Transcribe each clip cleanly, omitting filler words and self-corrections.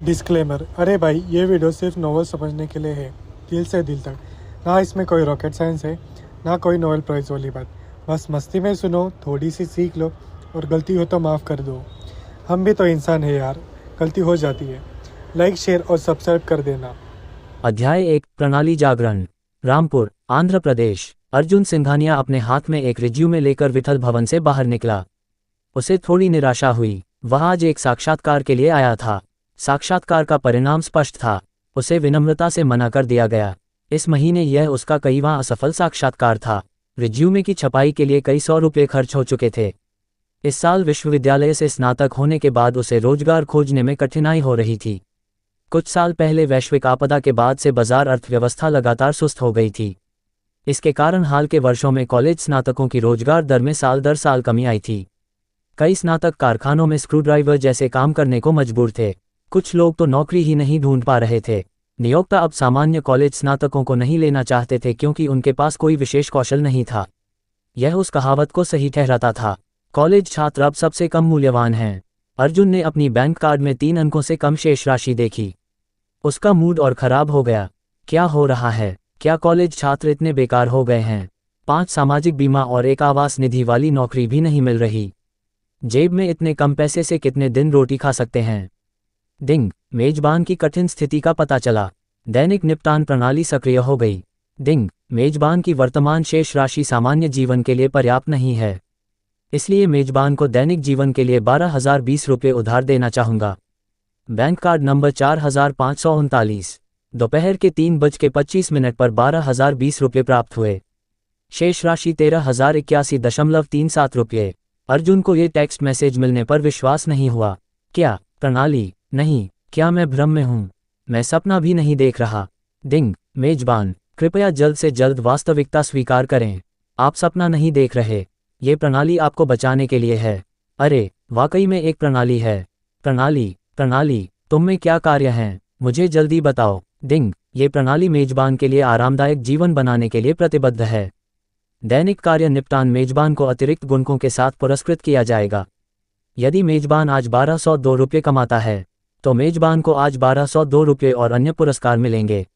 Disclaimer. अरे भाई, ये वीडियो सिर्फ नॉवल समझने के लिए है, दिल से दिल तक। ना इसमें कोई रॉकेट साइंस है, ना कोई नोबेल प्राइज़ वाली बात। बस मस्ती में सुनो, थोड़ी सी सीख लो और गलती हो तो माफ़ कर दो। हम भी तो इंसान है यार, गलती हो जाती है। लाइक, शेयर और सब्सक्राइब कर देना। अध्याय 1 प्रणाली जागरण। रामपुर, आंध्र प्रदेश। अर्जुन सिंघानिया अपने हाथ में एक रिज्यूमे लेकर विठल भवन से बाहर निकला। उसे थोड़ी निराशा हुई। वह आज एक साक्षात्कार के लिए आया था। साक्षात्कार का परिणाम स्पष्ट था। उसे विनम्रता से मना कर दिया गया। इस महीने यह उसका कईवां असफल साक्षात्कार था। रिज्यूमे की छपाई के लिए कई सौ रुपये खर्च हो चुके थे। इस साल विश्वविद्यालय से स्नातक होने के बाद उसे रोजगार खोजने में कठिनाई हो रही थी। कुछ साल पहले वैश्विक आपदा के बाद से बाजार अर्थव्यवस्था लगातार सुस्त हो गई थी। इसके कारण हाल के वर्षों में कॉलेज स्नातकों की रोजगार दर में साल दर साल कमी आई थी। कई स्नातक कारखानों में स्क्रूड्राइवर जैसे काम करने को मजबूर थे। कुछ लोग तो नौकरी ही नहीं ढूंढ पा रहे थे। नियोक्ता अब सामान्य कॉलेज स्नातकों को नहीं लेना चाहते थे क्योंकि उनके पास कोई विशेष कौशल नहीं था। यह उस कहावत को सही ठहराता था, कॉलेज छात्र अब सबसे कम मूल्यवान हैं। अर्जुन ने अपनी बैंक कार्ड में 3 अंकों से कम शेष राशि देखी। उसका मूड और खराब हो गया। क्या हो रहा है? क्या कॉलेज छात्र इतने बेकार हो गए हैं? 5 सामाजिक बीमा और एक आवास निधि वाली नौकरी भी नहीं मिल रही। जेब में इतने कम पैसे से कितने दिन रोटी खा सकते हैं? डिंग, मेजबान की कठिन स्थिति का पता चला। दैनिक निपटान प्रणाली सक्रिय हो गई। डिंग, मेजबान की वर्तमान शेष राशि सामान्य जीवन के लिए पर्याप्त नहीं है, इसलिए मेजबान को दैनिक जीवन के लिए 12,020 रुपये उधार देना चाहूँगा। Bank card number 4539। दोपहर के 3:25 पर 12,020 रुपये प्राप्त हुए। शेष राशि 13,081.37 रुपये। अर्जुन को ये टेक्स्ट मैसेज मिलने पर विश्वास नहीं हुआ। क्या प्रणाली? नहीं, क्या मैं भ्रम में हूँ? मैं सपना भी नहीं देख रहा। डिंग, मेजबान, कृपया जल्द से जल्द वास्तविकता स्वीकार करें। आप सपना नहीं देख रहे। ये प्रणाली आपको बचाने के लिए है। अरे, वाकई में एक प्रणाली है। प्रणाली, तुम में क्या कार्य हैं? मुझे जल्दी बताओ। डिंग, ये प्रणाली मेजबान के लिए आरामदायक जीवन बनाने के लिए प्रतिबद्ध है। दैनिक कार्य निपटान मेजबान को अतिरिक्त गुणकों के साथ पुरस्कृत किया जाएगा। यदि मेजबान आज 1202 रुपये कमाता है, तो मेजबान को आज 1202 रुपये और अन्य पुरस्कार मिलेंगे।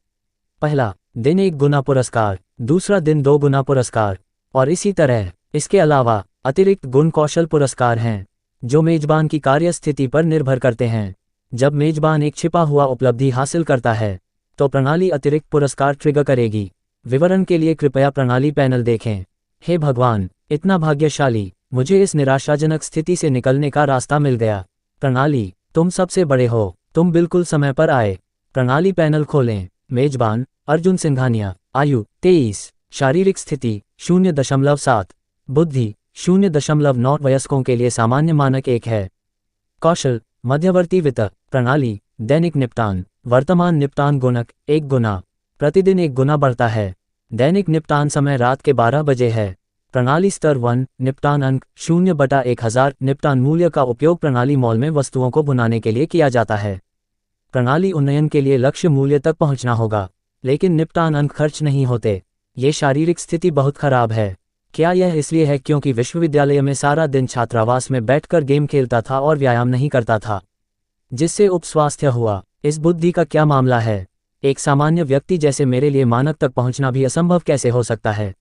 पहला दिन 1 गुना पुरस्कार, दूसरा दिन 2 गुना पुरस्कार, और इसी तरह। इसके अलावा अतिरिक्त गुण कौशल पुरस्कार हैं, जो मेजबान की कार्य स्थिति पर निर्भर करते हैं। जब मेजबान एक छिपा हुआ उपलब्धि हासिल करता है, तो प्रणाली अतिरिक्त पुरस्कार ट्रिगर करेगी। विवरण के लिए कृपया प्रणाली पैनल देखें। हे भगवान, इतना भाग्यशाली! मुझे इस निराशाजनक स्थिति से निकलने का रास्ता मिल गया। प्रणाली, तुम सबसे बड़े हो। तुम बिल्कुल समय पर आए। प्रणाली पैनल खोलें। मेजबान अर्जुन सिंघानिया, आयु 23, शारीरिक स्थिति 0.7, बुद्धि 0.9, वयस्कों के लिए सामान्य मानक 1 है। कौशल मध्यवर्ती वित्त। प्रणाली दैनिक निपटान, वर्तमान निपटान गुणक 1 गुना, प्रतिदिन 1 गुना बढ़ता है। दैनिक निपटान समय रात के 12 बजे है। प्रणाली स्तर 1, निपटान अंक 0/1000। निपटान मूल्य का उपयोग प्रणाली मॉल में वस्तुओं को भुनाने के लिए किया जाता है। प्रणाली उन्नयन के लिए लक्ष्य मूल्य तक पहुंचना होगा, लेकिन निपटान अंक खर्च नहीं होते। ये शारीरिक स्थिति बहुत खराब है। क्या यह इसलिए है क्योंकि विश्वविद्यालय में सारा दिन छात्रावास में बैठकर गेम खेलता था और व्यायाम नहीं करता था, जिससे उपस्वास्थ्य हुआ? इस बुद्धि का क्या मामला है? एक सामान्य व्यक्ति जैसे मेरे लिए मानक तक पहुंचना भी असंभव कैसे हो सकता है?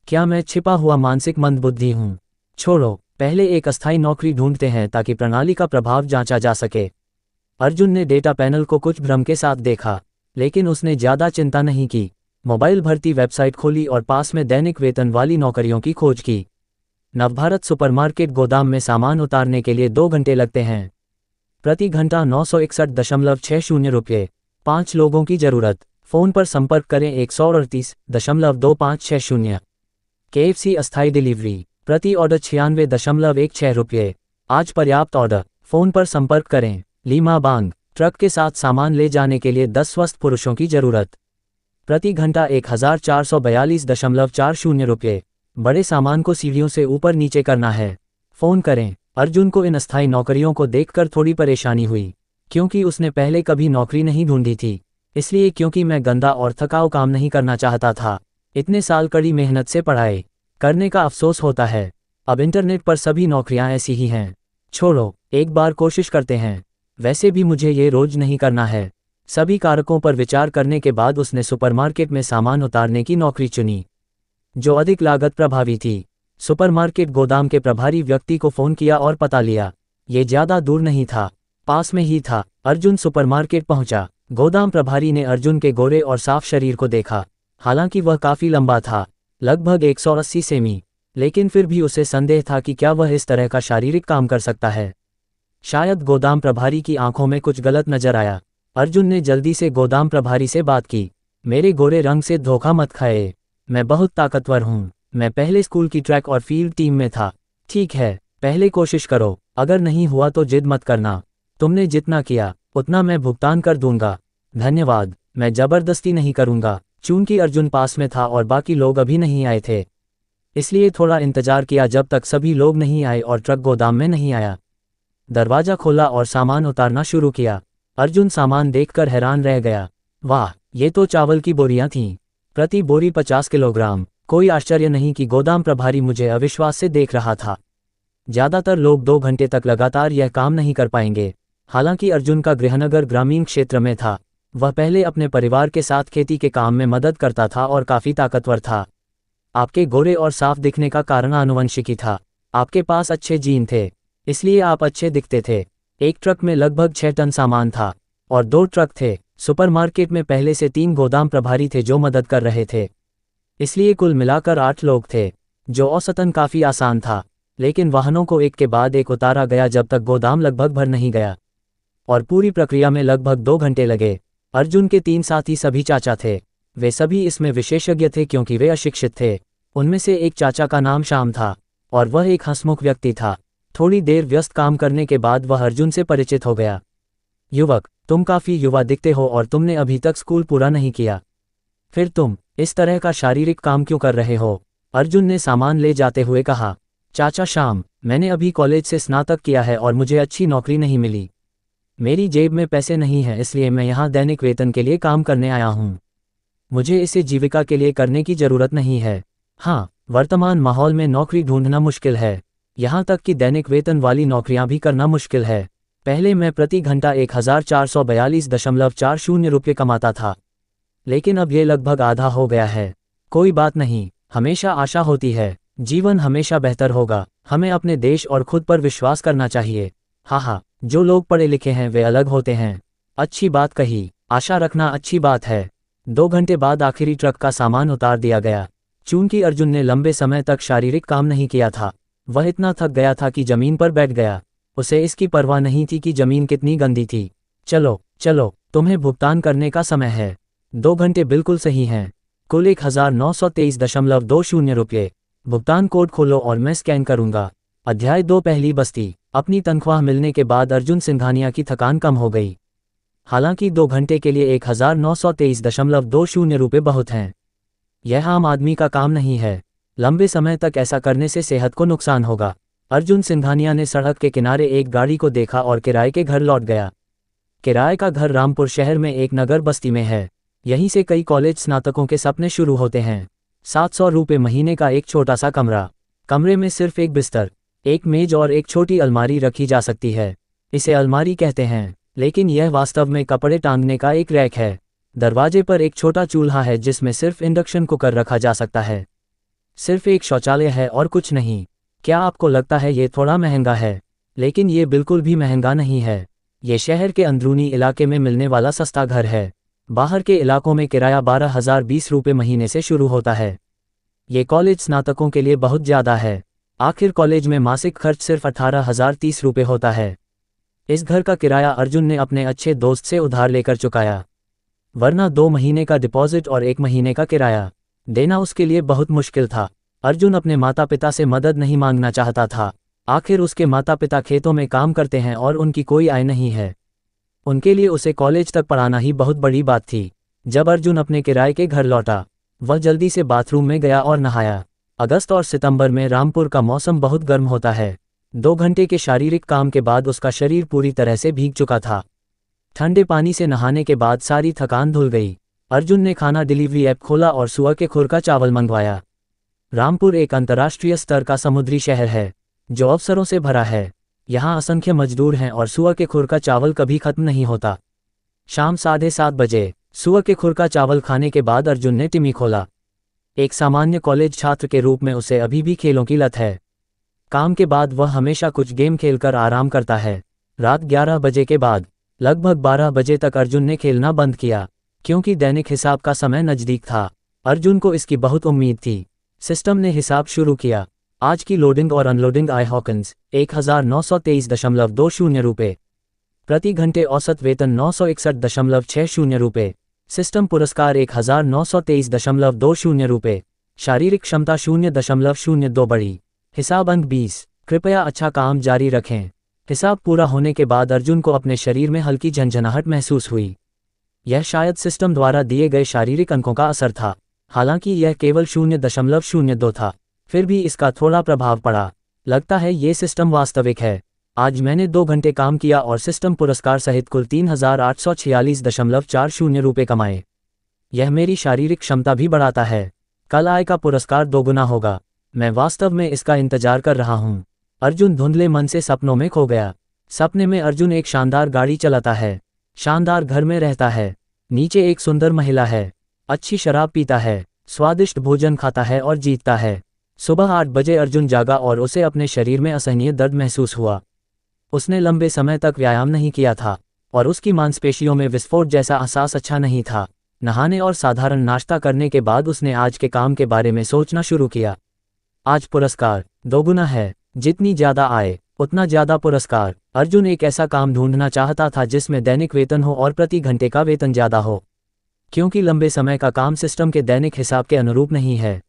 क्या मैं छिपा हुआ मानसिक मंदबुद्धि हूँ? छोड़ो, पहले एक अस्थायी नौकरी ढूंढते हैं ताकि प्रणाली का प्रभाव जांचा जा सके। अर्जुन ने डेटा पैनल को कुछ भ्रम के साथ देखा, लेकिन उसने ज़्यादा चिंता नहीं की। मोबाइल भर्ती वेबसाइट खोली और पास में दैनिक वेतन वाली नौकरियों की खोज की। नवभारत सुपरमार्केट गोदाम में सामान उतारने के लिए 2 घंटे लगते हैं। प्रति घंटा 961.60 रुपये। 5 लोगों की जरूरत। फ़ोन पर संपर्क करें 138.2560। KFC अस्थायी डिलीवरी, प्रति ऑर्डर 96.16 रुपये। आज पर्याप्त ऑर्डर। फ़ोन पर संपर्क करें। लीमा बांग, ट्रक के साथ सामान ले जाने के लिए 10 स्वस्थ पुरुषों की जरूरत। प्रति घंटा 1442.40 रुपये। बड़े सामान को सीढ़ियों से ऊपर नीचे करना है। फ़ोन करें। अर्जुन को इन अस्थायी नौकरियों को देखकर थोड़ी परेशानी हुई, क्योंकि उसने पहले कभी नौकरी नहीं ढूंढी थी। इसलिए क्योंकि मैं गंदा और थकाऊ काम नहीं करना चाहता था। इतने साल कड़ी मेहनत से पढ़ाई करने का अफसोस होता है। अब इंटरनेट पर सभी नौकरियां ऐसी ही हैं। छोड़ो, एक बार कोशिश करते हैं। वैसे भी मुझे ये रोज नहीं करना है। सभी कारकों पर विचार करने के बाद उसने सुपरमार्केट में सामान उतारने की नौकरी चुनी, जो अधिक लागत प्रभावी थी। सुपरमार्केट गोदाम के प्रभारी व्यक्ति को फोन किया और पता लिया। ये ज्यादा दूर नहीं था, पास में ही था। अर्जुन सुपरमार्केट पहुंचा। गोदाम प्रभारी ने अर्जुन के गोरे और साफ शरीर को देखा। हालांकि वह काफी लंबा था, लगभग 180 सेमी, लेकिन फिर भी उसे संदेह था कि क्या वह इस तरह का शारीरिक काम कर सकता है। शायद गोदाम प्रभारी की आंखों में कुछ गलत नजर आया। अर्जुन ने जल्दी से गोदाम प्रभारी से बात की। मेरे गोरे रंग से धोखा मत खाए, मैं बहुत ताकतवर हूँ। मैं पहले स्कूल की ट्रैक और फील्ड टीम में था। ठीक है, पहले कोशिश करो, अगर नहीं हुआ तो जिद मत करना। तुमने जितना किया उतना मैं भुगतान कर दूंगा। धन्यवाद, मैं जबरदस्ती नहीं करूंगा। चूंकि अर्जुन पास में था और बाकी लोग अभी नहीं आए थे, इसलिए थोड़ा इंतजार किया जब तक सभी लोग नहीं आए और ट्रक गोदाम में नहीं आया। दरवाजा खोला और सामान उतारना शुरू किया। अर्जुन सामान देखकर हैरान रह गया। वाह, ये तो चावल की बोरियां थीं, प्रति बोरी 50 किलोग्राम। कोई आश्चर्य नहीं कि गोदाम प्रभारी मुझे अविश्वास से देख रहा था। ज्यादातर लोग 2 घंटे तक लगातार यह काम नहीं कर पाएंगे। हालांकि अर्जुन का गृहनगर ग्रामीण क्षेत्र में था। वह पहले अपने परिवार के साथ खेती के काम में मदद करता था और काफी ताकतवर था। आपके गोरे और साफ दिखने का कारण आनुवंशिकी था। आपके पास अच्छे जीन थे, इसलिए आप अच्छे दिखते थे। एक ट्रक में लगभग 6 टन सामान था और 2 ट्रक थे। सुपरमार्केट में पहले से 3 गोदाम प्रभारी थे जो मदद कर रहे थे, इसलिए कुल मिलाकर 8 लोग थे, जो औसतन काफी आसान था। लेकिन वाहनों को एक के बाद एक उतारा गया जब तक गोदाम लगभग भर नहीं गया, और पूरी प्रक्रिया में लगभग 2 घंटे लगे। अर्जुन के 3 साथी सभी चाचा थे। वे सभी इसमें विशेषज्ञ थे क्योंकि वे अशिक्षित थे। उनमें से एक चाचा का नाम श्याम था और वह एक हंसमुख व्यक्ति था। थोड़ी देर व्यस्त काम करने के बाद वह अर्जुन से परिचित हो गया। युवक, तुम काफी युवा दिखते हो और तुमने अभी तक स्कूल पूरा नहीं किया, फिर तुम इस तरह का शारीरिक काम क्यों कर रहे हो? अर्जुन ने सामान ले जाते हुए कहा। चाचा श्याम, मैंने अभी कॉलेज से स्नातक किया है और मुझे अच्छी नौकरी नहीं मिली। मेरी जेब में पैसे नहीं हैं, इसलिए मैं यहाँ दैनिक वेतन के लिए काम करने आया हूँ। मुझे इसे जीविका के लिए करने की जरूरत नहीं है। हाँ, वर्तमान माहौल में नौकरी ढूंढना मुश्किल है, यहाँ तक कि दैनिक वेतन वाली नौकरियां भी करना मुश्किल है। पहले मैं प्रति घंटा 1442.40 रुपये कमाता था, लेकिन अब ये लगभग आधा हो गया है। कोई बात नहीं, हमेशा आशा होती है, जीवन हमेशा बेहतर होगा। हमें अपने देश और खुद पर विश्वास करना चाहिए। हाँ, जो लोग पढ़े लिखे हैं वे अलग होते हैं। अच्छी बात कही, आशा रखना अच्छी बात है। 2 घंटे बाद आखिरी ट्रक का सामान उतार दिया गया। चूंकि अर्जुन ने लंबे समय तक शारीरिक काम नहीं किया था, वह इतना थक गया था कि जमीन पर बैठ गया। उसे इसकी परवाह नहीं थी कि जमीन कितनी गंदी थी। चलो चलो, तुम्हें भुगतान करने का समय है। 2 घंटे बिल्कुल सही हैं। कुल 1923.20 रुपये। भुगतान कोड खोलो और मैं स्कैन करूंगा। अध्याय 2 पहली बस्ती। अपनी तनख्वाह मिलने के बाद अर्जुन सिंघानिया की थकान कम हो गई। हालांकि 2 घंटे के लिए 1923.20 रुपये बहुत हैं। यह आम आदमी का काम नहीं है। लंबे समय तक ऐसा करने से सेहत को नुकसान होगा। अर्जुन सिंघानिया ने सड़क के किनारे एक गाड़ी को देखा और किराए के घर लौट गया। किराए का घर रामपुर शहर में एक नगर बस्ती में है। यहीं से कई कॉलेज स्नातकों के सपने शुरू होते हैं। 700 रुपये महीने का एक छोटा सा कमरा। कमरे में सिर्फ एक बिस्तर, एक मेज और एक छोटी अलमारी रखी जा सकती है। इसे अलमारी कहते हैं, लेकिन यह वास्तव में कपड़े टांगने का एक रैक है। दरवाजे पर एक छोटा चूल्हा है जिसमें सिर्फ इंडक्शन कुकर रखा जा सकता है। सिर्फ एक शौचालय है और कुछ नहीं। क्या आपको लगता है ये थोड़ा महंगा है? लेकिन ये बिल्कुल भी महंगा नहीं है। ये शहर के अंदरूनी इलाके में मिलने वाला सस्ता घर है। बाहर के इलाकों में किराया 12,020 रुपये महीने से शुरू होता है। ये कॉलेज स्नातकों के लिए बहुत ज़्यादा है। आखिर कॉलेज में मासिक खर्च सिर्फ 18,030 रुपये होता है। इस घर का किराया अर्जुन ने अपने अच्छे दोस्त से उधार लेकर चुकाया, वरना 2 महीने का डिपॉजिट और 1 महीने का किराया देना उसके लिए बहुत मुश्किल था। अर्जुन अपने माता पिता से मदद नहीं मांगना चाहता था। आखिर उसके माता पिता खेतों में काम करते हैं और उनकी कोई आय नहीं है। उनके लिए उसे कॉलेज तक पढ़ाना ही बहुत बड़ी बात थी। जब अर्जुन अपने किराए के घर लौटा, वह जल्दी से बाथरूम में गया और नहाया। अगस्त और सितंबर में रामपुर का मौसम बहुत गर्म होता है। 2 घंटे के शारीरिक काम के बाद उसका शरीर पूरी तरह से भीग चुका था। ठंडे पानी से नहाने के बाद सारी थकान धुल गई। अर्जुन ने खाना डिलीवरी ऐप खोला और सुअर के खुर का चावल मंगवाया। रामपुर एक अंतर्राष्ट्रीय स्तर का समुद्री शहर है जो अवसरों से भरा है। यहाँ असंख्य मजदूर हैं और सुअर के खुर का चावल कभी खत्म नहीं होता। शाम 7:30 बजे सुअर के खुर का चावल खाने के बाद अर्जुन ने टिमी खोला। एक सामान्य कॉलेज छात्र के रूप में उसे अभी भी खेलों की लत है। काम के बाद वह हमेशा कुछ गेम खेलकर आराम करता है। रात 11 बजे के बाद लगभग 12 बजे तक अर्जुन ने खेलना बंद किया, क्योंकि दैनिक हिसाब का समय नज़दीक था। अर्जुन को इसकी बहुत उम्मीद थी। सिस्टम ने हिसाब शुरू किया। आज की लोडिंग और अनलोडिंग आई हॉकिंस 1923.20 रुपये प्रति घंटे, औसत वेतन 961.60 रुपये, सिस्टम पुरस्कार 1923.20 रुपये, शारीरिक क्षमता 0.02 बढ़ी, हिसाब अंक 20। कृपया अच्छा काम जारी रखें। हिसाब पूरा होने के बाद अर्जुन को अपने शरीर में हल्की झंझनाहट महसूस हुई। यह शायद सिस्टम द्वारा दिए गए शारीरिक अंकों का असर था। हालांकि यह केवल 0.02 था, फिर भी इसका थोड़ा प्रभाव पड़ा। लगता है ये सिस्टम वास्तविक है। आज मैंने 2 घंटे काम किया और सिस्टम पुरस्कार सहित कुल 3846.40 रुपये कमाए। यह मेरी शारीरिक क्षमता भी बढ़ाता है। कल आय का पुरस्कार 2 गुना होगा। मैं वास्तव में इसका इंतजार कर रहा हूँ। अर्जुन धुंधले मन से सपनों में खो गया। सपने में अर्जुन एक शानदार गाड़ी चलाता है, शानदार घर में रहता है, नीचे एक सुंदर महिला है, अच्छी शराब पीता है, स्वादिष्ट भोजन खाता है और जीतता है। सुबह 8 बजे अर्जुन जागा और उसे अपने शरीर में असहनीय दर्द महसूस हुआ। उसने लंबे समय तक व्यायाम नहीं किया था और उसकी मांसपेशियों में विस्फोट जैसा एहसास अच्छा नहीं था। नहाने और साधारण नाश्ता करने के बाद उसने आज के काम के बारे में सोचना शुरू किया। आज पुरस्कार 2 गुना है। जितनी ज़्यादा आय उतना ज़्यादा पुरस्कार। अर्जुन एक ऐसा काम ढूंढना चाहता था जिसमें दैनिक वेतन हो और प्रति घंटे का वेतन ज़्यादा हो, क्योंकि लंबे समय का काम सिस्टम के दैनिक हिसाब के अनुरूप नहीं है।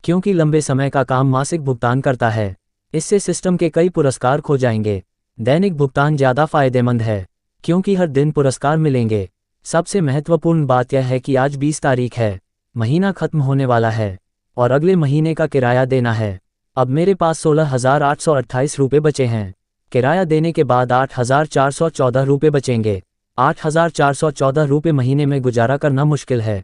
क्योंकि लंबे समय का काम मासिक भुगतान करता है, इससे सिस्टम के कई पुरस्कार खो जाएंगे। दैनिक भुगतान ज़्यादा फायदेमंद है, क्योंकि हर दिन पुरस्कार मिलेंगे। सबसे महत्वपूर्ण बात यह है कि आज 20 तारीख है, महीना खत्म होने वाला है और अगले महीने का किराया देना है। अब मेरे पास 16,828 रुपये बचे हैं। किराया देने के बाद 8,414 रुपये बचेंगे। 8,414 रुपये महीने में गुजारा करना मुश्किल है।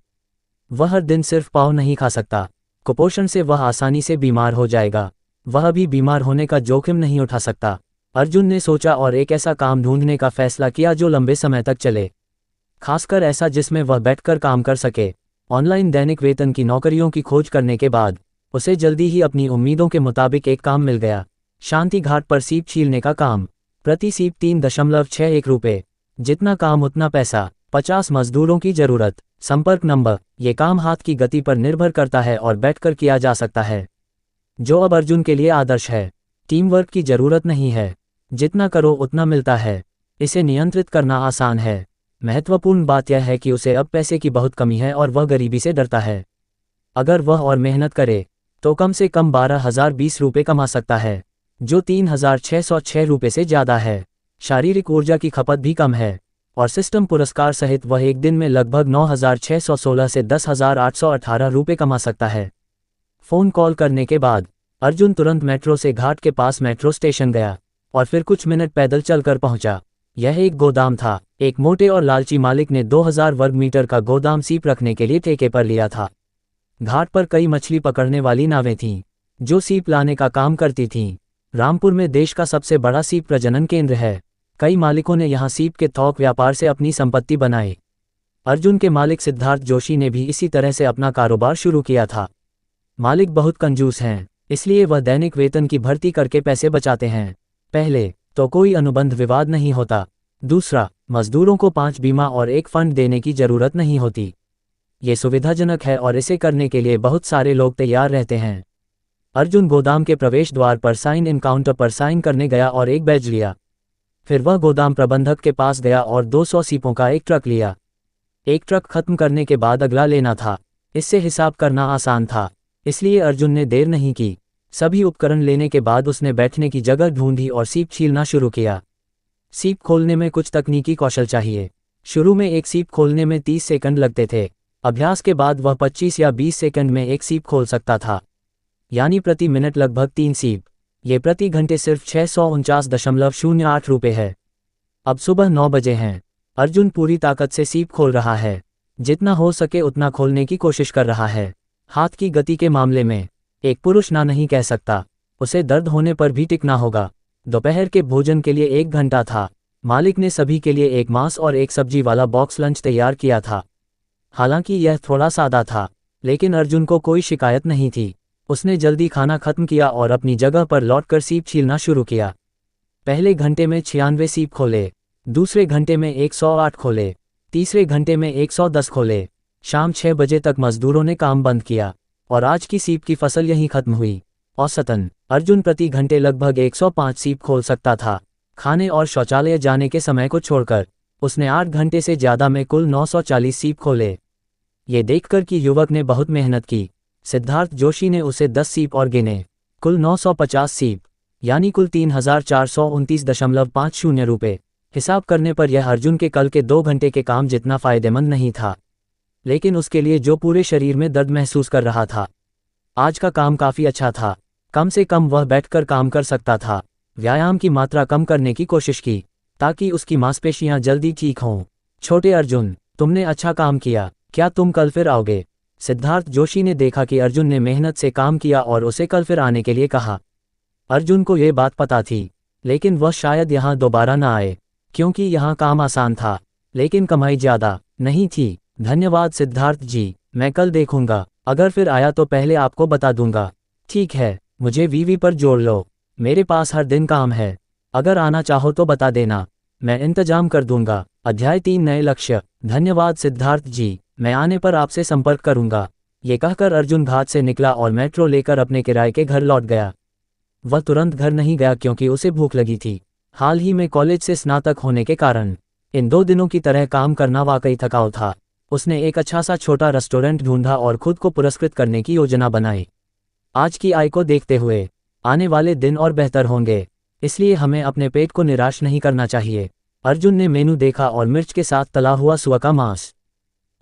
वह हर दिन सिर्फ पाव नहीं खा सकता। कुपोषण से वह आसानी से बीमार हो जाएगा। वह भी बीमार होने का जोखिम नहीं उठा सकता। अर्जुन ने सोचा और एक ऐसा काम ढूंढने का फैसला किया जो लंबे समय तक चले, खासकर ऐसा जिसमें वह बैठकर काम कर सके। ऑनलाइन दैनिक वेतन की नौकरियों की खोज करने के बाद उसे जल्दी ही अपनी उम्मीदों के मुताबिक एक काम मिल गया। शांति घाट पर सीप छीलने का काम। प्रति सीप 3.61 रुपये। जितना काम उतना पैसा। 50 मजदूरों की जरूरत। संपर्क नंबर। ये काम हाथ की गति पर निर्भर करता है और बैठकर किया जा सकता है, जो अब अर्जुन के लिए आदर्श है। टीम वर्क की जरूरत नहीं है, जितना करो उतना मिलता है। इसे नियंत्रित करना आसान है। महत्वपूर्ण बात यह है कि उसे अब पैसे की बहुत कमी है और वह गरीबी से डरता है। अगर वह और मेहनत करे तो कम से कम 12,020 रुपये कमा सकता है, जो 3,606 रुपये से ज़्यादा है। शारीरिक ऊर्जा की खपत भी कम है और सिस्टम पुरस्कार सहित वह एक दिन में लगभग 9,616 से 10,818 रुपये कमा सकता है। फ़ोन कॉल करने के बाद अर्जुन तुरंत मेट्रो से घाट के पास मेट्रो स्टेशन गया और फिर कुछ मिनट पैदल चलकर पहुंचा। यह एक गोदाम था। एक मोटे और लालची मालिक ने 2000 वर्ग मीटर का गोदाम सीप रखने के लिए ठेके पर लिया था। घाट पर कई मछली पकड़ने वाली नावें थीं, जो सीप लाने का काम करती थीं। रामपुर में देश का सबसे बड़ा सीप प्रजनन केंद्र है। कई मालिकों ने यहाँ सीप के थोक व्यापार से अपनी संपत्ति बनाई। अर्जुन के मालिक सिद्धार्थ जोशी ने भी इसी तरह से अपना कारोबार शुरू किया था। मालिक बहुत कंजूस हैं, इसलिए वह दैनिक वेतन की भर्ती करके पैसे बचाते हैं। पहले तो कोई अनुबंध विवाद नहीं होता। दूसरा, मजदूरों को 5 बीमा और 1 फंड देने की जरूरत नहीं होती। ये सुविधाजनक है और इसे करने के लिए बहुत सारे लोग तैयार रहते हैं। अर्जुन गोदाम के प्रवेश द्वार पर साइन इन काउंटर पर साइन करने गया और एक बैज लिया। फिर वह गोदाम प्रबंधक के पास गया और 200 सीपों का एक ट्रक लिया। एक ट्रक खत्म करने के बाद अगला लेना था। इससे हिसाब करना आसान था, इसलिए अर्जुन ने देर नहीं की। सभी उपकरण लेने के बाद उसने बैठने की जगह ढूंढी और सीप छीलना शुरू किया। सीप खोलने में कुछ तकनीकी कौशल चाहिए। शुरू में एक सीप खोलने में 30 सेकंड लगते थे। अभ्यास के बाद वह 25 या 20 सेकंड में एक सीप खोल सकता था, यानी प्रति मिनट लगभग 3 सीप। ये प्रति घंटे सिर्फ 649.08 रुपये है। अब सुबह 9 बजे हैं। अर्जुन पूरी ताकत से सीप खोल रहा है। जितना हो सके उतना खोलने की कोशिश कर रहा है। हाथ की गति के मामले में एक पुरुष ना नहीं कह सकता। उसे दर्द होने पर भी टिकना होगा। दोपहर के भोजन के लिए 1 घंटा था। मालिक ने सभी के लिए एक मांस और एक सब्जी वाला बॉक्स लंच तैयार किया था। हालांकि यह थोड़ा सादा था, लेकिन अर्जुन को कोई शिकायत नहीं थी। उसने जल्दी खाना खत्म किया और अपनी जगह पर लौटकर सीप छीलना शुरू किया। पहले घंटे में 96 सीप खोले, दूसरे घंटे में 108 खोले, तीसरे घंटे में 110 खोले। शाम 6 बजे तक मजदूरों ने काम बंद किया और आज की सीप की फसल यहीं खत्म हुई। औसतन अर्जुन प्रति घंटे लगभग 105 सीप खोल सकता था। खाने और शौचालय जाने के समय को छोड़कर उसने 8 घंटे से ज़्यादा में कुल 940 सीप खोले। ये देखकर कि युवक ने बहुत मेहनत की, सिद्धार्थ जोशी ने उसे 10 सीप और गिने, कुल 950 सीप, यानी कुल 3429.50 रुपये। हिसाब करने पर यह अर्जुन के कल के 2 घंटे के काम जितना फ़ायदेमंद नहीं था, लेकिन उसके लिए जो पूरे शरीर में दर्द महसूस कर रहा था। आज का काम काफ़ी अच्छा था। कम से कम वह बैठकर काम कर सकता था। व्यायाम की मात्रा कम करने की कोशिश की ताकि उसकी मांसपेशियां जल्दी ठीक हों। छोटे अर्जुन, तुमने अच्छा काम किया, क्या तुम कल फिर आओगे? सिद्धार्थ जोशी ने देखा कि अर्जुन ने मेहनत से काम किया और उसे कल फिर आने के लिए कहा। अर्जुन को यह बात पता थी, लेकिन वह शायद यहाँ दोबारा ना आए, क्योंकि यहाँ काम आसान था, लेकिन कमाई ज़्यादा नहीं थी। धन्यवाद सिद्धार्थ जी, मैं कल देखूंगा। अगर फिर आया तो पहले आपको बता दूंगा। ठीक है, मुझे वीवी पर जोड़ लो, मेरे पास हर दिन काम है। अगर आना चाहो तो बता देना, मैं इंतजाम कर दूंगा। अध्याय 3 नए लक्ष्य। धन्यवाद सिद्धार्थ जी, मैं आने पर आपसे संपर्क करूंगा। ये कहकर अर्जुन घाट से निकला और मेट्रो लेकर अपने किराए के घर लौट गया। वह तुरंत घर नहीं गया क्योंकि उसे भूख लगी थी। हाल ही में कॉलेज से स्नातक होने के कारण इन 2 दिनों की तरह काम करना वाकई थकाऊ था। उसने एक अच्छा सा छोटा रेस्टोरेंट ढूंढा और खुद को पुरस्कृत करने की योजना बनाई। आज की आय को देखते हुए आने वाले दिन और बेहतर होंगे, इसलिए हमें अपने पेट को निराश नहीं करना चाहिए। अर्जुन ने मेनू देखा और मिर्च के साथ तला हुआ सुअर का मांस,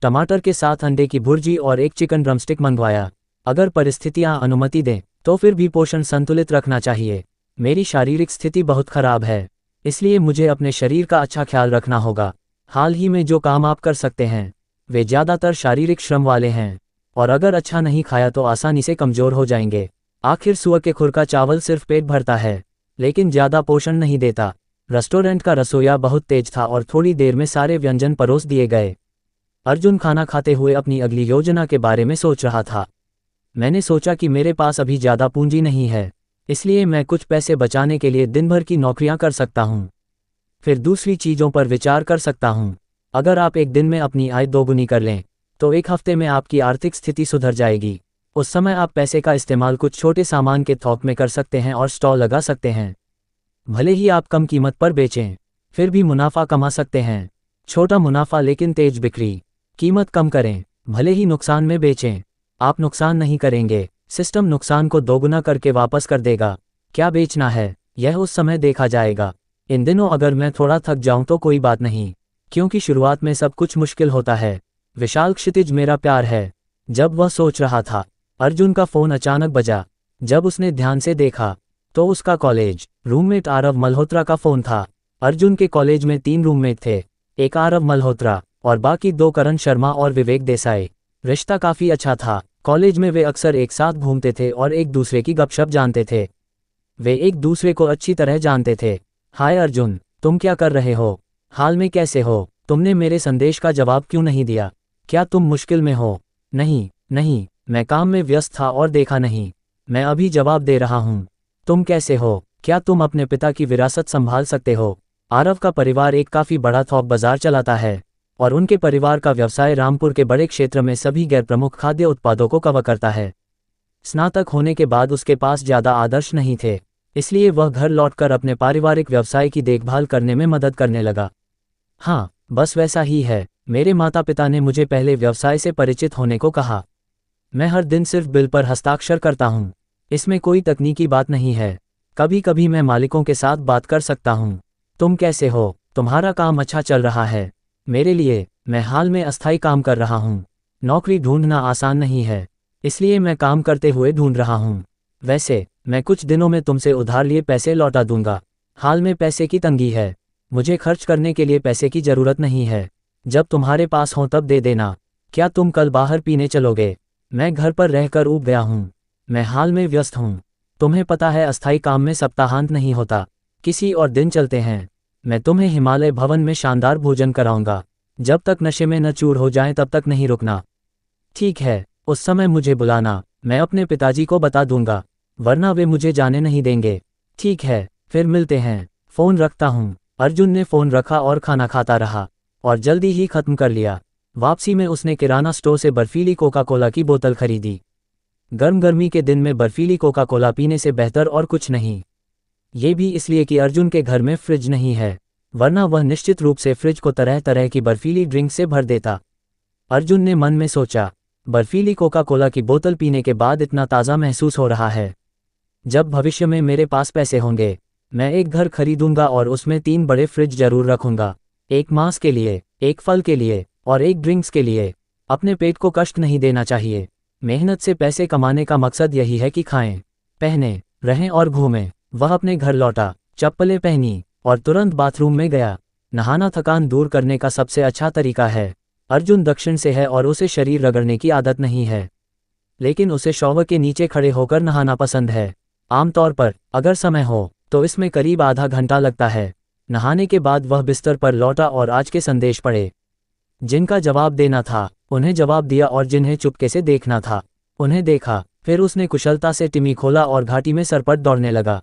टमाटर के साथ अंडे की भुर्जी और एक चिकन ड्रमस्टिक मंगवाया। अगर परिस्थितियां अनुमति दें तो फिर भी पोषण संतुलित रखना चाहिए। मेरी शारीरिक स्थिति बहुत खराब है, इसलिए मुझे अपने शरीर का अच्छा ख्याल रखना होगा। हाल ही में जो काम आप कर सकते हैं वे ज़्यादातर शारीरिक श्रम वाले हैं, और अगर अच्छा नहीं खाया तो आसानी से कमज़ोर हो जाएंगे। आखिर सुअर के खुर का चावल सिर्फ पेट भरता है, लेकिन ज़्यादा पोषण नहीं देता। रेस्टोरेंट का रसोइया बहुत तेज था और थोड़ी देर में सारे व्यंजन परोस दिए गए। अर्जुन खाना खाते हुए अपनी अगली योजना के बारे में सोच रहा था। मैंने सोचा कि मेरे पास अभी ज़्यादा पूंजी नहीं है, इसलिए मैं कुछ पैसे बचाने के लिए दिन भर की नौकरियां कर सकता हूं। फिर दूसरी चीज़ों पर विचार कर सकता हूं। अगर आप एक दिन में अपनी आय दोगुनी कर लें तो एक हफ्ते में आपकी आर्थिक स्थिति सुधर जाएगी। उस समय आप पैसे का इस्तेमाल कुछ छोटे सामान के थोक में कर सकते हैं और स्टॉल लगा सकते हैं। भले ही आप कम कीमत पर बेचें, फिर भी मुनाफा कमा सकते हैं। छोटा मुनाफा लेकिन तेज बिक्री। कीमत कम करें, भले ही नुकसान में बेचें, आप नुकसान नहीं करेंगे। सिस्टम नुकसान को दोगुना करके वापस कर देगा। क्या बेचना है यह उस समय देखा जाएगा। इन दिनों अगर मैं थोड़ा थक जाऊं तो कोई बात नहीं, क्योंकि शुरुआत में सब कुछ मुश्किल होता है। विशाल क्षितिज मेरा प्यार है। जब वह सोच रहा था, अर्जुन का फोन अचानक बजा। जब उसने ध्यान से देखा तो उसका कॉलेज रूममेट आरव मल्होत्रा का फोन था। अर्जुन के कॉलेज में 3 रूममेट थे, एक आरव मल्होत्रा और बाकी 2 करण शर्मा और विवेक देसाई। रिश्ता काफ़ी अच्छा था। कॉलेज में वे अक्सर एक साथ घूमते थे और एक दूसरे की गपशप जानते थे। वे एक दूसरे को अच्छी तरह जानते थे। हाय अर्जुन, तुम क्या कर रहे हो? हाल में कैसे हो? तुमने मेरे संदेश का जवाब क्यों नहीं दिया? क्या तुम मुश्किल में हो? नहीं, मैं काम में व्यस्त था और देखा नहीं। मैं अभी जवाब दे रहा हूँ। तुम कैसे हो? क्या तुम अपने पिता की विरासत संभाल सकते हो? आरव का परिवार एक काफ़ी बड़ा थोक बाजार चलाता है और उनके परिवार का व्यवसाय रामपुर के बड़े क्षेत्र में सभी गैर प्रमुख खाद्य उत्पादों को कवर करता है। स्नातक होने के बाद उसके पास ज़्यादा आदर्श नहीं थे, इसलिए वह घर लौटकर अपने पारिवारिक व्यवसाय की देखभाल करने में मदद करने लगा। हाँ, बस वैसा ही है। मेरे माता पिता ने मुझे पहले व्यवसाय से परिचित होने को कहा। मैं हर दिन सिर्फ बिल पर हस्ताक्षर करता हूँ, इसमें कोई तकनीकी बात नहीं है। कभी कभी मैं मालिकों के साथ बात कर सकता हूँ। तुम कैसे हो? तुम्हारा काम अच्छा चल रहा है? मेरे लिए, मैं हाल में अस्थायी काम कर रहा हूँ। नौकरी ढूंढना आसान नहीं है, इसलिए मैं काम करते हुए ढूंढ रहा हूँ। वैसे मैं कुछ दिनों में तुमसे उधार लिए पैसे लौटा दूंगा। हाल में पैसे की तंगी है, मुझे खर्च करने के लिए पैसे की ज़रूरत नहीं है। जब तुम्हारे पास हो तब दे देना। क्या तुम कल बाहर पीने चलोगे? मैं घर पर रहकर ऊब गया हूँ। मैं हाल में व्यस्त हूँ। तुम्हें पता है अस्थायी काम में सप्ताहांत नहीं होता। किसी और दिन चलते हैं। मैं तुम्हें हिमालय भवन में शानदार भोजन कराऊंगा। जब तक नशे में न चूर हो जाएं तब तक नहीं रुकना। ठीक है, उस समय मुझे बुलाना, मैं अपने पिताजी को बता दूंगा, वरना वे मुझे जाने नहीं देंगे। ठीक है, फिर मिलते हैं। फोन रखता हूँ। अर्जुन ने फोन रखा और खाना खाता रहा, और जल्दी ही खत्म कर लिया। वापसी में उसने किराना स्टोर से बर्फीली कोका कोला की बोतल खरीदी। गर्मी के दिन में बर्फीली कोका कोला पीने से बेहतर और कुछ नहीं। ये भी इसलिए कि अर्जुन के घर में फ्रिज नहीं है, वरना वह निश्चित रूप से फ्रिज को तरह तरह की बर्फीली ड्रिंक से भर देता। अर्जुन ने मन में सोचा, बर्फीली कोका कोला की बोतल पीने के बाद इतना ताज़ा महसूस हो रहा है। जब भविष्य में मेरे पास पैसे होंगे, मैं एक घर खरीदूंगा और उसमें 3 बड़े फ्रिज जरूर रखूंगा, एक मांस के लिए, एक फल के लिए और एक ड्रिंक्स के लिए। अपने पेट को कष्ट नहीं देना चाहिए। मेहनत से पैसे कमाने का मकसद यही है कि खाएं, पहने, रहें और घूमें। वह अपने घर लौटा, चप्पलें पहनी और तुरंत बाथरूम में गया। नहाना थकान दूर करने का सबसे अच्छा तरीका है। अर्जुन दक्षिण से है और उसे शरीर रगड़ने की आदत नहीं है, लेकिन उसे शॉवर के नीचे खड़े होकर नहाना पसंद है। आमतौर पर अगर समय हो तो इसमें करीब आधा घंटा लगता है। नहाने के बाद वह बिस्तर पर लौटा और आज के संदेश पढ़े। जिनका जवाब देना था उन्हें जवाब दिया और जिन्हें चुपके से देखना था उन्हें देखा। फिर उसने कुशलता से टिमी खोला और घाटी में सरपट दौड़ने लगा।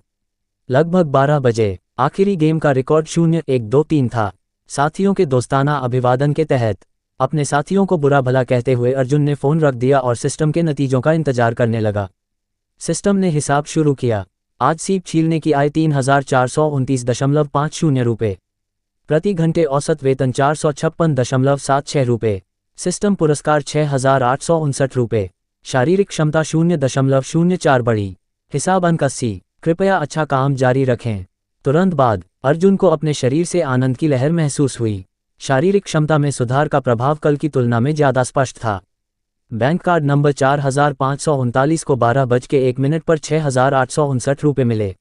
लगभग 12 बजे आखिरी गेम का रिकॉर्ड 0-1-2-3 था। साथियों के दोस्ताना अभिवादन के तहत अपने साथियों को बुरा भला कहते हुए अर्जुन ने फ़ोन रख दिया और सिस्टम के नतीजों का इंतजार करने लगा। सिस्टम ने हिसाब शुरू किया। आज सीप छीलने की आय 3429.50 रुपये, प्रति घंटे औसत वेतन 456.76 रुपये, सिस्टम पुरस्कार 6859 रुपये, शारीरिक क्षमता 0.04 बढ़ी, हिसाब अंक 80। कृपया अच्छा काम जारी रखें। तुरंत बाद अर्जुन को अपने शरीर से आनंद की लहर महसूस हुई। शारीरिक क्षमता में सुधार का प्रभाव कल की तुलना में ज़्यादा स्पष्ट था। बैंक कार्ड नंबर 4539 को 12:01 पर 6859 रुपये मिले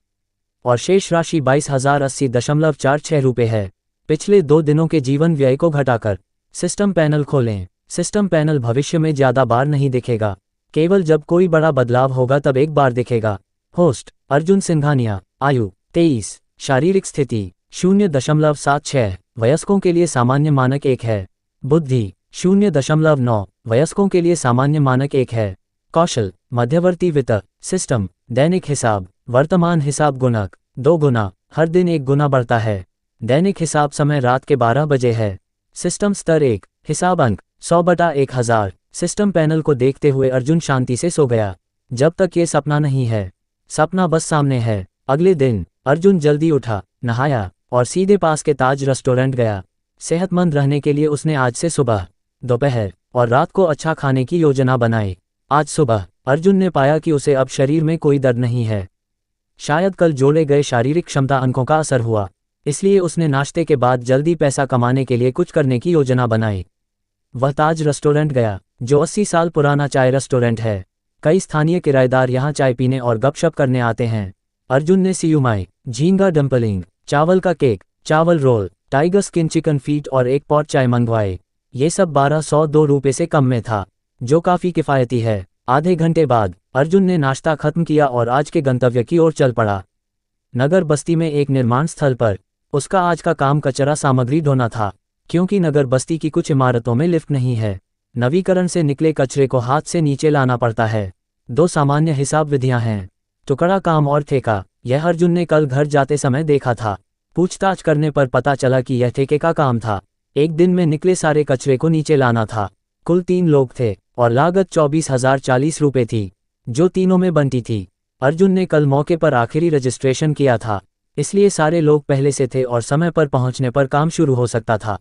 और शेष राशि 22,080.46 रुपये है। पिछले 2 दिनों के जीवन व्यय को घटाकर सिस्टम पैनल खोलें। सिस्टम पैनल भविष्य में ज़्यादा बार नहीं दिखेगा, केवल जब कोई बड़ा बदलाव होगा तब एक बार दिखेगा। होस्ट अर्जुन सिंघानिया, आयु 23, शारीरिक स्थिति 0.76, वयस्कों के लिए सामान्य मानक 1 है, बुद्धि 0.9, वयस्कों के लिए सामान्य मानक 1 है, कौशल मध्यवर्ती वित्त, सिस्टम दैनिक हिसाब, वर्तमान हिसाब गुणक 2 गुना, हर दिन 1 गुना बढ़ता है। दैनिक हिसाब समय रात के 12 बजे है। सिस्टम स्तर 1, हिसाब अंक 100/1000। सिस्टम पैनल को देखते हुए अर्जुन शांति से सो गया। जब तक ये सपना नहीं है, सपना बस सामने है। अगले दिन अर्जुन जल्दी उठा, नहाया और सीधे पास के ताज रेस्टोरेंट गया। सेहतमंद रहने के लिए उसने आज से सुबह, दोपहर और रात को अच्छा खाने की योजना बनाई। आज सुबह अर्जुन ने पाया कि उसे अब शरीर में कोई दर्द नहीं है। शायद कल जोड़े गए शारीरिक क्षमता अंकों का असर हुआ, इसलिए उसने नाश्ते के बाद जल्दी पैसा कमाने के लिए कुछ करने की योजना बनाई। वह ताज रेस्टोरेंट गया, जो 80 साल पुराना चाय रेस्टोरेंट है। कई स्थानीय किराएदार यहाँ चाय पीने और गपशप करने आते हैं। अर्जुन ने सियुमाई, झींगा डम्पलिंग, चावल का केक, चावल roll, tiger skin chicken feet और एक पॉट चाय मंगवाए। ये सब 1202 रुपये से कम में था, जो काफ़ी किफ़ायती है। आधे घंटे बाद अर्जुन ने नाश्ता खत्म किया और आज के गंतव्य की ओर चल पड़ा। नगर बस्ती में एक निर्माण स्थल पर उसका आज का काम कचरा सामग्री ढोना था, क्योंकि नगर बस्ती की कुछ इमारतों में लिफ्ट नहीं है। नवीकरण से निकले कचरे को हाथ से नीचे लाना पड़ता है। 2 सामान्य हिसाब विधियां हैं, टुकड़ा काम और ठेका। यह अर्जुन ने कल घर जाते समय देखा था। पूछताछ करने पर पता चला कि यह ठेके का काम था। एक दिन में निकले सारे कचरे को नीचे लाना था। कुल 3 लोग थे और लागत 24,040 रुपये थी, जो तीनों में बनती थी। अर्जुन ने कल मौके पर आखिरी रजिस्ट्रेशन किया था, इसलिए सारे लोग पहले से थे और समय पर पहुंचने पर काम शुरू हो सकता था।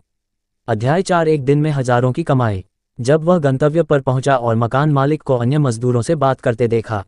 अध्याय 4 एक दिन में हजारों की कमाई। जब वह गंतव्य पर पहुंचा और मकान मालिक को अन्य मजदूरों से बात करते देखा,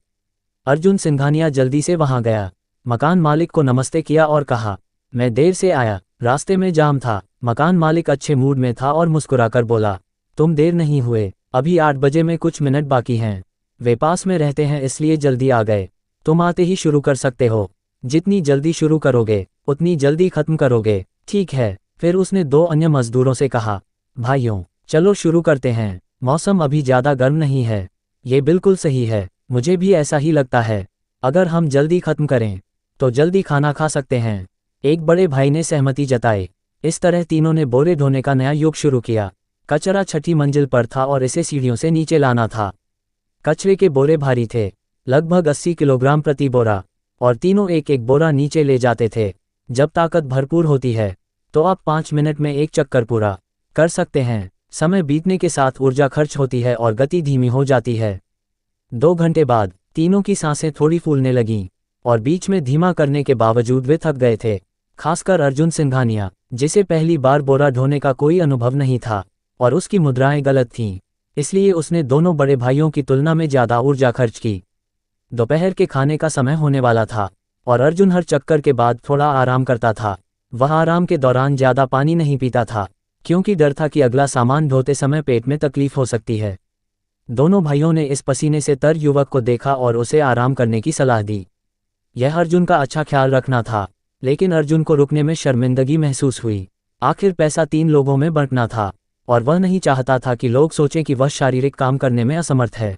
अर्जुन सिंघानिया जल्दी से वहां गया। मकान मालिक को नमस्ते किया और कहा, मैं देर से आया, रास्ते में जाम था। मकान मालिक अच्छे मूड में था और मुस्कुराकर बोला, तुम देर नहीं हुए, अभी 8 बजे में कुछ मिनट बाकी हैं। वे पास में रहते हैं इसलिए जल्दी आ गए। तुम आते ही शुरू कर सकते हो। जितनी जल्दी शुरू करोगे उतनी जल्दी खत्म करोगे। ठीक है। फिर उसने 2 अन्य मजदूरों से कहा, भाइयों चलो शुरू करते हैं। मौसम अभी ज़्यादा गर्म नहीं है। ये बिल्कुल सही है, मुझे भी ऐसा ही लगता है। अगर हम जल्दी खत्म करें तो जल्दी खाना खा सकते हैं। एक बड़े भाई ने सहमति जताई। इस तरह तीनों ने बोरे ढोने का नया युग शुरू किया। कचरा छठी मंजिल पर था और इसे सीढ़ियों से नीचे लाना था। कचरे के बोरे भारी थे, लगभग 80 किलोग्राम प्रति बोरा, और तीनों एक एक बोरा नीचे ले जाते थे। जब ताकत भरपूर होती है तो आप 5 मिनट में एक चक्कर पूरा कर सकते हैं। समय बीतने के साथ ऊर्जा खर्च होती है और गति धीमी हो जाती है। 2 घंटे बाद तीनों की सांसें थोड़ी फूलने लगीं और बीच में धीमा करने के बावजूद वे थक गए थे। खासकर अर्जुन सिंघानिया, जिसे पहली बार बोरा ढोने का कोई अनुभव नहीं था और उसकी मुद्राएं गलत थीं, इसलिए उसने दोनों बड़े भाइयों की तुलना में ज़्यादा ऊर्जा खर्च की। दोपहर के खाने का समय होने वाला था और अर्जुन हर चक्कर के बाद थोड़ा आराम करता था। वह आराम के दौरान ज़्यादा पानी नहीं पीता था क्योंकि डर था कि अगला सामान ढोते समय पेट में तकलीफ हो सकती है। दोनों भाइयों ने इस पसीने से तर युवक को देखा और उसे आराम करने की सलाह दी। यह अर्जुन का अच्छा ख्याल रखना था, लेकिन अर्जुन को रुकने में शर्मिंदगी महसूस हुई। आखिर पैसा 3 लोगों में बंटना था और वह नहीं चाहता था कि लोग सोचें कि वह शारीरिक काम करने में असमर्थ है।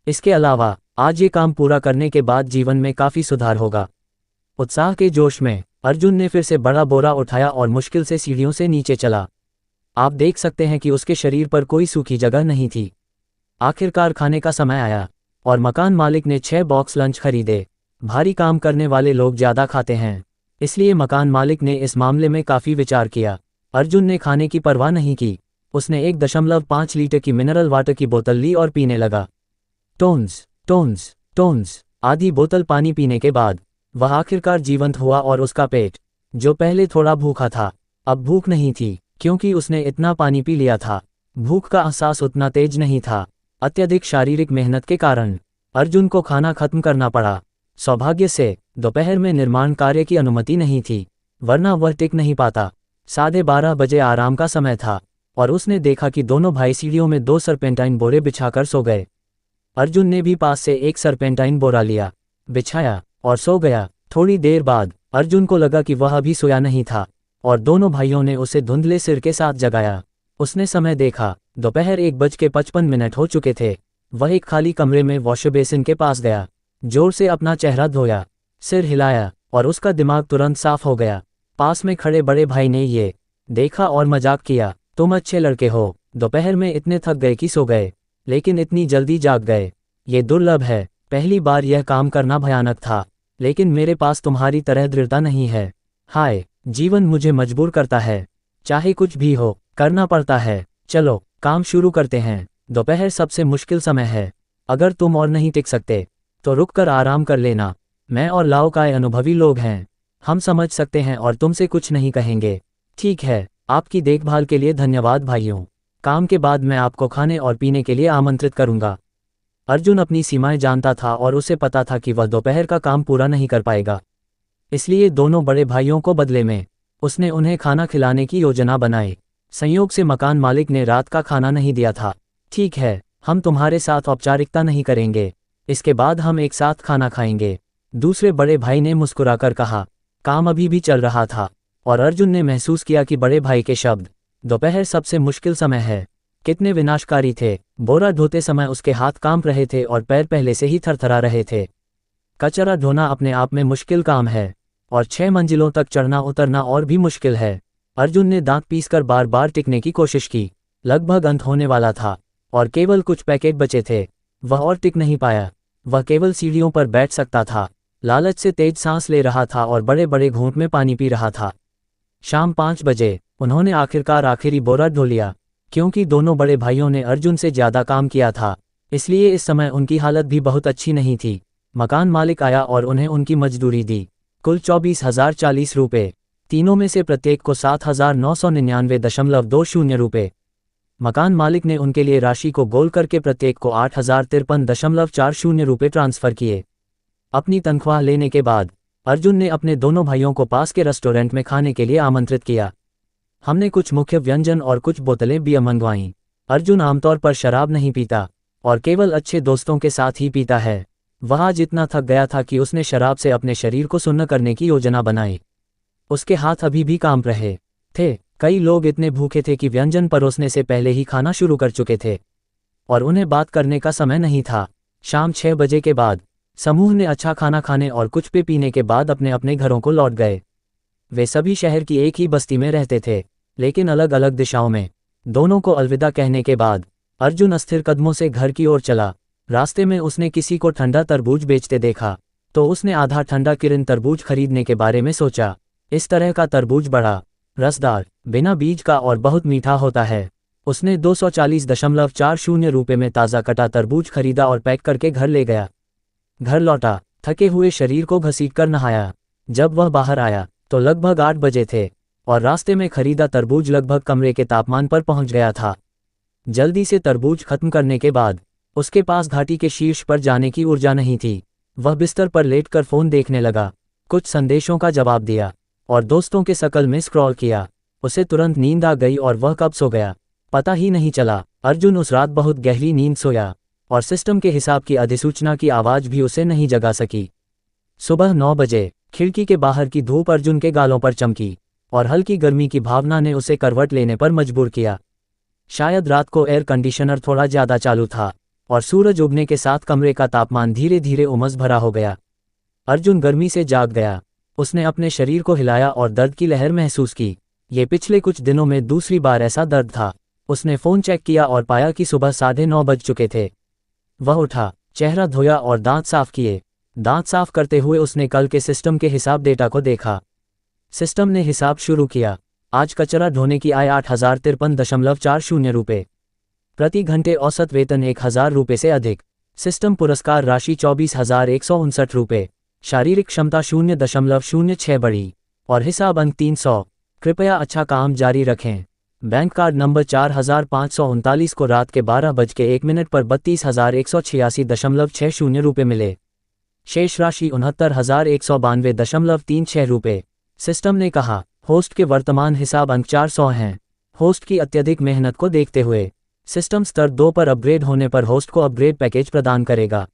इसके अलावा आज ये काम पूरा करने के बाद जीवन में काफ़ी सुधार होगा। उत्साह के जोश में अर्जुन ने फिर से बड़ा बोरा उठाया और मुश्किल से सीढ़ियों से नीचे चला। आप देख सकते हैं कि उसके शरीर पर कोई सूखी जगह नहीं थी। आखिरकार खाने का समय आया और मकान मालिक ने 6 बॉक्स लंच खरीदे। भारी काम करने वाले लोग ज़्यादा खाते हैं, इसलिए मकान मालिक ने इस मामले में काफ़ी विचार किया। अर्जुन ने खाने की परवाह नहीं की। उसने 1.5 लीटर की मिनरल वाटर की बोतल ली और पीने लगा। टोन्स टोन्स टोन्स। आधी बोतल पानी पीने के बाद वह आखिरकार जीवंत हुआ और उसका पेट, जो पहले थोड़ा भूखा था, अब भूख नहीं थी क्योंकि उसने इतना पानी पी लिया था। भूख का एहसास उतना तेज नहीं था। अत्यधिक शारीरिक मेहनत के कारण अर्जुन को खाना खत्म करना पड़ा। सौभाग्य से दोपहर में निर्माण कार्य की अनुमति नहीं थी, वरना वह टिक नहीं पाता। 12:30 बजे आराम का समय था और उसने देखा कि दोनों भाई सीढ़ियों में 2 सरपेंटाइन बोरे बिछाकर सो गए। अर्जुन ने भी पास से एक सरपेंटाइन बोरा लिया, बिछाया और सो गया। थोड़ी देर बाद अर्जुन को लगा कि वह अभी सोया नहीं था और दोनों भाइयों ने उसे धुंधले सिर के साथ जगाया। उसने समय देखा, दोपहर 1:55 हो चुके थे। वह एक खाली कमरे में वॉश बेसिन के पास गया, जोर से अपना चेहरा धोया, सिर हिलाया और उसका दिमाग तुरंत साफ हो गया। पास में खड़े बड़े भाई ने ये देखा और मजाक किया, तुम अच्छे लड़के हो, दोपहर में इतने थक गए कि सो गए, लेकिन इतनी जल्दी जाग गए। ये दुर्लभ है, पहली बार यह काम करना भयानक था, लेकिन मेरे पास तुम्हारी तरह दृढ़ता नहीं है। हाय, जीवन मुझे मजबूर करता है, चाहे कुछ भी हो करना पड़ता है। चलो काम शुरू करते हैं। दोपहर सबसे मुश्किल समय है। अगर तुम और नहीं टिक सकते तो रुककर आराम कर लेना। मैं और लाओकाई अनुभवी लोग हैं, हम समझ सकते हैं और तुमसे कुछ नहीं कहेंगे। ठीक है, आपकी देखभाल के लिए धन्यवाद भाइयों। काम के बाद मैं आपको खाने और पीने के लिए आमंत्रित करूंगा। अर्जुन अपनी सीमाएं जानता था और उसे पता था कि वह दोपहर का काम पूरा नहीं कर पाएगा। इसलिए दोनों बड़े भाइयों को बदले में उसने उन्हें खाना खिलाने की योजना बनाई। संयोग से मकान मालिक ने रात का खाना नहीं दिया था। ठीक है, हम तुम्हारे साथ औपचारिकता नहीं करेंगे, इसके बाद हम एक साथ खाना खाएंगे, दूसरे बड़े भाई ने मुस्कुराकर कहा। काम अभी भी चल रहा था और अर्जुन ने महसूस किया कि बड़े भाई के शब्द, दोपहर सबसे मुश्किल समय है, कितने विनाशकारी थे। बोरा ढोते समय उसके हाथ कांप रहे थे और पैर पहले से ही थरथरा रहे थे। कचरा ढोना अपने आप में मुश्किल काम है और 6 मंजिलों तक चढ़ना उतरना और भी मुश्किल है। अर्जुन ने दांत पीसकर बार बार टिकने की कोशिश की। लगभग अंत होने वाला था और केवल कुछ पैकेट बचे थे। वह और टिक नहीं पाया, वह केवल सीढ़ियों पर बैठ सकता था। लालच से तेज सांस ले रहा था और बड़े बड़े घूंट में पानी पी रहा था। शाम 5 बजे उन्होंने आखिरकार आखिरी बोरा ढो लिया। क्योंकि दोनों बड़े भाइयों ने अर्जुन से ज़्यादा काम किया था, इसलिए इस समय उनकी हालत भी बहुत अच्छी नहीं थी। मकान मालिक आया और उन्हें उनकी मजदूरी दी, कुल 24,040 रुपये। तीनों में से प्रत्येक को 7,999.20 रुपये। मकान मालिक ने उनके लिए राशि को गोल करके प्रत्येक को 8,053.40 रुपये ट्रांसफ़र किए। अपनी तनख्वाह लेने के बाद अर्जुन ने अपने दोनों भाइयों को पास के रेस्टोरेंट में खाने के लिए आमंत्रित किया। हमने कुछ मुख्य व्यंजन और कुछ बोतलें बियर मंगवाईं। अर्जुन आमतौर पर शराब नहीं पीता और केवल अच्छे दोस्तों के साथ ही पीता है। वह आज इतना थक गया था कि उसने शराब से अपने शरीर को सुन्न करने की योजना बनाई। उसके हाथ अभी भी कांप रहे थे। कई लोग इतने भूखे थे कि व्यंजन परोसने से पहले ही खाना शुरू कर चुके थे और उन्हें बात करने का समय नहीं था। शाम 6 बजे के बाद समूह ने अच्छा खाना खाने और कुछ पे पीने के बाद अपने अपने घरों को लौट गए। वे सभी शहर की एक ही बस्ती में रहते थे, लेकिन अलग अलग दिशाओं में। दोनों को अलविदा कहने के बाद अर्जुन अस्थिर कदमों से घर की ओर चला। रास्ते में उसने किसी को ठंडा तरबूज बेचते देखा, तो उसने आधा ठंडा किरण तरबूज खरीदने के बारे में सोचा। इस तरह का तरबूज बड़ा, रसदार, बिना बीज का और बहुत मीठा होता है। उसने 240.40 रुपये में ताज़ा कटा तरबूज खरीदा और पैक करके घर ले गया। घर लौटा, थके हुए शरीर को घसीटकर नहाया। जब वह बाहर आया तो लगभग 8 बजे थे और रास्ते में खरीदा तरबूज लगभग कमरे के तापमान पर पहुंच गया था। जल्दी से तरबूज खत्म करने के बाद उसके पास घाटी के शीर्ष पर जाने की ऊर्जा नहीं थी। वह बिस्तर पर लेटकर फ़ोन देखने लगा, कुछ संदेशों का जवाब दिया और दोस्तों के शकल में स्क्रॉल किया। उसे तुरंत नींद आ गई और वह कब सो गया पता ही नहीं चला। अर्जुन उस रात बहुत गहरी नींद सोया और सिस्टम के हिसाब की अधिसूचना की आवाज़ भी उसे नहीं जगा सकी। सुबह 9 बजे खिड़की के बाहर की धूप अर्जुन के गालों पर चमकी और हल्की गर्मी की भावना ने उसे करवट लेने पर मजबूर किया। शायद रात को एयर कंडीशनर थोड़ा ज़्यादा चालू था और सूरज उगने के साथ कमरे का तापमान धीरे धीरे उमस भरा हो गया। अर्जुन गर्मी से जाग गया। उसने अपने शरीर को हिलाया और दर्द की लहर महसूस की। ये पिछले कुछ दिनों में दूसरी बार ऐसा दर्द था। उसने फ़ोन चेक किया और पाया कि सुबह 9:30 बज चुके थे। वह उठा, चेहरा धोया और दांत साफ किए। दांत साफ करते हुए उसने कल के सिस्टम के हिसाब डेटा को देखा। सिस्टम ने हिसाब शुरू किया। आज कचरा ढोने की आय 8,053.40 रुपये, प्रति घंटे औसत वेतन 1,000 रुपये से अधिक, सिस्टम पुरस्कार राशि 24,159 रुपये, शारीरिक क्षमता 0.06 बढ़ी और हिसाब अंक 300। कृपया अच्छा काम जारी रखें। बैंक कार्ड नंबर 4,539 को रात के 12:01 पर 32,186.60 रुपये मिले। शेष राशि 69,192.36 रुपये। सिस्टम ने कहा, होस्ट के वर्तमान हिसाब अंक 400 हैं। होस्ट की अत्यधिक मेहनत को देखते हुए सिस्टम स्तर 2 पर अपग्रेड होने पर होस्ट को अपग्रेड पैकेज प्रदान करेगा।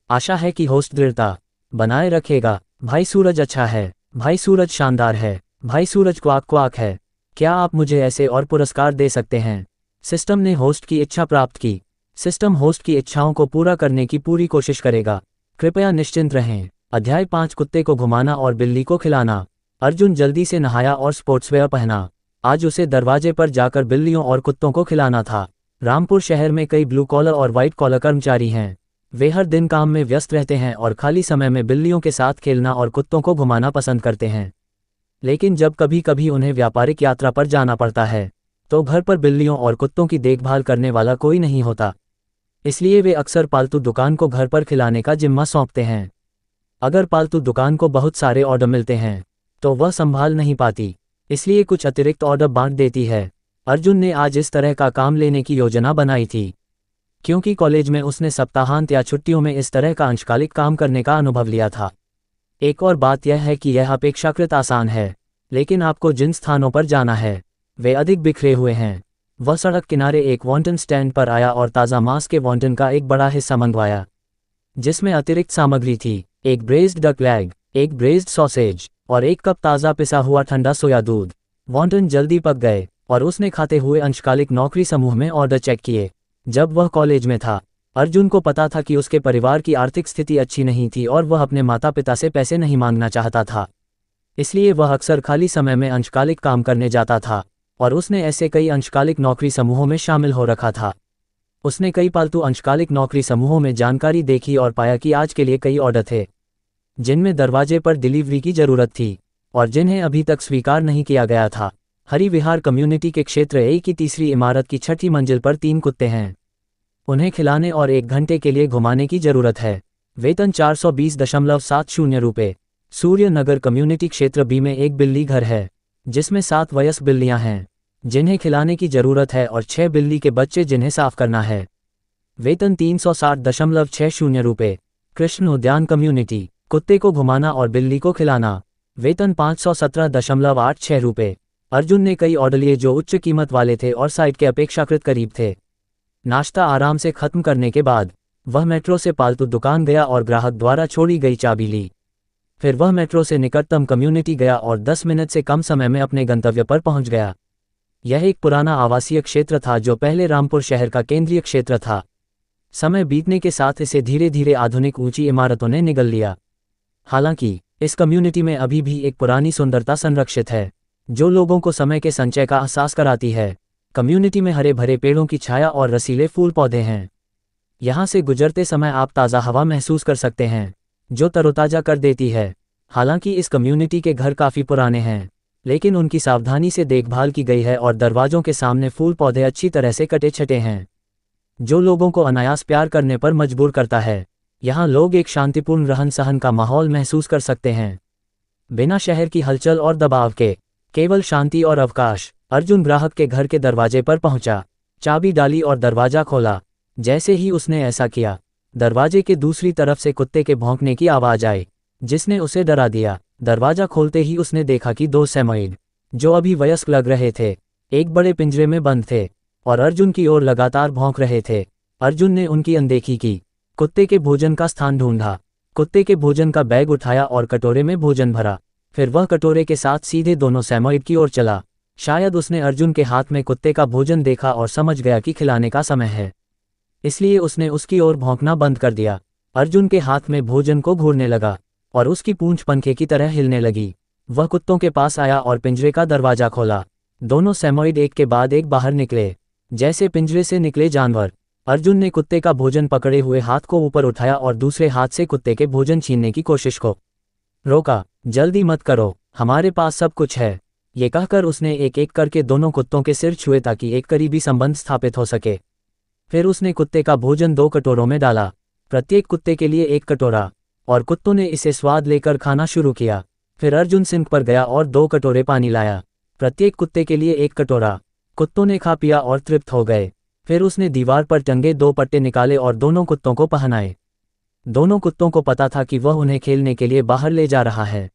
आशा है कि होस्ट दृढ़ता बनाए रखेगा। भाई सूरज अच्छा है, भाई सूरज शानदार है, भाई सूरज क्वाक क्वाक है। क्या आप मुझे ऐसे और पुरस्कार दे सकते हैं? सिस्टम ने होस्ट की इच्छा प्राप्त की। सिस्टम होस्ट की इच्छाओं को पूरा करने की पूरी कोशिश करेगा। कृपया निश्चिंत रहें। अध्याय 5 कुत्ते को घुमाना और बिल्ली को खिलाना। अर्जुन जल्दी से नहाया और स्पोर्ट्सवेयर पहना। आज उसे दरवाजे पर जाकर बिल्लियों और कुत्तों को खिलाना था। रामपुर शहर में कई ब्लू कॉलर और वाइट कॉलर कर्मचारी हैं। वे हर दिन काम में व्यस्त रहते हैं और खाली समय में बिल्लियों के साथ खेलना और कुत्तों को घुमाना पसंद करते हैं। लेकिन जब कभी कभी उन्हें व्यापारिक यात्रा पर जाना पड़ता है तो घर पर बिल्लियों और कुत्तों की देखभाल करने वाला कोई नहीं होता। इसलिए वे अक्सर पालतू दुकान को घर पर खिलाने का जिम्मा सौंपते हैं। अगर पालतू दुकान को बहुत सारे ऑर्डर मिलते हैं तो वह संभाल नहीं पाती, इसलिए कुछ अतिरिक्त ऑर्डर बांट देती है। अर्जुन ने आज इस तरह का काम लेने की योजना बनाई थी, क्योंकि कॉलेज में उसने सप्ताहांत या छुट्टियों में इस तरह का अंशकालिक काम करने का अनुभव लिया था। एक और बात यह है कि यह अपेक्षाकृत आसान है, लेकिन आपको जिन स्थानों पर जाना है वे अधिक बिखरे हुए हैं। वह सड़क किनारे एक वॉन्टन स्टैंड पर आया और ताज़ा मांस के वॉन्टन का एक बड़ा हिस्सा मंगवाया, जिसमें अतिरिक्त सामग्री थी, एक ब्रेज्ड डक लेग, एक ब्रेज्ड सॉसेज और एक कप ताज़ा पिसा हुआ ठंडा सोया दूध। वॉन्टन जल्दी पक गए और उसने खाते हुए अंशकालिक नौकरी समूह में ऑर्डर चेक किए। जब वह कॉलेज में था, अर्जुन को पता था कि उसके परिवार की आर्थिक स्थिति अच्छी नहीं थी और वह अपने माता पिता से पैसे नहीं मांगना चाहता था। इसलिए वह अक्सर खाली समय में अंशकालिक काम करने जाता था और उसने ऐसे कई अंशकालिक नौकरी समूहों में शामिल हो रखा था। उसने कई पालतू अंशकालिक नौकरी समूहों में जानकारी देखी और पाया कि आज के लिए कई ऑर्डर थे जिनमें दरवाजे पर डिलीवरी की ज़रूरत थी और जिन्हें अभी तक स्वीकार नहीं किया गया था। हरि विहार कम्युनिटी के क्षेत्र ए की तीसरी इमारत की 6ठी मंजिल पर 3 कुत्ते हैं। उन्हें खिलाने और 1 घंटे के लिए घुमाने की ज़रूरत है। वेतन 420.70 रुपये। सूर्य नगर कम्युनिटी क्षेत्र बी में एक बिल्ली घर है जिसमें 7 वयस्क बिल्लियां हैं जिन्हें खिलाने की ज़रूरत है और 6 बिल्ली के बच्चे जिन्हें साफ करना है। वेतन 360.60 रुपये। कृष्ण उद्यान कम्युनिटी, कुत्ते को घुमाना और बिल्ली को खिलाना। वेतन 517.86 रुपये। अर्जुन ने कई ऑर्डर लिए जो उच्च कीमत वाले थे और साइट के अपेक्षाकृत करीब थे। नाश्ता आराम से खत्म करने के बाद वह मेट्रो से पालतू दुकान गया और ग्राहक द्वारा छोड़ी गई चाबी ली। फिर वह मेट्रो से निकटतम कम्युनिटी गया और 10 मिनट से कम समय में अपने गंतव्य पर पहुंच गया। यह एक पुराना आवासीय क्षेत्र था जो पहले रामपुर शहर का केंद्रीय क्षेत्र था। समय बीतने के साथ इसे धीरे धीरे आधुनिक ऊंची इमारतों ने निगल लिया। हालांकि इस कम्युनिटी में अभी भी एक पुरानी सुंदरता संरक्षित है, जो लोगों को समय के संचय का एहसास कराती है। कम्युनिटी में हरे भरे पेड़ों की छाया और रसीले फूल पौधे हैं। यहाँ से गुजरते समय आप ताज़ा हवा महसूस कर सकते हैं, जो तरोताज़ा कर देती है। हालांकि इस कम्युनिटी के घर काफ़ी पुराने हैं, लेकिन उनकी सावधानी से देखभाल की गई है और दरवाजों के सामने फूल पौधे अच्छी तरह से कटे छटे हैं, जो लोगों को अनायास प्यार करने पर मजबूर करता है। यहाँ लोग एक शांतिपूर्ण रहन सहन का माहौल महसूस कर सकते हैं, बिना शहर की हलचल और दबाव के, केवल शांति और अवकाश। अर्जुन ग्राहक के घर के दरवाजे पर पहुंचा, चाबी डाली और दरवाजा खोला। जैसे ही उसने ऐसा किया, दरवाजे के दूसरी तरफ से कुत्ते के भौंकने की आवाज़ आई, जिसने उसे डरा दिया। दरवाजा खोलते ही उसने देखा कि दो सैमोइड, जो अभी वयस्क लग रहे थे, एक बड़े पिंजरे में बंद थे और अर्जुन की ओर लगातार भौंक रहे थे। अर्जुन ने उनकी अनदेखी की, कुत्ते के भोजन का स्थान ढूंढा, कुत्ते के भोजन का बैग उठाया और कटोरे में भोजन भरा। फिर वह कटोरे के साथ सीधे दोनों सैमोइड की ओर चला। शायद उसने अर्जुन के हाथ में कुत्ते का भोजन देखा और समझ गया कि खिलाने का समय है, इसलिए उसने उसकी ओर भौंकना बंद कर दिया। अर्जुन के हाथ में भोजन को घूरने लगा और उसकी पूंछ पंखे की तरह हिलने लगी। वह कुत्तों के पास आया और पिंजरे का दरवाजा खोला। दोनों सैमोइड एक के बाद एक बाहर निकले, जैसे पिंजरे से निकले जानवर। अर्जुन ने कुत्ते का भोजन पकड़े हुए हाथ को ऊपर उठाया और दूसरे हाथ से कुत्ते के भोजन छीनने की कोशिश को रोका। जल्दी मत करो, हमारे पास सब कुछ है। ये कहकर उसने एक एक करके दोनों कुत्तों के सिर छुए ताकि एक करीबी संबंध स्थापित हो सके। फिर उसने कुत्ते का भोजन 2 कटोरों में डाला, प्रत्येक कुत्ते के लिए 1 कटोरा, और कुत्तों ने इसे स्वाद लेकर खाना शुरू किया। फिर अर्जुन सिंक पर गया और 2 कटोरे पानी लाया, प्रत्येक कुत्ते के लिए 1 कटोरा। कुत्तों ने खा पिया और तृप्त हो गए। फिर उसने दीवार पर टंगे 2 पट्टे निकाले और दोनों कुत्तों को पहनाए। दोनों कुत्तों को पता था कि वह उन्हें खेलने के लिए बाहर ले जा रहा है,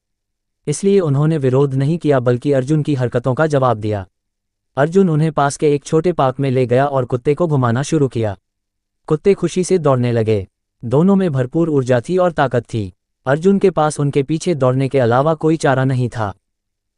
इसलिए उन्होंने विरोध नहीं किया बल्कि अर्जुन की हरकतों का जवाब दिया। अर्जुन उन्हें पास के एक छोटे पार्क में ले गया और कुत्ते को घुमाना शुरू किया। कुत्ते खुशी से दौड़ने लगे, दोनों में भरपूर ऊर्जा थी और ताकत थी। अर्जुन के पास उनके पीछे दौड़ने के अलावा कोई चारा नहीं था।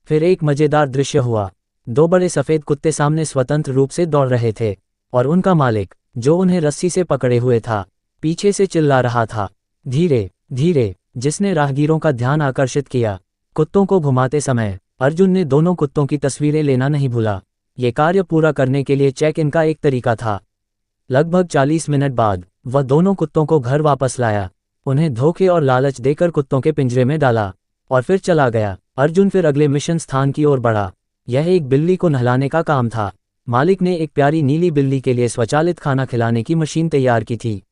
फिर एक मजेदार दृश्य हुआ। 2 बड़े सफ़ेद कुत्ते सामने स्वतंत्र रूप से दौड़ रहे थे और उनका मालिक, जो उन्हें रस्सी से पकड़े हुए था, पीछे से चिल्ला रहा था, धीरे धीरे, जिसने राहगीरों का ध्यान आकर्षित किया। कुत्तों को घुमाते समय अर्जुन ने दोनों कुत्तों की तस्वीरें लेना नहीं भूला। ये कार्य पूरा करने के लिए चेक इन का एक तरीका था। लगभग 40 मिनट बाद वह दोनों कुत्तों को घर वापस लाया, उन्हें धोखे और लालच देकर कुत्तों के पिंजरे में डाला और फिर चला गया। अर्जुन फिर अगले मिशन स्थान की ओर बढ़ा। यह एक बिल्ली को नहलाने का काम था। मालिक ने एक प्यारी नीली बिल्ली के लिए स्वचालित खाना खिलाने की मशीन तैयार की थी,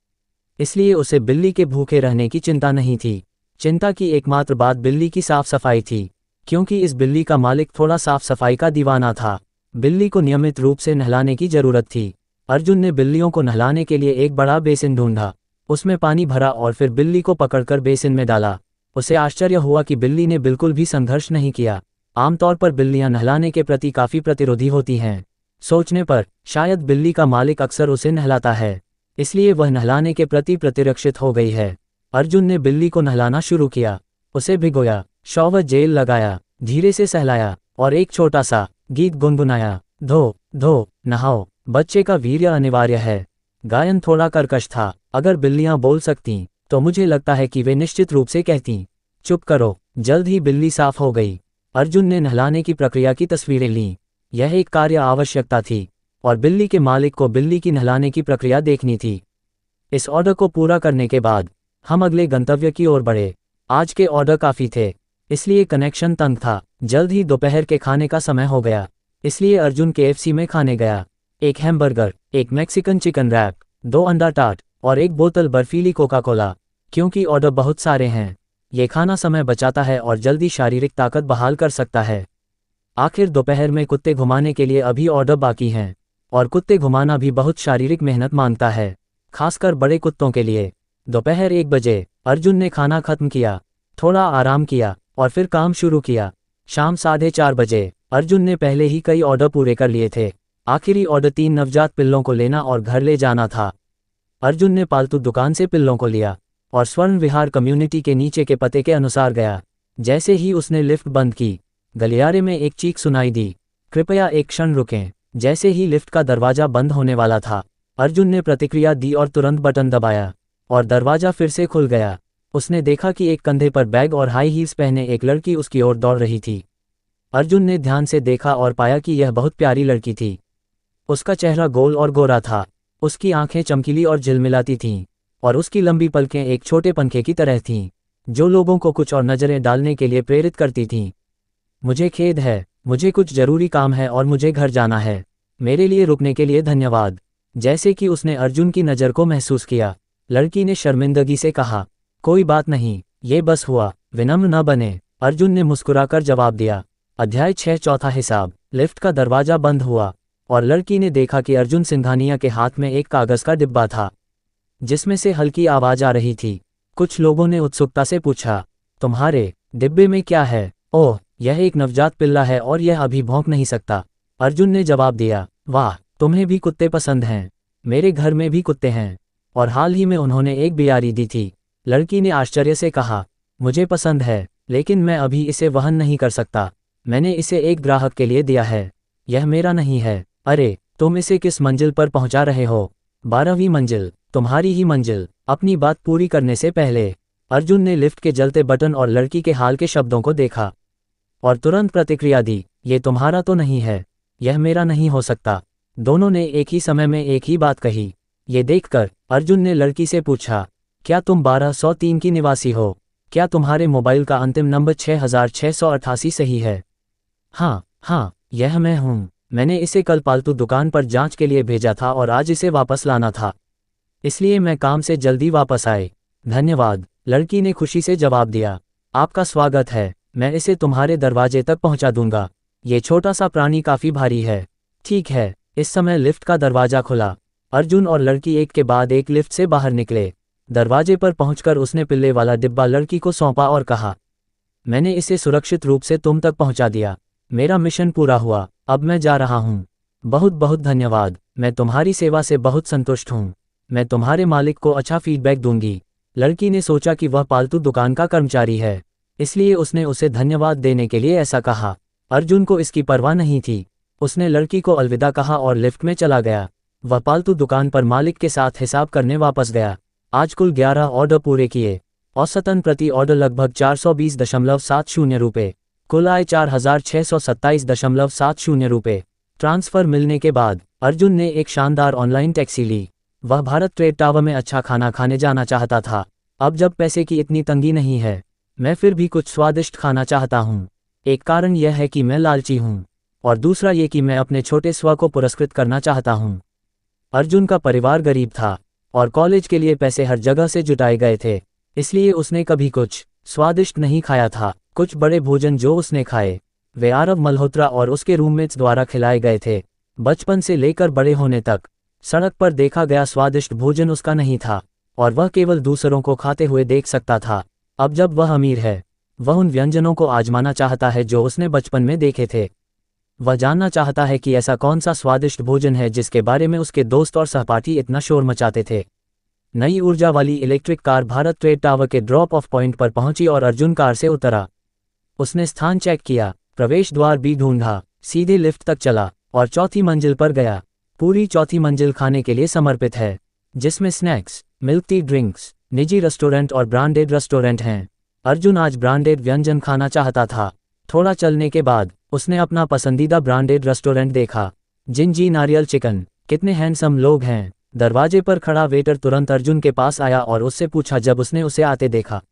इसलिए उसे बिल्ली के भूखे रहने की चिंता नहीं थी। चिंता की एकमात्र बात बिल्ली की साफ सफाई थी, क्योंकि इस बिल्ली का मालिक थोड़ा साफ सफाई का दीवाना था। बिल्ली को नियमित रूप से नहलाने की जरूरत थी। अर्जुन ने बिल्लियों को नहलाने के लिए एक बड़ा बेसिन ढूंढा, उसमें पानी भरा और फिर बिल्ली को पकड़कर बेसिन में डाला। उसे आश्चर्य हुआ कि बिल्ली ने बिल्कुल भी संघर्ष नहीं किया। आमतौर पर बिल्लियां नहलाने के प्रति काफ़ी प्रतिरोधी होती हैं। सोचने पर शायद बिल्ली का मालिक अक्सर उसे नहलाता है, इसलिए वह नहलाने के प्रति प्रतिरक्षित हो गई है। अर्जुन ने बिल्ली को नहलाना शुरू किया, उसे भिगोया, शॉवर जेल लगाया, धीरे से सहलाया और एक छोटा सा गीत गुनगुनाया, धो धो नहाओ, बच्चे का वीर्य अनिवार्य है। गायन थोड़ा कर्कश था। अगर बिल्लियां बोल सकतीं तो मुझे लगता है कि वे निश्चित रूप से कहतीं, चुप करो। जल्द ही बिल्ली साफ हो गई। अर्जुन ने नहलाने की प्रक्रिया की तस्वीरें लीं। यह एक कार्य आवश्यकता थी और बिल्ली के मालिक को बिल्ली की नहलाने की प्रक्रिया देखनी थी। इस ऑर्डर को पूरा करने के बाद हम अगले गंतव्य की ओर बढ़े। आज के ऑर्डर काफ़ी थे, इसलिए कनेक्शन तंग था। जल्द ही दोपहर के खाने का समय हो गया, इसलिए अर्जुन KFC में खाने गया। एक हैमबर्गर, एक मैक्सिकन चिकन रैप, 2 अंडा टार्ट और एक बोतल बर्फीली कोका कोला। क्योंकि ऑर्डर बहुत सारे हैं, ये खाना समय बचाता है और जल्दी शारीरिक ताकत बहाल कर सकता है। आखिर दोपहर में कुत्ते घुमाने के लिए अभी ऑर्डर बाकी हैं, और कुत्ते घुमाना भी बहुत शारीरिक मेहनत मांगता है, खासकर बड़े कुत्तों के लिए। दोपहर 1 बजे अर्जुन ने खाना खत्म किया, थोड़ा आराम किया और फिर काम शुरू किया। शाम 4:30 बजे अर्जुन ने पहले ही कई ऑर्डर पूरे कर लिए थे। आखिरी ऑर्डर 3 नवजात पिल्लों को लेना और घर ले जाना था। अर्जुन ने पालतू दुकान से पिल्लों को लिया और स्वर्ण विहार कम्युनिटी के नीचे के पते के अनुसार गया। जैसे ही उसने लिफ्ट बंद की, गलियारे में एक चीख सुनाई दी, कृपया एक क्षण रुकें। जैसे ही लिफ्ट का दरवाजा बंद होने वाला था, अर्जुन ने प्रतिक्रिया दी और तुरंत बटन दबाया और दरवाजा फिर से खुल गया। उसने देखा कि एक कंधे पर बैग और हाई हील्स पहने एक लड़की उसकी ओर दौड़ रही थी। अर्जुन ने ध्यान से देखा और पाया कि यह बहुत प्यारी लड़की थी। उसका चेहरा गोल और गोरा था, उसकी आंखें चमकीली और झिलमिलाती थीं, और उसकी लंबी पलकें एक छोटे पंखे की तरह थीं, जो लोगों को कुछ और नज़रें डालने के लिए प्रेरित करती थीं। मुझे खेद है, मुझे कुछ जरूरी काम है और मुझे घर जाना है। मेरे लिए रुकने के लिए धन्यवाद। जैसे कि उसने अर्जुन की नज़र को महसूस किया, लड़की ने शर्मिंदगी से कहा, कोई बात नहीं, ये बस हुआ, विनम्र न बने। अर्जुन ने मुस्कुराकर जवाब दिया। अध्याय 6 चौथा हिसाब। लिफ्ट का दरवाजा बंद हुआ और लड़की ने देखा कि अर्जुन सिंघानिया के हाथ में एक कागज का डिब्बा था, जिसमें से हल्की आवाज आ रही थी। कुछ लोगों ने उत्सुकता से पूछा, तुम्हारे डिब्बे में क्या है? ओह, यह एक नवजात पिल्ला है और यह अभी भौंक नहीं सकता। अर्जुन ने जवाब दिया। वाह, तुम्हें भी कुत्ते पसंद हैं। मेरे घर में भी कुत्ते हैं, और हाल ही में उन्होंने एक बियारी दी थी। लड़की ने आश्चर्य से कहा, मुझे पसंद है, लेकिन मैं अभी इसे वहन नहीं कर सकता। मैंने इसे एक ग्राहक के लिए दिया है, यह मेरा नहीं है। अरे, तुम इसे किस मंजिल पर पहुंचा रहे हो? 12वीं मंजिल, तुम्हारी ही मंजिल। अपनी बात पूरी करने से पहले अर्जुन ने लिफ्ट के जलते बटन और लड़की के हाल के शब्दों को देखा और तुरंत प्रतिक्रिया दी, ये तुम्हारा तो नहीं है, यह मेरा नहीं हो सकता। दोनों ने एक ही समय में एक ही बात कही। ये देखकर अर्जुन ने लड़की से पूछा, क्या तुम 1203 की निवासी हो? क्या तुम्हारे मोबाइल का अंतिम नंबर 6688 सही है? हाँ, यह मैं हूँ। मैंने इसे कल पालतू दुकान पर जांच के लिए भेजा था और आज इसे वापस लाना था, इसलिए मैं काम से जल्दी वापस आए। धन्यवाद, लड़की ने खुशी से जवाब दिया। आपका स्वागत है, मैं इसे तुम्हारे दरवाजे तक पहुंचा दूंगा। ये छोटा सा प्राणी काफी भारी है। ठीक है। इस समय लिफ्ट का दरवाजा खुला। अर्जुन और लड़की एक के बाद एक लिफ्ट से बाहर निकले। दरवाजे पर पहुंचकर उसने पिल्ले वाला डिब्बा लड़की को सौंपा और कहा, मैंने इसे सुरक्षित रूप से तुम तक पहुंचा दिया। मेरा मिशन पूरा हुआ, अब मैं जा रहा हूँ। बहुत बहुत धन्यवाद, मैं तुम्हारी सेवा से बहुत संतुष्ट हूँ। मैं तुम्हारे मालिक को अच्छा फीडबैक दूंगी। लड़की ने सोचा कि वह पालतू दुकान का कर्मचारी है, इसलिए उसने उसे धन्यवाद देने के लिए ऐसा कहा। अर्जुन को इसकी परवाह नहीं थी। उसने लड़की को अलविदा कहा और लिफ्ट में चला गया। वह पालतू दुकान पर मालिक के साथ हिसाब करने वापस गया। आज कुल 11 ऑर्डर पूरे किए, औसतन प्रति ऑर्डर लगभग 420.70 रुपये। कुल आय 4627.70 रुपये। ट्रांसफर मिलने के बाद अर्जुन ने एक शानदार ऑनलाइन टैक्सी ली। वह भारत ट्रेड टावर में अच्छा खाना खाने जाना चाहता था। अब जब पैसे की इतनी तंगी नहीं है, मैं फिर भी कुछ स्वादिष्ट खाना चाहता हूँ। एक कारण यह है कि मैं लालची हूँ, और दूसरा ये कि मैं अपने छोटे स्व को पुरस्कृत करना चाहता हूँ। अर्जुन का परिवार गरीब था और कॉलेज के लिए पैसे हर जगह से जुटाए गए थे, इसलिए उसने कभी कुछ स्वादिष्ट नहीं खाया था। कुछ बड़े भोजन जो उसने खाए, वे आरव मल्होत्रा और उसके रूममेट्स द्वारा खिलाए गए थे। बचपन से लेकर बड़े होने तक सड़क पर देखा गया स्वादिष्ट भोजन उसका नहीं था, और वह केवल दूसरों को खाते हुए देख सकता था। अब जब वह अमीर है, वह उन व्यंजनों को आजमाना चाहता है जो उसने बचपन में देखे थे। वह जानना चाहता है कि ऐसा कौन सा स्वादिष्ट भोजन है जिसके बारे में उसके दोस्त और सहपाठी इतना शोर मचाते थे। नई ऊर्जा वाली electric car Bharat trade tower के ड्रॉप ऑफ पॉइंट पर पहुंची और अर्जुन कार से उतरा। उसने स्थान चेक किया, प्रवेश द्वार भी ढूंढा, सीधे लिफ्ट तक चला और चौथी मंजिल पर गया। पूरी चौथी मंजिल खाने के लिए समर्पित है, जिसमें स्नैक्स, मिल्क टी ड्रिंक्स, निजी रेस्टोरेंट और ब्रांडेड रेस्टोरेंट हैं। अर्जुन आज ब्रांडेड व्यंजन खाना चाहता था। थोड़ा चलने के बाद उसने अपना पसंदीदा ब्रांडेड रेस्टोरेंट देखा, जिंजी नारियल चिकन। कितने हैंडसम लोग हैं। दरवाजे पर खड़ा वेटर तुरंत अर्जुन के पास आया और उससे पूछा जब उसने उसे आते देखा,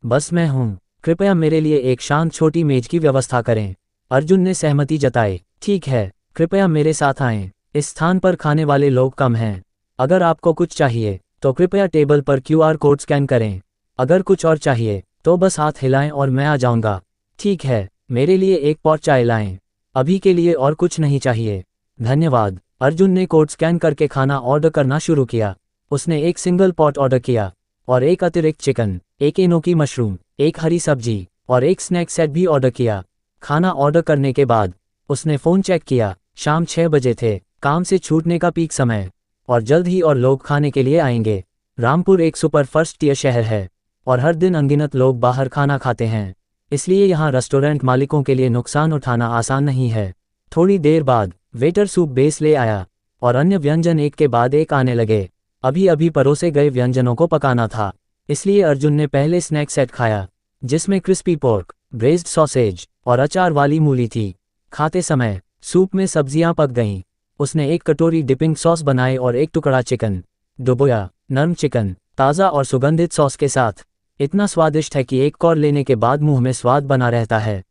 बस मैं हूँ, कृपया मेरे लिए एक शांत छोटी मेज की व्यवस्था करें। अर्जुन ने सहमति जताई। ठीक है, कृपया मेरे साथ आएं। इस स्थान पर खाने वाले लोग कम हैं। अगर आपको कुछ चाहिए तो कृपया टेबल पर QR कोड स्कैन करें। अगर कुछ और चाहिए तो बस हाथ हिलाएं और मैं आ जाऊंगा। ठीक है, मेरे लिए एक पॉट चाय लाएं। अभी के लिए और कुछ नहीं चाहिए, धन्यवाद। अर्जुन ने कोड स्कैन करके खाना ऑर्डर करना शुरू किया। उसने एक सिंगल पॉट ऑर्डर किया और एक अतिरिक्त चिकन, एक एनोकी मशरूम, एक हरी सब्जी और एक स्नैक सेट भी ऑर्डर किया। खाना ऑर्डर करने के बाद उसने फ़ोन चेक किया। शाम 6 बजे थे, काम से छूटने का पीक समय, और जल्द ही और लोग खाने के लिए आएंगे। रामपुर एक सुपर फर्स्ट टियर शहर है और हर दिन अनगिनत लोग बाहर खाना खाते हैं, इसलिए यहाँ रेस्टोरेंट मालिकों के लिए नुकसान उठाना आसान नहीं है। थोड़ी देर बाद वेटर सूप बेस ले आया और अन्य व्यंजन एक के बाद एक आने लगे। अभी अभी परोसे गए व्यंजनों को पकाना था। इसलिए अर्जुन ने पहले स्नैक सेट खाया, जिसमें क्रिस्पी पोर्क, ब्रेज्ड सॉसेज और अचार वाली मूली थी। खाते समय सूप में सब्जियां पक गईं। उसने एक कटोरी डिपिंग सॉस बनाई और एक टुकड़ा चिकन डुबोया। नरम चिकन, ताज़ा और सुगंधित सॉस के साथ, इतना स्वादिष्ट है कि एक कौर लेने के बाद मुंह में स्वाद बना रहता है।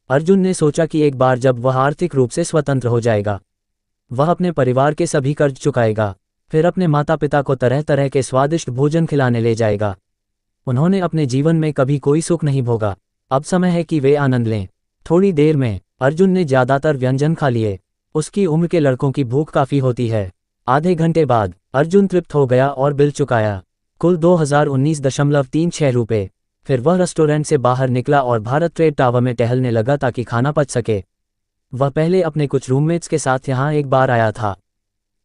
अर्जुन ने सोचा कि एक बार जब वह आर्थिक रूप से स्वतंत्र हो जाएगा, वह अपने परिवार के सभी कर्ज चुकाएगा, फिर अपने माता पिता को तरह तरह के स्वादिष्ट भोजन खिलाने ले जाएगा। उन्होंने अपने जीवन में कभी कोई सुख नहीं भोगा, अब समय है कि वे आनंद लें। थोड़ी देर में अर्जुन ने ज़्यादातर व्यंजन खा लिए। उसकी उम्र के लड़कों की भूख काफ़ी होती है। आधे घंटे बाद अर्जुन तृप्त हो गया और बिल चुकाया, कुल 2019.36 रुपये। फिर वह रेस्टोरेंट से बाहर निकला और भारत ट्रेड टावर में टहलने लगा ताकि खाना पच सके। वह पहले अपने कुछ रूममेट्स के साथ यहाँ एक बार आया था,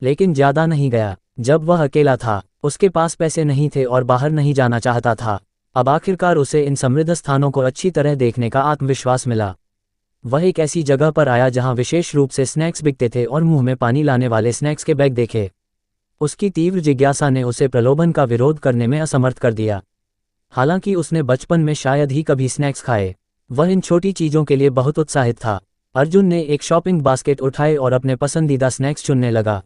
लेकिन ज़्यादा नहीं गया। जब वह अकेला था, उसके पास पैसे नहीं थे और बाहर नहीं जाना चाहता था। अब आखिरकार उसे इन समृद्ध स्थानों को अच्छी तरह देखने का आत्मविश्वास मिला। वह एक ऐसी जगह पर आया जहां विशेष रूप से स्नैक्स बिकते थे और मुंह में पानी लाने वाले स्नैक्स के बैग देखे। उसकी तीव्र जिज्ञासा ने उसे प्रलोभन का विरोध करने में असमर्थ कर दिया। हालांकि उसने बचपन में शायद ही कभी स्नैक्स खाए, वह इन छोटी चीज़ों के लिए बहुत उत्साहित था। अर्जुन ने एक शॉपिंग बास्केट उठाई और अपने पसंदीदा स्नैक्स चुनने लगा।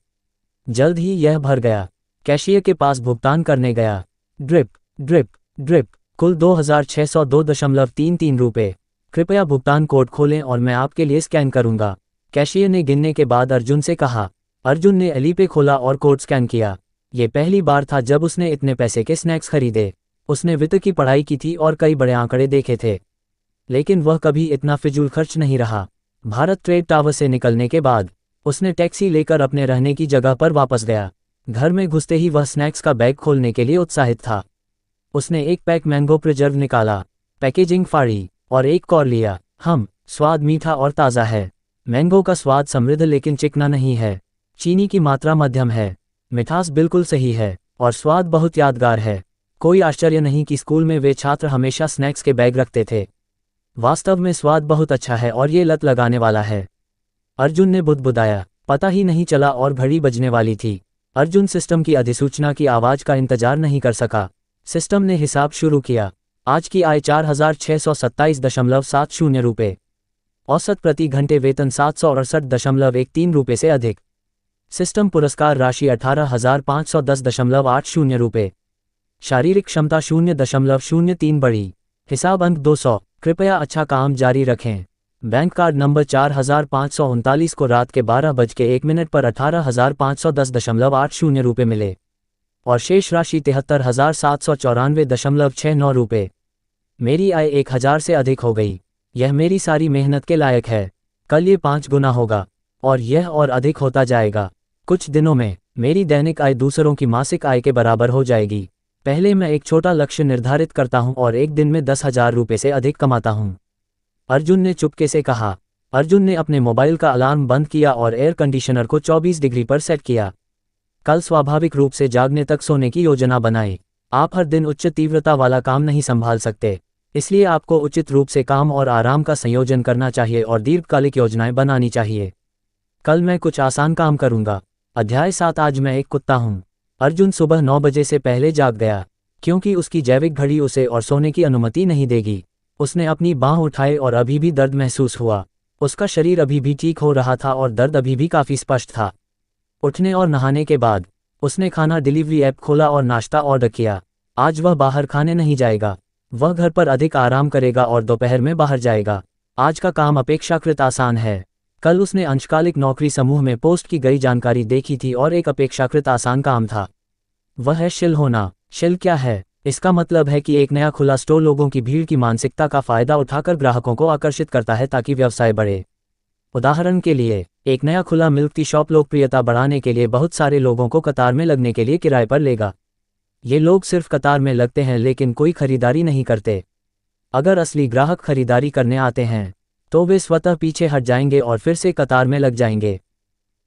जल्द ही यह भर गया। कैशियर के पास भुगतान करने गया। ड्रिप ड्रिप ड्रिप, कुल 2602.33 रुपये। कृपया भुगतान कोड खोलें और मैं आपके लिए स्कैन करूंगा, कैशियर ने गिनने के बाद अर्जुन से कहा। अर्जुन ने एलीपे खोला और कोड स्कैन किया। ये पहली बार था जब उसने इतने पैसे के स्नैक्स खरीदे। उसने वित्त की पढ़ाई की थी और कई बड़े आंकड़े देखे थे, लेकिन वह कभी इतना फिजूल खर्च नहीं रहा। भारत ट्रेड टावर से निकलने के बाद उसने टैक्सी लेकर अपने रहने की जगह पर वापस गया। घर में घुसते ही वह स्नैक्स का बैग खोलने के लिए उत्साहित था। उसने एक पैक मैंगो प्रिजर्व निकाला, पैकेजिंग फाड़ी और एक कौर लिया। स्वाद मीठा और ताज़ा है। मैंगो का स्वाद समृद्ध लेकिन चिकना नहीं है। चीनी की मात्रा मध्यम है। मिठास बिल्कुल सही है और स्वाद बहुत यादगार है। कोई आश्चर्य नहीं कि स्कूल में वे छात्र हमेशा स्नैक्स के बैग रखते थे। वास्तव में स्वाद बहुत अच्छा है और ये लत लगाने वाला है। अर्जुन ने बुदबुदाया। पता ही नहीं चला और घड़ी बजने वाली थी। अर्जुन सिस्टम की अधिसूचना की आवाज़ का इंतजार नहीं कर सका। सिस्टम ने हिसाब शुरू किया। आज की आय 4627.70 रुपये। औसत प्रति घंटे वेतन 768.13 रुपये से अधिक। सिस्टम पुरस्कार राशि 18,510.80 रुपये। शारीरिक क्षमता 0.03 बढ़ी। हिसाब अंक 200। कृपया अच्छा काम जारी रखें। बैंक कार्ड नंबर 4539 को रात के 12:01 पर 18,510.80 रुपये मिले और शेष राशि 73,794.69 रुपये। मेरी आय 1,000 से अधिक हो गई। यह मेरी सारी मेहनत के लायक है। कल ये 5 गुना होगा और यह और अधिक होता जाएगा। कुछ दिनों में मेरी दैनिक आय दूसरों की मासिक आय के बराबर हो जाएगी। पहले मैं एक छोटा लक्ष्य निर्धारित करता हूं और एक दिन में 10,000 रुपये से अधिक कमाता हूं, अर्जुन ने चुपके से कहा। अर्जुन ने अपने मोबाइल का अलार्म बंद किया और एयर कंडीशनर को 24 डिग्री पर सेट किया। कल स्वाभाविक रूप से जागने तक सोने की योजना बनाई। आप हर दिन उच्च तीव्रता वाला काम नहीं संभाल सकते, इसलिए आपको उचित रूप से काम और आराम का संयोजन करना चाहिए और दीर्घकालिक योजनाएं बनानी चाहिए। कल मैं कुछ आसान काम करूंगा। अध्याय 7। आज मैं एक कुत्ता हूं। अर्जुन सुबह 9 बजे से पहले जाग गया, क्योंकि उसकी जैविक घड़ी उसे और सोने की अनुमति नहीं देगी। उसने अपनी बाँह उठाई और अभी भी दर्द महसूस हुआ। उसका शरीर अभी भी ठीक हो रहा था और दर्द अभी भी काफ़ी स्पष्ट था। उठने और नहाने के बाद उसने खाना डिलीवरी ऐप खोला और नाश्ता ऑर्डर किया। आज वह बाहर खाने नहीं जाएगा। वह घर पर अधिक आराम करेगा और दोपहर में बाहर जाएगा। आज का काम अपेक्षाकृत आसान है। कल उसने अंशकालिक नौकरी समूह में पोस्ट की गई जानकारी देखी थी और एक अपेक्षाकृत आसान काम था। वह है शिल होना। शिल क्या है? इसका मतलब है कि एक नया खुला स्टोर लोगों की भीड़ की मानसिकता का फायदा उठाकर ग्राहकों को आकर्षित करता है ताकि व्यवसाय बढ़े। उदाहरण के लिए, एक नया खुला मिल्क टी शॉप लोकप्रियता बढ़ाने के लिए बहुत सारे लोगों को कतार में लगने के लिए किराए पर लेगा। ये लोग सिर्फ कतार में लगते हैं लेकिन कोई खरीदारी नहीं करते। अगर असली ग्राहक खरीदारी करने आते हैं तो वे स्वतः पीछे हट जाएंगे और फिर से कतार में लग जाएंगे।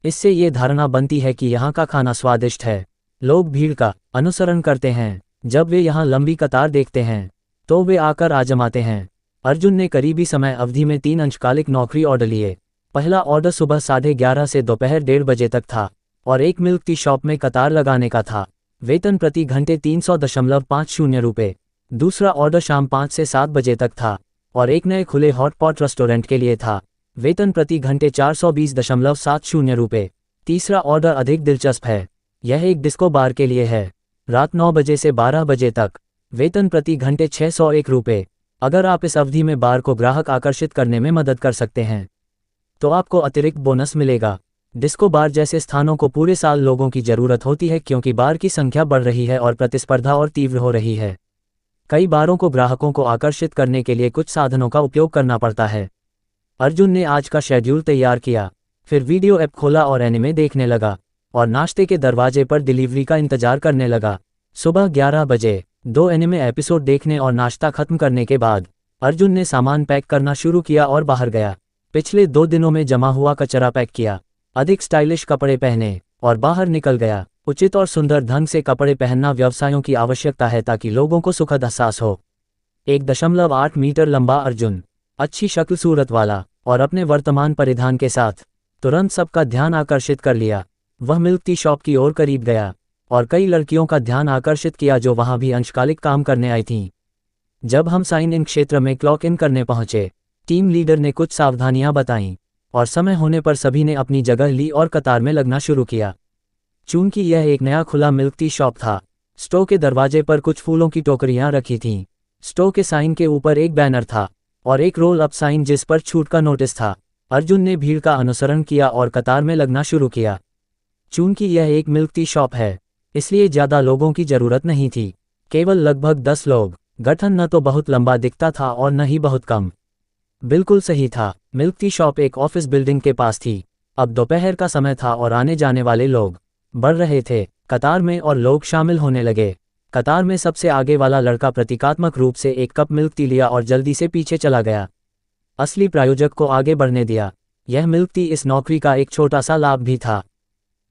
इससे ये धारणा बनती है कि यहाँ का खाना स्वादिष्ट है। लोग भीड़ का अनुसरण करते हैं। जब वे यहाँ लंबी कतार देखते हैं तो वे आकर आजमाते हैं। अर्जुन ने करीबी समय अवधि में 3 अंशकालिक नौकरी ऑर्डर लिए। पहला ऑर्डर सुबह 11:30 से दोपहर 1:30 बजे तक था और एक मिल्क टी शॉप में कतार लगाने का था। वेतन प्रति घंटे 300.50 रुपये। दूसरा ऑर्डर शाम 5 से 7 बजे तक था और एक नए खुले हॉटपॉट रेस्टोरेंट के लिए था। वेतन प्रति घंटे 420.70 रुपये। तीसरा ऑर्डर अधिक दिलचस्प है, यह एक डिस्को बार के लिए है, रात 9 बजे से 12 बजे तक। वेतन प्रति घंटे 601 रुपये। अगर आप इस अवधि में बार को ग्राहक आकर्षित करने में मदद कर सकते हैं तो आपको अतिरिक्त बोनस मिलेगा। डिस्को बार जैसे स्थानों को पूरे साल लोगों की ज़रूरत होती है क्योंकि बार की संख्या बढ़ रही है और प्रतिस्पर्धा और तीव्र हो रही है। कई बारों को ग्राहकों को आकर्षित करने के लिए कुछ साधनों का उपयोग करना पड़ता है। अर्जुन ने आज का शेड्यूल तैयार किया, फिर वीडियो ऐप खोला और एनिमे देखने लगा और नाश्ते के दरवाजे पर डिलीवरी का इंतजार करने लगा। सुबह 11 बजे 2 एनिमे एपिसोड देखने और नाश्ता खत्म करने के बाद अर्जुन ने सामान पैक करना शुरू किया और बाहर गया। पिछले 2 दिनों में जमा हुआ कचरा पैक किया, अधिक स्टाइलिश कपड़े पहने और बाहर निकल गया। उचित और सुंदर ढंग से कपड़े पहनना व्यवसायों की आवश्यकता है ताकि लोगों को सुखद एहसास हो। 1.8 मीटर लंबा अर्जुन, अच्छी शक्ल सूरत वाला और अपने वर्तमान परिधान के साथ तुरंत सबका ध्यान आकर्षित कर लिया। वह मिल्क टी शॉप की ओर करीब गया और कई लड़कियों का ध्यान आकर्षित किया जो वहां भी अंशकालिक काम करने आई थीं। जब हम साइन इन क्षेत्र में क्लॉक इन करने पहुंचे, टीम लीडर ने कुछ सावधानियां बताईं और समय होने पर सभी ने अपनी जगह ली और कतार में लगना शुरू किया। चूंकि यह एक नया खुला मिल्क टी शॉप था, स्टोर के दरवाजे पर कुछ फूलों की टोकरियां रखी थीं। स्टोर के साइन के ऊपर एक बैनर था और एक रोल अप साइन जिस पर छूट का नोटिस था। अर्जुन ने भीड़ का अनुसरण किया और कतार में लगना शुरू किया। चूंकि यह एक मिल्क टी शॉप है, इसलिए ज़्यादा लोगों की ज़रूरत नहीं थी, केवल लगभग 10 लोग। गठन न तो बहुत लंबा दिखता था और न ही बहुत कम, बिल्कुल सही था। मिल्क टी शॉप एक ऑफिस बिल्डिंग के पास थी। अब दोपहर का समय था और आने जाने वाले लोग बढ़ रहे थे कतार में और लोग शामिल होने लगे। कतार में सबसे आगे वाला लड़का प्रतीकात्मक रूप से एक कप मिल्क टी लिया और जल्दी से पीछे चला गया। असली प्रायोजक को आगे बढ़ने दिया। यह मिल्क टी इस नौकरी का एक छोटा सा लाभ भी था।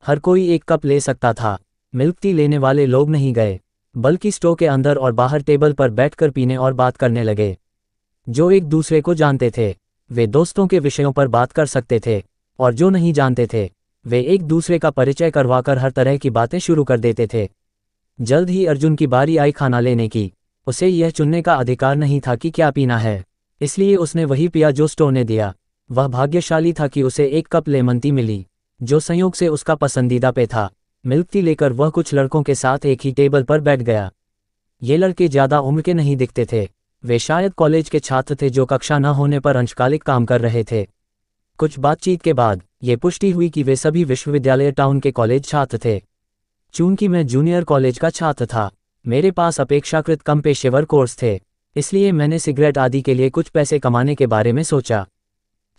हर कोई एक कप ले सकता था। मिल्क टी लेने वाले लोग नहीं गए, बल्कि स्टोर के अंदर और बाहर टेबल पर बैठकर पीने और बात करने लगे। जो एक दूसरे को जानते थे वे दोस्तों के विषयों पर बात कर सकते थे और जो नहीं जानते थे वे एक दूसरे का परिचय करवाकर हर तरह की बातें शुरू कर देते थे। जल्द ही अर्जुन की बारी आई खाना लेने की। उसे यह चुनने का अधिकार नहीं था कि क्या पीना है, इसलिए उसने वही पिया जो स्टोर ने दिया। वह भाग्यशाली था कि उसे एक कप लेमन टी मिली, जो संयोग से उसका पसंदीदा पेय था। मिल्क टी लेकर वह कुछ लड़कों के साथ एक ही टेबल पर बैठ गया। ये लड़के ज़्यादा उम्र के नहीं दिखते थे, वे शायद कॉलेज के छात्र थे जो कक्षा न होने पर अंशकालिक काम कर रहे थे। कुछ बातचीत के बाद ये पुष्टि हुई कि वे सभी विश्वविद्यालय टाउन के कॉलेज छात्र थे। चूंकि मैं जूनियर कॉलेज का छात्र था, मेरे पास अपेक्षाकृत कम पेशेवर कोर्स थे, इसलिए मैंने सिगरेट आदि के लिए कुछ पैसे कमाने के बारे में सोचा।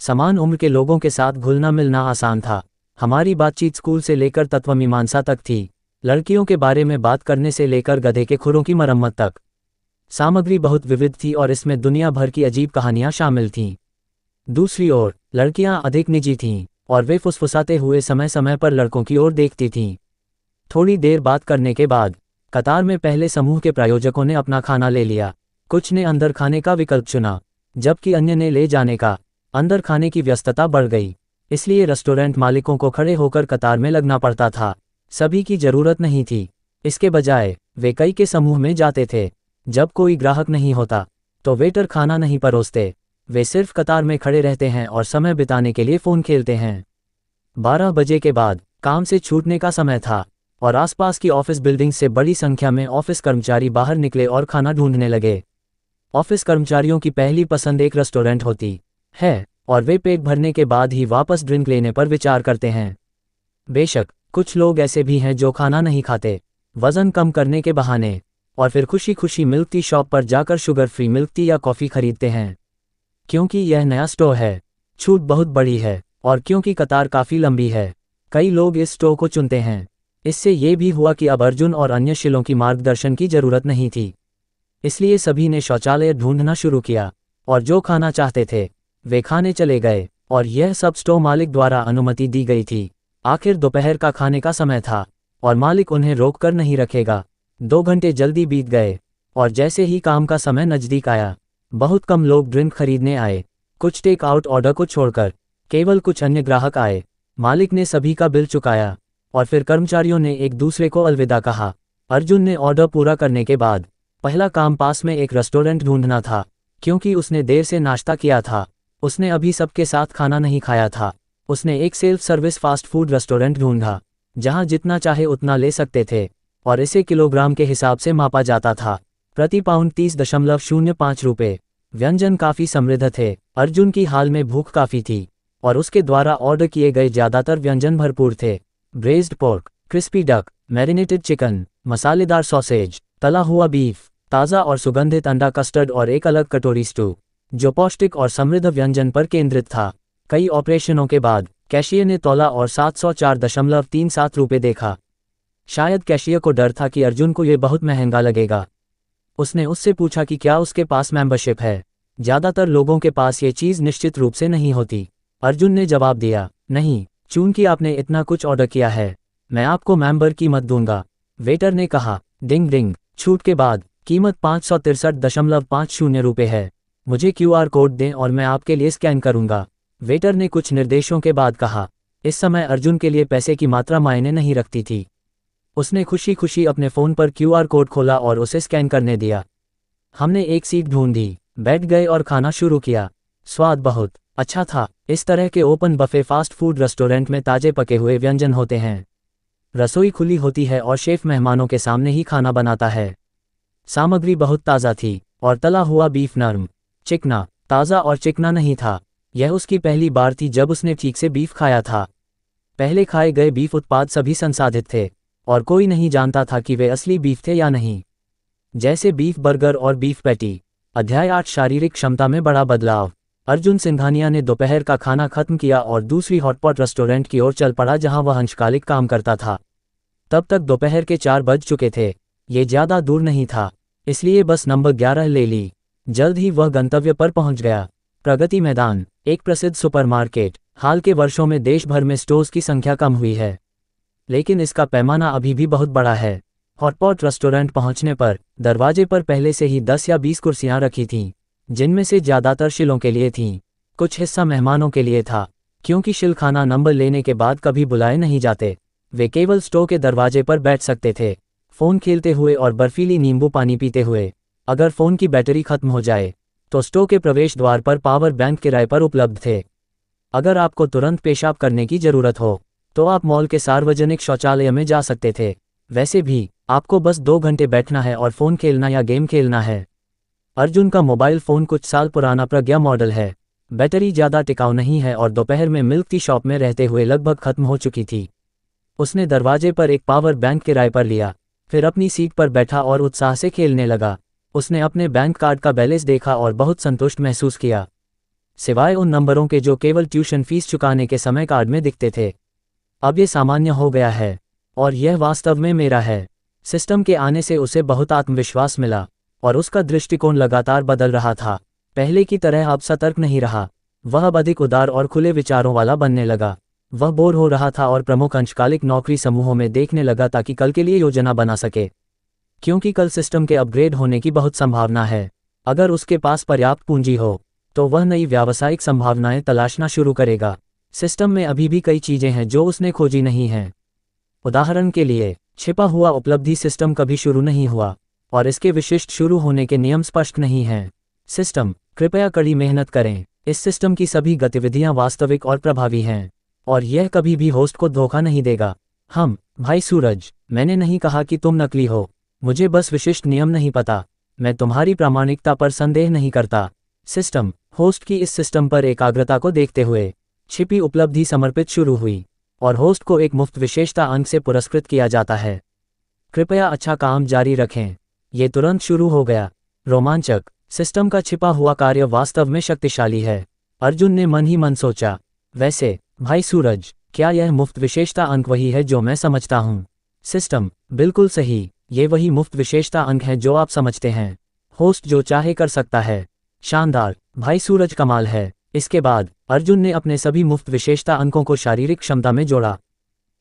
समान उम्र के लोगों के साथ घुलना मिलना आसान था। हमारी बातचीत स्कूल से लेकर तत्वमीमांसा तक थी, लड़कियों के बारे में बात करने से लेकर गधे के खुरों की मरम्मत तक। सामग्री बहुत विविध थी और इसमें दुनिया भर की अजीब कहानियां शामिल थीं। दूसरी ओर लड़कियां अधिक निजी थीं और वे फुसफुसाते हुए समय समय पर लड़कों की ओर देखती थीं। थोड़ी देर बात करने के बाद कतार में पहले समूह के प्रायोजकों ने अपना खाना ले लिया। कुछ ने अंदर खाने का विकल्प चुना, जबकि अन्य ने ले जाने का। अंदर खाने की व्यस्तता बढ़ गई, इसलिए रेस्टोरेंट मालिकों को खड़े होकर कतार में लगना पड़ता था। सभी की जरूरत नहीं थी, इसके बजाय वे कई के समूह में जाते थे। जब कोई ग्राहक नहीं होता तो वेटर खाना नहीं परोसते, वे सिर्फ कतार में खड़े रहते हैं और समय बिताने के लिए फ़ोन खेलते हैं। 12 बजे के बाद काम से छूटने का समय था और आसपास की ऑफिस बिल्डिंग से बड़ी संख्या में ऑफिस कर्मचारी बाहर निकले और खाना ढूंढने लगे। ऑफिस कर्मचारियों की पहली पसंद एक रेस्टोरेंट होती है और वे पेट भरने के बाद ही वापस ड्रिंक लेने पर विचार करते हैं। बेशक कुछ लोग ऐसे भी हैं जो खाना नहीं खाते, वजन कम करने के बहाने, और फिर खुशी खुशी मिल्क टी शॉप पर जाकर शुगर फ्री मिल्क टी या कॉफ़ी खरीदते हैं। क्योंकि यह नया स्टोर है, छूट बहुत बड़ी है और क्योंकि कतार काफ़ी लंबी है, कई लोग इस स्टोर को चुनते हैं। इससे ये भी हुआ कि अब अर्जुन और अन्य शिलों की मार्गदर्शन की जरूरत नहीं थी, इसलिए सभी ने शौचालय ढूंढना शुरू किया और जो खाना चाहते थे वे खाने चले गए और यह सब स्टोर मालिक द्वारा अनुमति दी गई थी। आखिर दोपहर का खाने का समय था और मालिक उन्हें रोक कर नहीं रखेगा। 2 घंटे जल्दी बीत गए और जैसे ही काम का समय नज़दीक आया, बहुत कम लोग ड्रिंक खरीदने आए। कुछ टेक आउट ऑर्डर को छोड़कर केवल कुछ अन्य ग्राहक आए। मालिक ने सभी का बिल चुकाया और फिर कर्मचारियों ने एक दूसरे को अलविदा कहा। अर्जुन ने ऑर्डर पूरा करने के बाद पहला काम पास में एक रेस्टोरेंट ढूंढना था, क्योंकि उसने देर से नाश्ता किया था। उसने अभी सबके साथ खाना नहीं खाया था। उसने एक self service fast food restaurant ढूंढा, जहां जितना चाहे उतना ले सकते थे और इसे किलोग्राम के हिसाब से मापा जाता था। प्रति पाउंड 30.05 रुपये। व्यंजन काफ़ी समृद्ध थे। अर्जुन की हाल में भूख काफ़ी थी और उसके द्वारा ऑर्डर किए गए ज़्यादातर व्यंजन भरपूर थे। Braised pork, crispy duck, marinated chicken, मसालेदार सॉसेज, तला हुआ बीफ, ताज़ा और सुगंधित अंडा, कस्टर्ड और एक अलग कटोरी स्टू, जो पौष्टिक और समृद्ध व्यंजन पर केंद्रित था। कई ऑपरेशनों के बाद कैशियर ने तौला और 704.37 रुपये देखा। शायद कैशियर को डर था कि अर्जुन को ये बहुत महंगा लगेगा। उसने उससे पूछा कि क्या उसके पास मेंबरशिप है। ज़्यादातर लोगों के पास ये चीज़ निश्चित रूप से नहीं होती। अर्जुन ने जवाब दिया, नहीं, चूंकि आपने इतना कुछ ऑर्डर किया है, मैं आपको मेंबर कीमत दूंगा। वेटर ने कहा। डिंग डिंग, छूट के बाद कीमत 563.50 रुपये है। मुझे QR कोड दें और मैं आपके लिए स्कैन करूंगा। वेटर ने कुछ निर्देशों के बाद कहा। इस समय अर्जुन के लिए पैसे की मात्रा मायने नहीं रखती थी। उसने खुशी खुशी अपने फ़ोन पर QR कोड खोला और उसे स्कैन करने दिया। हमने एक सीट ढूंढी, बैठ गए और खाना शुरू किया। स्वाद बहुत अच्छा था। इस तरह के open buffet fast food restaurant में ताजे पके हुए व्यंजन होते हैं। रसोई खुली होती है और शेफ मेहमानों के सामने ही खाना बनाता है। सामग्री बहुत ताज़ा थी और तला हुआ बीफ नरम, चिकना, ताज़ा और चिकना नहीं था। यह उसकी पहली बार थी जब उसने ठीक से बीफ खाया था। पहले खाए गए बीफ उत्पाद सभी संसाधित थे और कोई नहीं जानता था कि वे असली बीफ थे या नहीं। जैसे बीफ बर्गर और बीफ पैटी। अध्याय 8, शारीरिक क्षमता में बड़ा बदलाव। अर्जुन सिंघानिया ने दोपहर का खाना खत्म किया और दूसरी हॉटपॉट रेस्टोरेंट की ओर चल पड़ा, जहां वह अंशकालिक काम करता था। तब तक दोपहर के 4 बज चुके थे। ये ज़्यादा दूर नहीं था, इसलिए बस नंबर 11 ले ली। जल्द ही वह गंतव्य पर पहुंच गया। प्रगति मैदान, एक प्रसिद्ध सुपरमार्केट। हाल के वर्षों में देश भर में स्टोर्स की संख्या कम हुई है, लेकिन इसका पैमाना अभी भी बहुत बड़ा है। हॉटपॉट रेस्टोरेंट पहुंचने पर दरवाजे पर पहले से ही 10 या 20 कुर्सियां रखी थीं, जिनमें से ज़्यादातर शिलों के लिए थीं। कुछ हिस्सा मेहमानों के लिए था, क्योंकि शिल खाना नंबर लेने के बाद कभी बुलाए नहीं जाते। वे केवल स्टोर के दरवाजे पर बैठ सकते थे, फ़ोन खेलते हुए और बर्फीली नींबू पानी पीते हुए। अगर फ़ोन की बैटरी खत्म हो जाए तो स्टोर के प्रवेश द्वार पर पावर बैंक किराए पर उपलब्ध थे। अगर आपको तुरंत पेशाब करने की ज़रूरत हो तो आप मॉल के सार्वजनिक शौचालय में जा सकते थे। वैसे भी आपको बस 2 घंटे बैठना है और फ़ोन खेलना या गेम खेलना है। अर्जुन का मोबाइल फ़ोन कुछ साल पुराना प्रज्ञा मॉडल है। बैटरी ज़्यादा टिकाऊ नहीं है और दोपहर में मिल्क टी शॉप में रहते हुए लगभग खत्म हो चुकी थी। उसने दरवाजे पर एक पावर बैंक किराए पर लिया, फिर अपनी सीट पर बैठा और उत्साह से खेलने लगा। उसने अपने बैंक कार्ड का बैलेंस देखा और बहुत संतुष्ट महसूस किया, सिवाय उन नंबरों के जो केवल ट्यूशन फीस चुकाने के समय कार्ड में दिखते थे। अब ये सामान्य हो गया है और यह वास्तव में मेरा है। सिस्टम के आने से उसे बहुत आत्मविश्वास मिला और उसका दृष्टिकोण लगातार बदल रहा था। पहले की तरह अब सतर्क नहीं रहा। वह अब अधिक उदार और खुले विचारों वाला बनने लगा। वह बोर हो रहा था और प्रमुख अंशकालिक नौकरी समूहों में देखने लगा ताकि कल के लिए योजना बना सके, क्योंकि कल सिस्टम के अपग्रेड होने की बहुत संभावना है। अगर उसके पास पर्याप्त पूंजी हो तो वह नई व्यावसायिक संभावनाएं तलाशना शुरू करेगा। सिस्टम में अभी भी कई चीज़ें हैं जो उसने खोजी नहीं हैं। उदाहरण के लिए, छिपा हुआ उपलब्धि सिस्टम कभी शुरू नहीं हुआ और इसके विशिष्ट शुरू होने के नियम स्पष्ट नहीं हैं। सिस्टम, कृपया कड़ी मेहनत करें। इस सिस्टम की सभी गतिविधियां वास्तविक और प्रभावी हैं और यह कभी भी होस्ट को धोखा नहीं देगा। भाई सूरज, मैंने नहीं कहा कि तुम नकली हो। मुझे बस विशिष्ट नियम नहीं पता। मैं तुम्हारी प्रामाणिकता पर संदेह नहीं करता। सिस्टम, होस्ट की इस सिस्टम पर एकाग्रता को देखते हुए छिपी उपलब्धि समर्पित शुरू हुई और होस्ट को एक मुफ्त विशेषता अंक से पुरस्कृत किया जाता है। कृपया अच्छा काम जारी रखें। ये तुरंत शुरू हो गया। रोमांचक। सिस्टम का छिपा हुआ कार्य वास्तव में शक्तिशाली है। अर्जुन ने मन ही मन सोचा। वैसे भाई सूरज, क्या यह मुफ्त विशेषता अंक वही है जो मैं समझता हूँ? सिस्टम, बिल्कुल सही। ये वही मुफ्त विशेषता अंक है जो आप समझते हैं। होस्ट जो चाहे कर सकता है। शानदार, भाई सूरज, कमाल है। इसके बाद अर्जुन ने अपने सभी मुफ्त विशेषता अंकों को शारीरिक क्षमता में जोड़ा।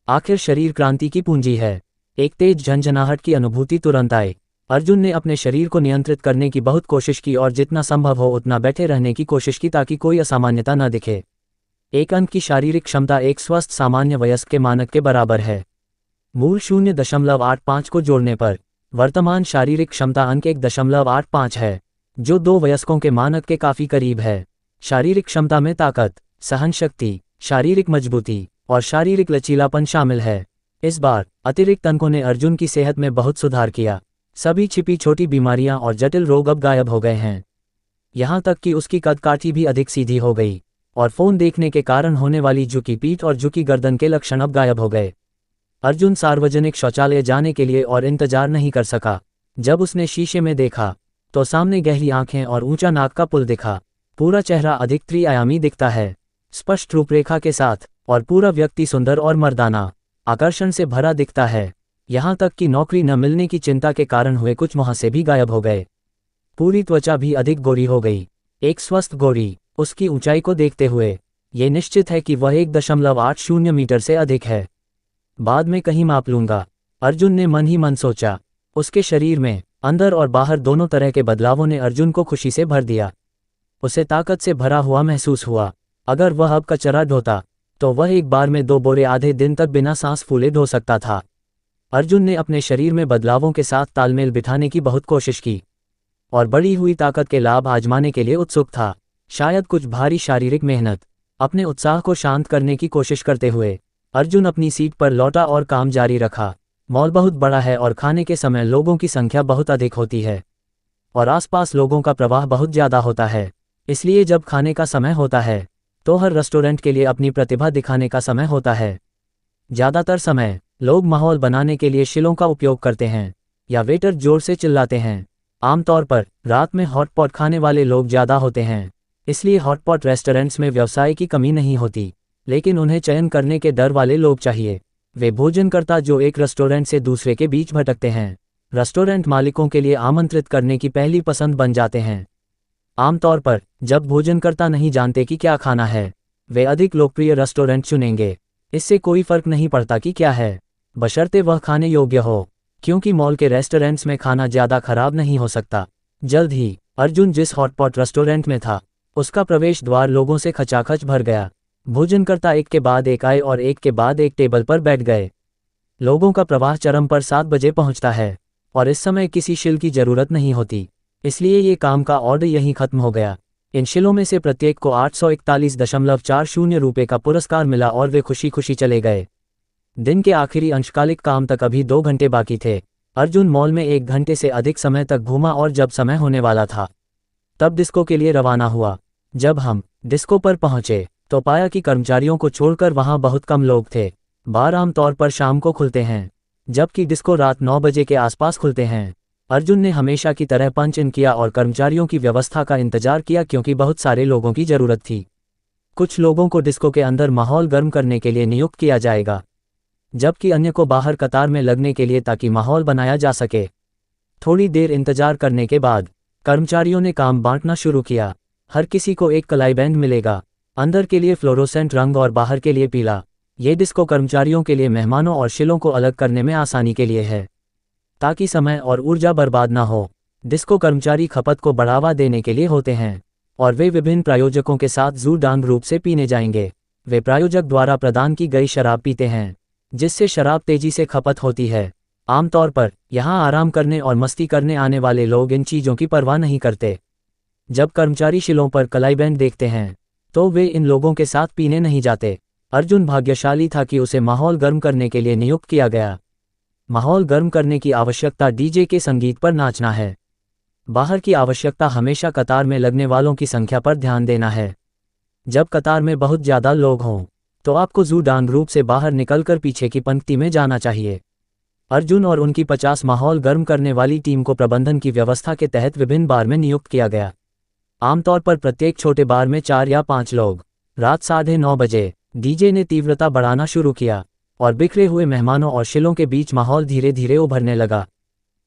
आखिर शरीर क्रांति की पूंजी है। एक तेज झंझनाहट की अनुभूति तुरंत आई। अर्जुन ने अपने शरीर को नियंत्रित करने की बहुत कोशिश की और जितना संभव हो उतना बैठे रहने की कोशिश की ताकि कोई असामान्यता न दिखे। 1 अंक की शारीरिक क्षमता एक स्वस्थ सामान्य वयस्क के मानक के बराबर है। मूल 0.85 को जोड़ने पर वर्तमान शारीरिक क्षमता अंक 1.85 है, जो 2 वयस्कों के मानक के काफी करीब है। शारीरिक क्षमता में ताकत, सहन शक्ति, शारीरिक मजबूती और शारीरिक लचीलापन शामिल है। इस बार अतिरिक्त अंकों ने अर्जुन की सेहत में बहुत सुधार किया। सभी छिपी छोटी बीमारियां और जटिल रोग अब गायब हो गए हैं। यहाँ तक कि उसकी कदकाठी भी अधिक सीधी हो गई और फोन देखने के कारण होने वाली झुकी पीठ और झुकी गर्दन के लक्षण अब गायब हो गए। अर्जुन सार्वजनिक शौचालय जाने के लिए और इंतजार नहीं कर सका। जब उसने शीशे में देखा तो सामने गहरी आंखें और ऊंचा नाक का पुल दिखा। पूरा चेहरा अधिक त्रिआयामी दिखता है, स्पष्ट रूपरेखा के साथ, और पूरा व्यक्ति सुंदर और मर्दाना आकर्षण से भरा दिखता है। यहाँ तक कि नौकरी न मिलने की चिंता के कारण हुए कुछ मुहासे भी गायब हो गए। पूरी त्वचा भी अधिक गोरी हो गई, एक स्वस्थ गोरी। उसकी ऊंचाई को देखते हुए ये निश्चित है कि वह 1.80 मीटर से अधिक है। बाद में कहीं माप लूंगा, अर्जुन ने मन ही मन सोचा। उसके शरीर में अंदर और बाहर दोनों तरह के बदलावों ने अर्जुन को खुशी से भर दिया। उसे ताकत से भरा हुआ महसूस हुआ। अगर वह अब कचरा ढोता तो वह एक बार में 2 बोरे आधे दिन तक बिना सांस फूले ढो सकता था। अर्जुन ने अपने शरीर में बदलावों के साथ तालमेल बिठाने की बहुत कोशिश की और बढ़ी हुई ताकत के लाभ आजमाने के लिए उत्सुक था। शायद कुछ भारी शारीरिक मेहनत। अपने उत्साह को शांत करने की कोशिश करते हुए अर्जुन अपनी सीट पर लौटा और काम जारी रखा। मॉल बहुत बड़ा है और खाने के समय लोगों की संख्या बहुत अधिक होती है और आसपास लोगों का प्रवाह बहुत ज़्यादा होता है। इसलिए जब खाने का समय होता है तो हर रेस्टोरेंट के लिए अपनी प्रतिभा दिखाने का समय होता है। ज़्यादातर समय लोग माहौल बनाने के लिए शिलों का उपयोग करते हैं या वेटर जोर से चिल्लाते हैं। आमतौर पर रात में हॉटपॉट खाने वाले लोग ज़्यादा होते हैं, इसलिए हॉटपॉट रेस्टोरेंट्स में व्यवसाय की कमी नहीं होती, लेकिन उन्हें चयन करने के डर वाले लोग चाहिए। वे भोजनकर्ता जो एक रेस्टोरेंट से दूसरे के बीच भटकते हैं, रेस्टोरेंट मालिकों के लिए आमंत्रित करने की पहली पसंद बन जाते हैं। आमतौर पर जब भोजनकर्ता नहीं जानते कि क्या खाना है, वे अधिक लोकप्रिय रेस्टोरेंट चुनेंगे। इससे कोई फर्क नहीं पड़ता कि क्या है, बशर्ते वह खाने योग्य हो, क्योंकि मॉल के रेस्टोरेंट्स में खाना ज़्यादा खराब नहीं हो सकता। जल्द ही अर्जुन जिस हॉटपॉट रेस्टोरेंट में था उसका प्रवेश द्वार लोगों से खचाखच भर गया। भोजनकर्ता एक के बाद एक आए और एक के बाद एक टेबल पर बैठ गए। लोगों का प्रवाह चरम पर 7 बजे पहुंचता है और इस समय किसी शिल की जरूरत नहीं होती, इसलिए ये काम का ऑर्डर यहीं खत्म हो गया। इन शिलों में से प्रत्येक को 841.40 रुपये का पुरस्कार मिला और वे खुशी खुशी चले गए। दिन के आखिरी अंशकालिक काम तक अभी 2 घंटे बाकी थे। अर्जुन मॉल में 1 घंटे से अधिक समय तक घूमा और जब समय होने वाला था तब डिस्को के लिए रवाना हुआ। जब हम डिस्को पर पहुंचे तो पाया कि कर्मचारियों को छोड़कर वहां बहुत कम लोग थे। बार आमतौर पर शाम को खुलते हैं, जबकि डिस्को रात 9 बजे के आसपास खुलते हैं। अर्जुन ने हमेशा की तरह पंच इन किया और कर्मचारियों की व्यवस्था का इंतजार किया, क्योंकि बहुत सारे लोगों की जरूरत थी। कुछ लोगों को डिस्को के अंदर माहौल गर्म करने के लिए नियुक्त किया जाएगा, जबकि अन्य को बाहर कतार में लगने के लिए, ताकि माहौल बनाया जा सके। थोड़ी देर इंतजार करने के बाद कर्मचारियों ने काम बांटना शुरू किया। हर किसी को एक कलाई बैंड मिलेगा, अंदर के लिए फ्लोरोसेंट रंग और बाहर के लिए पीला। ये डिस्को कर्मचारियों के लिए मेहमानों और शिलों को अलग करने में आसानी के लिए है, ताकि समय और ऊर्जा बर्बाद ना हो। डिस्को कर्मचारी खपत को बढ़ावा देने के लिए होते हैं और वे विभिन्न प्रायोजकों के साथ जूडांग रूप से पीने जाएंगे। वे प्रायोजक द्वारा प्रदान की गई शराब पीते हैं, जिससे शराब तेजी से खपत होती है। आमतौर पर यहाँ आराम करने और मस्ती करने आने वाले लोग इन चीज़ों की परवाह नहीं करते। जब कर्मचारी शिलों पर कलाई बैंड देखते हैं तो वे इन लोगों के साथ पीने नहीं जाते। अर्जुन भाग्यशाली था कि उसे माहौल गर्म करने के लिए नियुक्त किया गया। माहौल गर्म करने की आवश्यकता डीजे के संगीत पर नाचना है। बाहर की आवश्यकता हमेशा कतार में लगने वालों की संख्या पर ध्यान देना है। जब कतार में बहुत ज़्यादा लोग हों तो आपको जूडांग रूप से बाहर निकलकर पीछे की पंक्ति में जाना चाहिए। अर्जुन और उनकी 50 माहौल गर्म करने वाली टीम को प्रबंधन की व्यवस्था के तहत विभिन्न बार में नियुक्त किया गया। आमतौर पर प्रत्येक छोटे बार में 4 या 5 लोग। रात 9:30 बजे डीजे ने तीव्रता बढ़ाना शुरू किया और बिखरे हुए मेहमानों और शिलों के बीच माहौल धीरे धीरे उभरने लगा।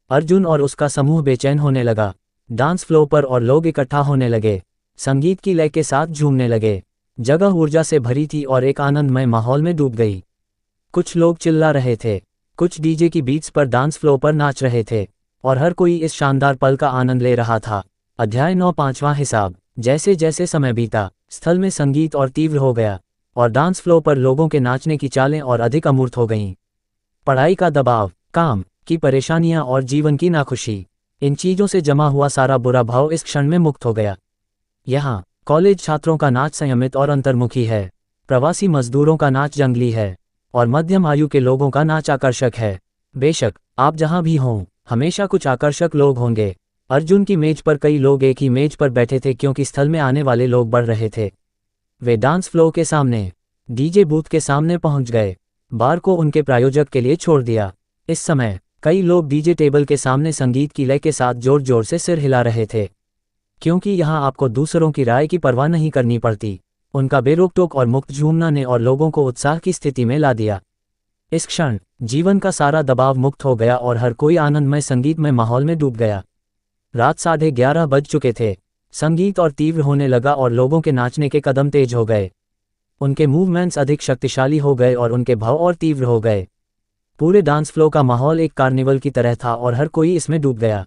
अर्जुन और उसका समूह बेचैन होने लगा। डांस फ्लोर पर और लोग इकट्ठा होने लगे, संगीत की लय के साथ झूमने लगे। जगह ऊर्जा से भरी थी और एक आनंदमय माहौल में डूब गई। कुछ लोग चिल्ला रहे थे, कुछ डीजे की बीट्स पर डांस फ्लोर पर नाच रहे थे और हर कोई इस शानदार पल का आनंद ले रहा था। अध्याय 9 5वां हिसाब। जैसे जैसे समय बीता, स्थल में संगीत और तीव्र हो गया और डांस फ्लोर पर लोगों के नाचने की चालें और अधिक अमूर्त हो गईं। पढ़ाई का दबाव, काम की परेशानियां और जीवन की नाखुशी, इन चीजों से जमा हुआ सारा बुरा भाव इस क्षण में मुक्त हो गया। यहाँ कॉलेज छात्रों का नाच संयमित और अंतर्मुखी है, प्रवासी मजदूरों का नाच जंगली है, और मध्यम आयु के लोगों का नाच आकर्षक है। बेशक आप जहां भी हों, हमेशा कुछ आकर्षक लोग होंगे। अर्जुन की मेज पर कई लोग एक ही मेज पर बैठे थे क्योंकि स्थल में आने वाले लोग बढ़ रहे थे। वे डांस फ्लोर के सामने, डीजे बूथ के सामने पहुंच गए, बार को उनके प्रायोजक के लिए छोड़ दिया। इस समय कई लोग डीजे टेबल के सामने संगीत की लय के साथ जोर जोर से सिर हिला रहे थे, क्योंकि यहाँ आपको दूसरों की राय की परवाह नहीं करनी पड़ती। उनका बेरोक-टोक और मुक्त झूमना ने और लोगों को उत्साह की स्थिति में ला दिया। इस क्षण जीवन का सारा दबाव मुक्त हो गया और हर कोई आनंदमय संगीतमय माहौल में डूब गया। रात 11:30 बज चुके थे। संगीत और तीव्र होने लगा और लोगों के नाचने के कदम तेज हो गए। उनके मूवमेंट्स अधिक शक्तिशाली हो गए और उनके भाव और तीव्र हो गए। पूरे डांस फ्लो का माहौल एक कार्निवल की तरह था और हर कोई इसमें डूब गया,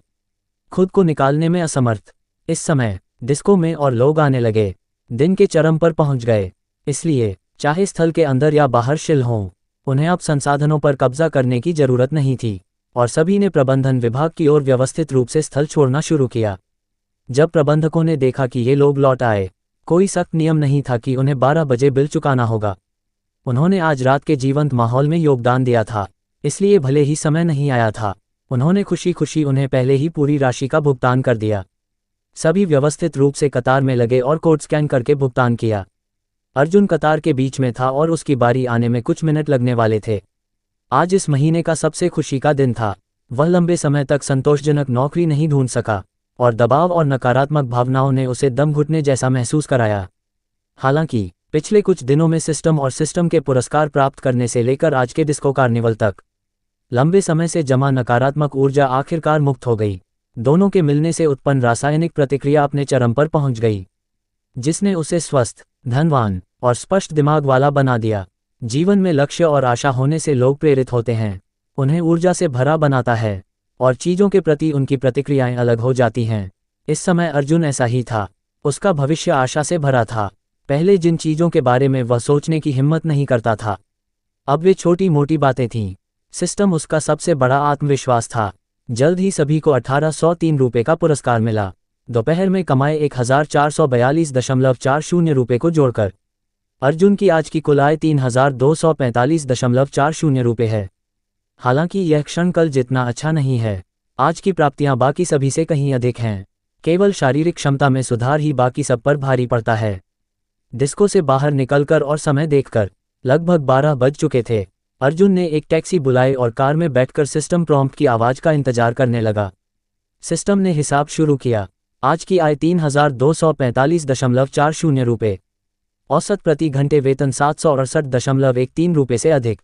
खुद को निकालने में असमर्थ। इस समय डिस्को में और लोग आने लगे, दिन के चरम पर पहुंच गए। इसलिए चाहे स्थल के अंदर या बाहर शिल हों, उन्हें अब संसाधनों पर कब्जा करने की जरूरत नहीं थी और सभी ने प्रबंधन विभाग की ओर व्यवस्थित रूप से स्थल छोड़ना शुरू किया। जब प्रबंधकों ने देखा कि ये लोग लौट आए, कोई सख्त नियम नहीं था कि उन्हें 12 बजे बिल चुकाना होगा। उन्होंने आज रात के जीवंत माहौल में योगदान दिया था, इसलिए भले ही समय नहीं आया था, उन्होंने खुशी खुशी उन्हें पहले ही पूरी राशि का भुगतान कर दिया। सभी व्यवस्थित रूप से कतार में लगे और कोड स्कैन करके भुगतान किया। अर्जुन कतार के बीच में था और उसकी बारी आने में कुछ मिनट लगने वाले थे। आज इस महीने का सबसे खुशी का दिन था। वह लंबे समय तक संतोषजनक नौकरी नहीं ढूंढ सका और दबाव और नकारात्मक भावनाओं ने उसे दम घुटने जैसा महसूस कराया। हालांकि पिछले कुछ दिनों में सिस्टम और सिस्टम के पुरस्कार प्राप्त करने से लेकर आज के डिस्को कार्निवल तक लंबे समय से जमा नकारात्मक ऊर्जा आखिरकार मुक्त हो गई। दोनों के मिलने से उत्पन्न रासायनिक प्रतिक्रिया अपने चरम पर पहुंच गई, जिसने उसे स्वस्थ, धनवान और स्पष्ट दिमाग वाला बना दिया। जीवन में लक्ष्य और आशा होने से लोग प्रेरित होते हैं, उन्हें ऊर्जा से भरा बनाता है और चीज़ों के प्रति उनकी प्रतिक्रियाएं अलग हो जाती हैं। इस समय अर्जुन ऐसा ही था। उसका भविष्य आशा से भरा था। पहले जिन चीज़ों के बारे में वह सोचने की हिम्मत नहीं करता था, अब वे छोटी मोटी बातें थीं। सिस्टम उसका सबसे बड़ा आत्मविश्वास था। जल्द ही सभी को 1803 रुपये का पुरस्कार मिला। दोपहर में कमाए 1442.40 रुपये को जोड़कर अर्जुन की आज की कुल आय 3245.40 रुपये है। हालांकि यह क्षण कल जितना अच्छा नहीं है। आज की प्राप्तियां बाकी सभी से कहीं अधिक हैं। केवल शारीरिक क्षमता में सुधार ही बाकी सब पर भारी पड़ता है। डिस्को से बाहर निकलकर और समय देखकर लगभग 12 बज चुके थे। अर्जुन ने एक टैक्सी बुलाई और कार में बैठकर सिस्टम प्रॉम्प्ट की आवाज़ का इंतजार करने लगा। सिस्टम ने हिसाब शुरू किया। आज की आय 3245.40 रुपये। औसत प्रति घंटे वेतन 768.13 रुपये से अधिक।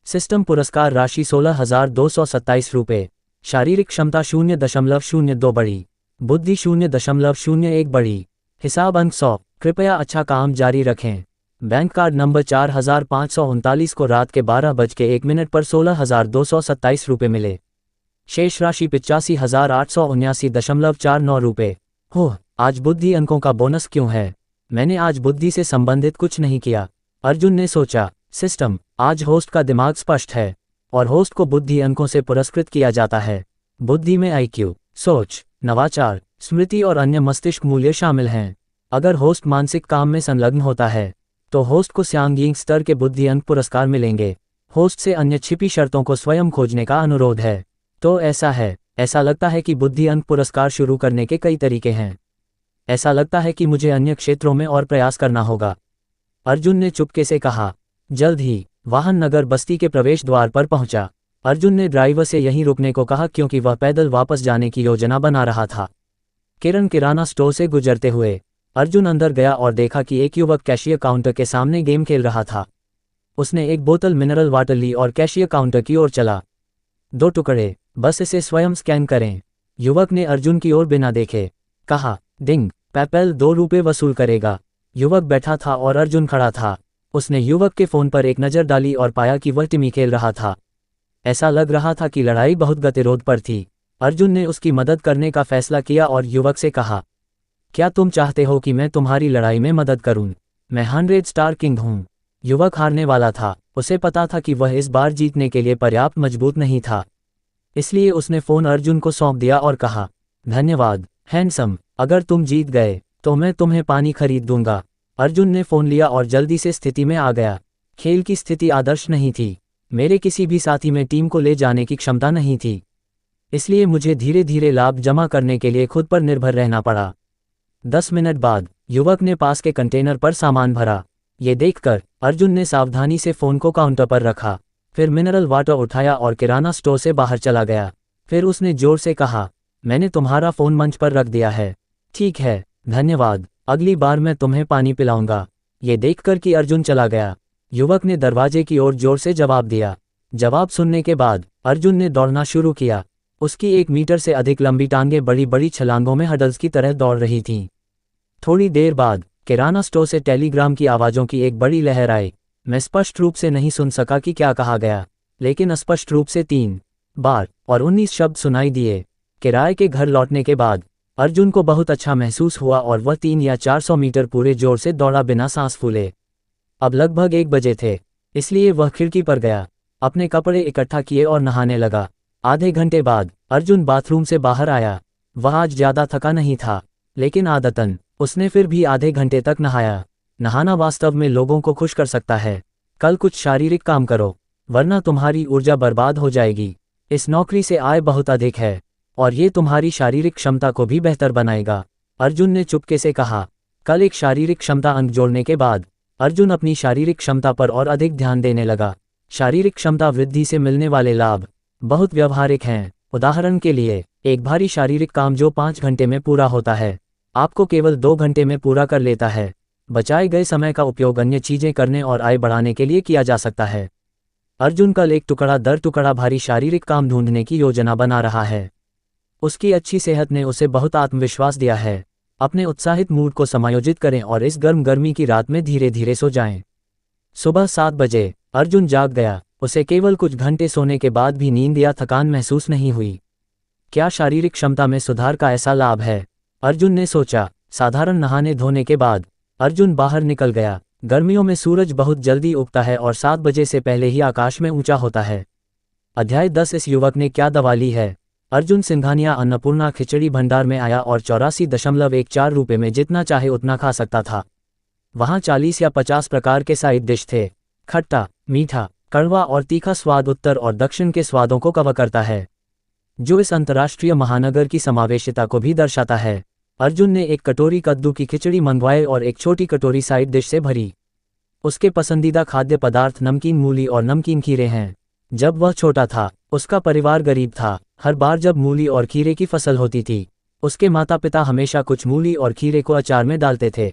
सिस्टम पुरस्कार राशि 16,227 रुपये। शारीरिक क्षमता 0.02 बढ़ी। बुद्धि 0.01 बढ़ी। हिसाब अंक 100। कृपया अच्छा काम जारी रखें। बैंक कार्ड नंबर 4539 को रात के 12:01 पर 16,227 रुपये मिले। शेष राशि 85,879.49 रुपये। हो, आज बुद्धि अंकों का बोनस क्यों है? मैंने आज बुद्धि से संबंधित कुछ नहीं किया, अर्जुन ने सोचा। सिस्टम, आज होस्ट का दिमाग स्पष्ट है और होस्ट को बुद्धि अंकों से पुरस्कृत किया जाता है। बुद्धि में IQ, सोच, नवाचार, स्मृति और अन्य मस्तिष्क मूल्य शामिल हैं। अगर होस्ट मानसिक काम में संलग्न होता है तो होस्ट को स्यांगिंग स्तर के बुद्धि अंक पुरस्कार मिलेंगे। होस्ट से अन्य छिपी शर्तों को स्वयं खोजने का अनुरोध है। तो ऐसा है, ऐसा लगता है कि बुद्धि अंक पुरस्कार शुरू करने के कई तरीके हैं। ऐसा लगता है कि मुझे अन्य क्षेत्रों में और प्रयास करना होगा, अर्जुन ने चुपके से कहा। जल्द ही वाहन नगर बस्ती के प्रवेश द्वार पर पहुंचा। अर्जुन ने ड्राइवर से यहीं रुकने को कहा क्योंकि वह पैदल वापस जाने की योजना बना रहा था। किरण किराना स्टोर से गुजरते हुए अर्जुन अंदर गया और देखा कि एक युवक कैशियर काउंटर के सामने गेम खेल रहा था। उसने एक बोतल मिनरल वाटर ली और कैशियर काउंटर की ओर चला। 2 टुकड़े, बस इसे स्वयं स्कैन करें, युवक ने अर्जुन की ओर बिना देखे कहा। डिंग, पेपैल 2 रुपये वसूल करेगा। युवक बैठा था और अर्जुन खड़ा था। उसने युवक के फोन पर एक नज़र डाली और पाया कि वह टिमी खेल रहा था। ऐसा लग रहा था कि लड़ाई बहुत गतिरोध पर थी। अर्जुन ने उसकी मदद करने का फैसला किया और युवक से कहा, क्या तुम चाहते हो कि मैं तुम्हारी लड़ाई में मदद करूं? मैं 100 स्टार किंग हूं। युवक हारने वाला था, उसे पता था कि वह इस बार जीतने के लिए पर्याप्त मजबूत नहीं था। इसलिए उसने फ़ोन अर्जुन को सौंप दिया और कहा, धन्यवाद हैंडसम, अगर तुम जीत गए तो मैं तुम्हें पानी खरीद दूंगा। अर्जुन ने फ़ोन लिया और जल्दी से स्थिति में आ गया। खेल की स्थिति आदर्श नहीं थी। मेरे किसी भी साथी में टीम को ले जाने की क्षमता नहीं थी, इसलिए मुझे धीरे धीरे लाभ जमा करने के लिए खुद पर निर्भर रहना पड़ा। 10 मिनट बाद युवक ने पास के कंटेनर पर सामान भरा। ये देखकर अर्जुन ने सावधानी से फ़ोन को काउंटर पर रखा, फिर मिनरल वाटर उठाया और किराना स्टोर से बाहर चला गया। फिर उसने जोर से कहा, मैंने तुम्हारा फ़ोन मंच पर रख दिया है। ठीक है, धन्यवाद, अगली बार मैं तुम्हें पानी पिलाऊंगा। ये देखकर कि अर्जुन चला गया, युवक ने दरवाजे की ओर जोर से जवाब दिया। जवाब सुनने के बाद अर्जुन ने दौड़ना शुरू किया। उसकी 1 मीटर से अधिक लंबी टांगें बड़ी बड़ी छलांगों में हडल्स की तरह दौड़ रही थीं। थोड़ी देर बाद किराना स्टोर से टेलीग्राम की आवाज़ों की एक बड़ी लहर आई। मैं स्पष्ट रूप से नहीं सुन सका कि क्या कहा गया, लेकिन स्पष्ट रूप से 3 बार और 19 शब्द सुनाई दिए। किराए के घर लौटने के बाद अर्जुन को बहुत अच्छा महसूस हुआ और वह 3 या 400 मीटर पूरे जोर से दौड़ा बिना सांस फूले। अब लगभग 1 बजे थे, इसलिए वह खिड़की पर गया, अपने कपड़े इकट्ठा किए और नहाने लगा। आधे घंटे बाद अर्जुन बाथरूम से बाहर आया। वह आज ज़्यादा थका नहीं था, लेकिन आदतन उसने फिर भी आधे घंटे तक नहाया। नहाना वास्तव में लोगों को खुश कर सकता है। कल कुछ शारीरिक काम करो, वरना तुम्हारी ऊर्जा बर्बाद हो जाएगी। इस नौकरी से आय बहुत अधिक है और ये तुम्हारी शारीरिक क्षमता को भी बेहतर बनाएगा। अर्जुन ने चुपके से कहा। कल एक शारीरिक क्षमता अंक जोड़ने के बाद अर्जुन अपनी शारीरिक क्षमता पर और अधिक ध्यान देने लगा। शारीरिक क्षमता वृद्धि से मिलने वाले लाभ बहुत व्यवहारिक हैं। उदाहरण के लिए, एक भारी शारीरिक काम जो 5 घंटे में पूरा होता है, आपको केवल 2 घंटे में पूरा कर लेता है। बचाए गए समय का उपयोग अन्य चीजें करने और आय बढ़ाने के लिए किया जा सकता है। अर्जुन कल एक टुकड़ा दर टुकड़ा भारी शारीरिक काम ढूंढने की योजना बना रहा है। उसकी अच्छी सेहत ने उसे बहुत आत्मविश्वास दिया है। अपने उत्साहित मूड को समायोजित करें और इस गर्मी की रात में धीरे धीरे सो जाएं। सुबह 7 बजे अर्जुन जाग गया। उसे केवल कुछ घंटे सोने के बाद भी नींद या थकान महसूस नहीं हुई। क्या शारीरिक क्षमता में सुधार का ऐसा लाभ है? अर्जुन ने सोचा। साधारण नहाने धोने के बाद अर्जुन बाहर निकल गया। गर्मियों में सूरज बहुत जल्दी उगता है और 7 बजे से पहले ही आकाश में ऊंचा होता है। अध्याय 10। इस युवक ने क्या दवा ली है? अर्जुन सिंघानिया अन्नपूर्णा खिचड़ी भंडार में आया और 84.14 रुपये में जितना चाहे उतना खा सकता था। वहाँ 40 या 50 प्रकार के साइड डिश थे। खट्टा, मीठा, कड़वा और तीखा स्वाद उत्तर और दक्षिण के स्वादों को कवर करता है, जो इस अंतर्राष्ट्रीय महानगर की समावेशिता को भी दर्शाता है। अर्जुन ने एक कटोरी कद्दू की खिचड़ी मंगवाई और एक छोटी कटोरी साइड डिश से भरी। उसके पसंदीदा खाद्य पदार्थ नमकीन मूली और नमकीन खीरे हैं। जब वह छोटा था, उसका परिवार गरीब था। हर बार जब मूली और खीरे की फसल होती थी, उसके माता पिता हमेशा कुछ मूली और खीरे को अचार में डालते थे।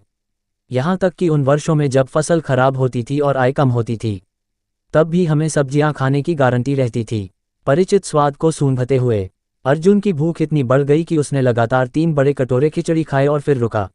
यहाँ तक कि उन वर्षों में जब फसल खराब होती थी और आय कम होती थी, तब भी हमें सब्जियां खाने की गारंटी रहती थी। परिचित स्वाद को सूंघते हुए अर्जुन की भूख इतनी बढ़ गई कि उसने लगातार 3 बड़े कटोरे खिचड़ी खाए और फिर रुका।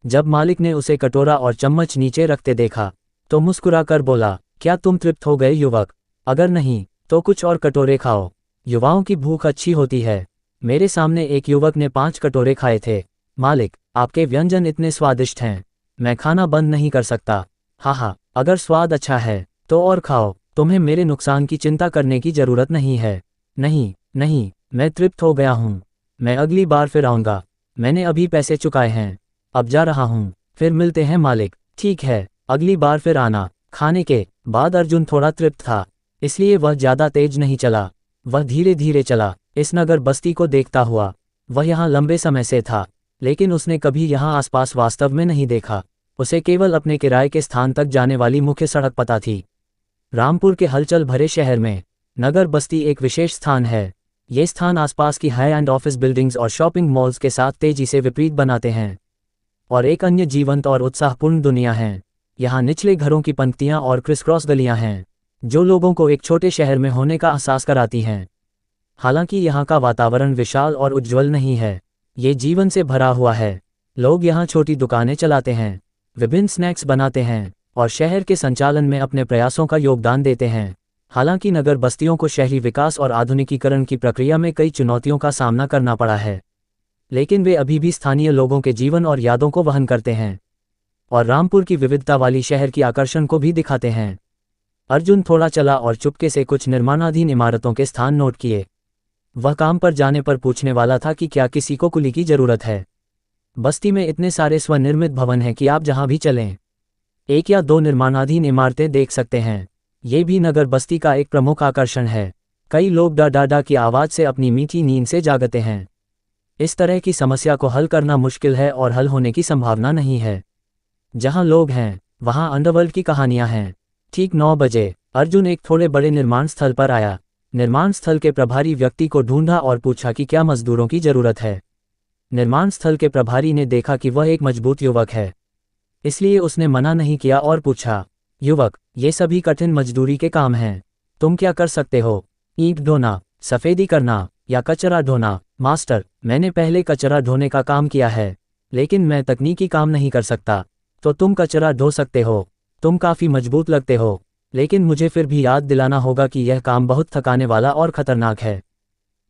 जब मालिक ने उसे कटोरा और चम्मच नीचे रखते देखा तो मुस्कुराकर बोला, क्या तुम तृप्त हो गए युवक? अगर नहीं तो कुछ और कटोरे खाओ। युवाओं की भूख अच्छी होती है। मेरे सामने एक युवक ने 5 कटोरे खाए थे। मालिक, आपके व्यंजन इतने स्वादिष्ट हैं, मैं खाना बंद नहीं कर सकता। हाँ, अगर स्वाद अच्छा है तो और खाओ। तुम्हें मेरे नुकसान की चिंता करने की जरूरत नहीं है। नहीं, मैं तृप्त हो गया हूँ। मैं अगली बार फिर आऊँगा। मैंने अभी पैसे चुकाए हैं, अब जा रहा हूँ। फिर मिलते हैं मालिक। ठीक है, अगली बार फिर आना। खाने के बाद अर्जुन थोड़ा तृप्त था, इसलिए वह ज़्यादा तेज नहीं चला। वह धीरे धीरे चला, इस नगर बस्ती को देखता हुआ। वह यहाँ लंबे समय से था, लेकिन उसने कभी यहाँ आसपास वास्तव में नहीं देखा। उसे केवल अपने किराए के स्थान तक जाने वाली मुख्य सड़क पता थी। रामपुर के हलचल भरे शहर में नगर बस्ती एक विशेष स्थान है। ये स्थान आसपास की हाई एंड ऑफिस बिल्डिंग्स और शॉपिंग मॉल्स के साथ तेजी से विपरीत बनाते हैं और एक अन्य जीवंत और उत्साहपूर्ण दुनिया है। यहाँ निचले घरों की पंक्तियाँ और क्रिसक्रॉस गलियाँ हैं, जो लोगों को एक छोटे शहर में होने का एहसास कराती हैं। हालांकि यहाँ का वातावरण विशाल और उज्ज्वल नहीं है, ये जीवन से भरा हुआ है। लोग यहाँ छोटी दुकानें चलाते हैं, विभिन्न स्नैक्स बनाते हैं और शहर के संचालन में अपने प्रयासों का योगदान देते हैं। हालांकि नगर बस्तियों को शहरी विकास और आधुनिकीकरण की प्रक्रिया में कई चुनौतियों का सामना करना पड़ा है, लेकिन वे अभी भी स्थानीय लोगों के जीवन और यादों को वहन करते हैं। और रामपुर की विविधता वाली शहर की आकर्षण को भी दिखाते हैं। अर्जुन थोड़ा चला और चुपके से कुछ निर्माणाधीन इमारतों के स्थान नोट किए। वह काम पर जाने पर पूछने वाला था कि क्या किसी को कुली की जरूरत है। बस्ती में इतने सारे स्वनिर्मित भवन हैं कि आप जहां भी चलें एक या दो निर्माणाधीन इमारतें देख सकते हैं। ये भी नगर बस्ती का एक प्रमुख आकर्षण है। कई लोग डा डा डा की आवाज़ से अपनी मीठी नींद से जागते हैं। इस तरह की समस्या को हल करना मुश्किल है और हल होने की संभावना नहीं है। जहां लोग हैं वहां अंडरवर्ल्ड की कहानियां हैं। ठीक 9 बजे अर्जुन एक थोड़े बड़े निर्माण स्थल पर आया। निर्माण स्थल के प्रभारी व्यक्ति को ढूंढा और पूछा कि क्या मजदूरों की जरूरत है। निर्माण स्थल के प्रभारी ने देखा कि वह एक मजबूत युवक है, इसलिए उसने मना नहीं किया और पूछा, युवक, ये सभी कठिन मजदूरी के काम हैं, तुम क्या कर सकते हो? ईंट ढोना, सफेदी करना या कचरा ढोना? मास्टर, मैंने पहले कचरा ढोने का काम किया है, लेकिन मैं तकनीकी काम नहीं कर सकता। तो तुम कचरा ढो सकते हो, तुम काफ़ी मजबूत लगते हो, लेकिन मुझे फिर भी याद दिलाना होगा कि यह काम बहुत थकाने वाला और खतरनाक है।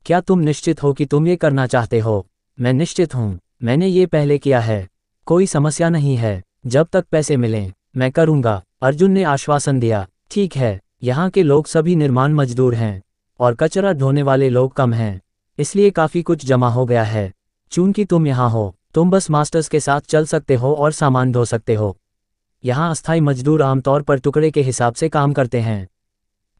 क्या तुम निश्चित हो कि तुम ये करना चाहते हो? मैं निश्चित हूँ, मैंने ये पहले किया है, कोई समस्या नहीं है, जब तक पैसे मिलें मैं करूँगा, अर्जुन ने आश्वासन दिया। ठीक है, यहाँ के लोग सभी निर्माण मजदूर हैं और कचरा ढोने वाले लोग कम हैं, इसलिए काफ़ी कुछ जमा हो गया है। चूंकि तुम यहाँ हो, तुम बस मास्टर्स के साथ चल सकते हो और सामान ढो सकते हो। यहाँ अस्थायी मजदूर आमतौर पर टुकड़े के हिसाब से काम करते हैं।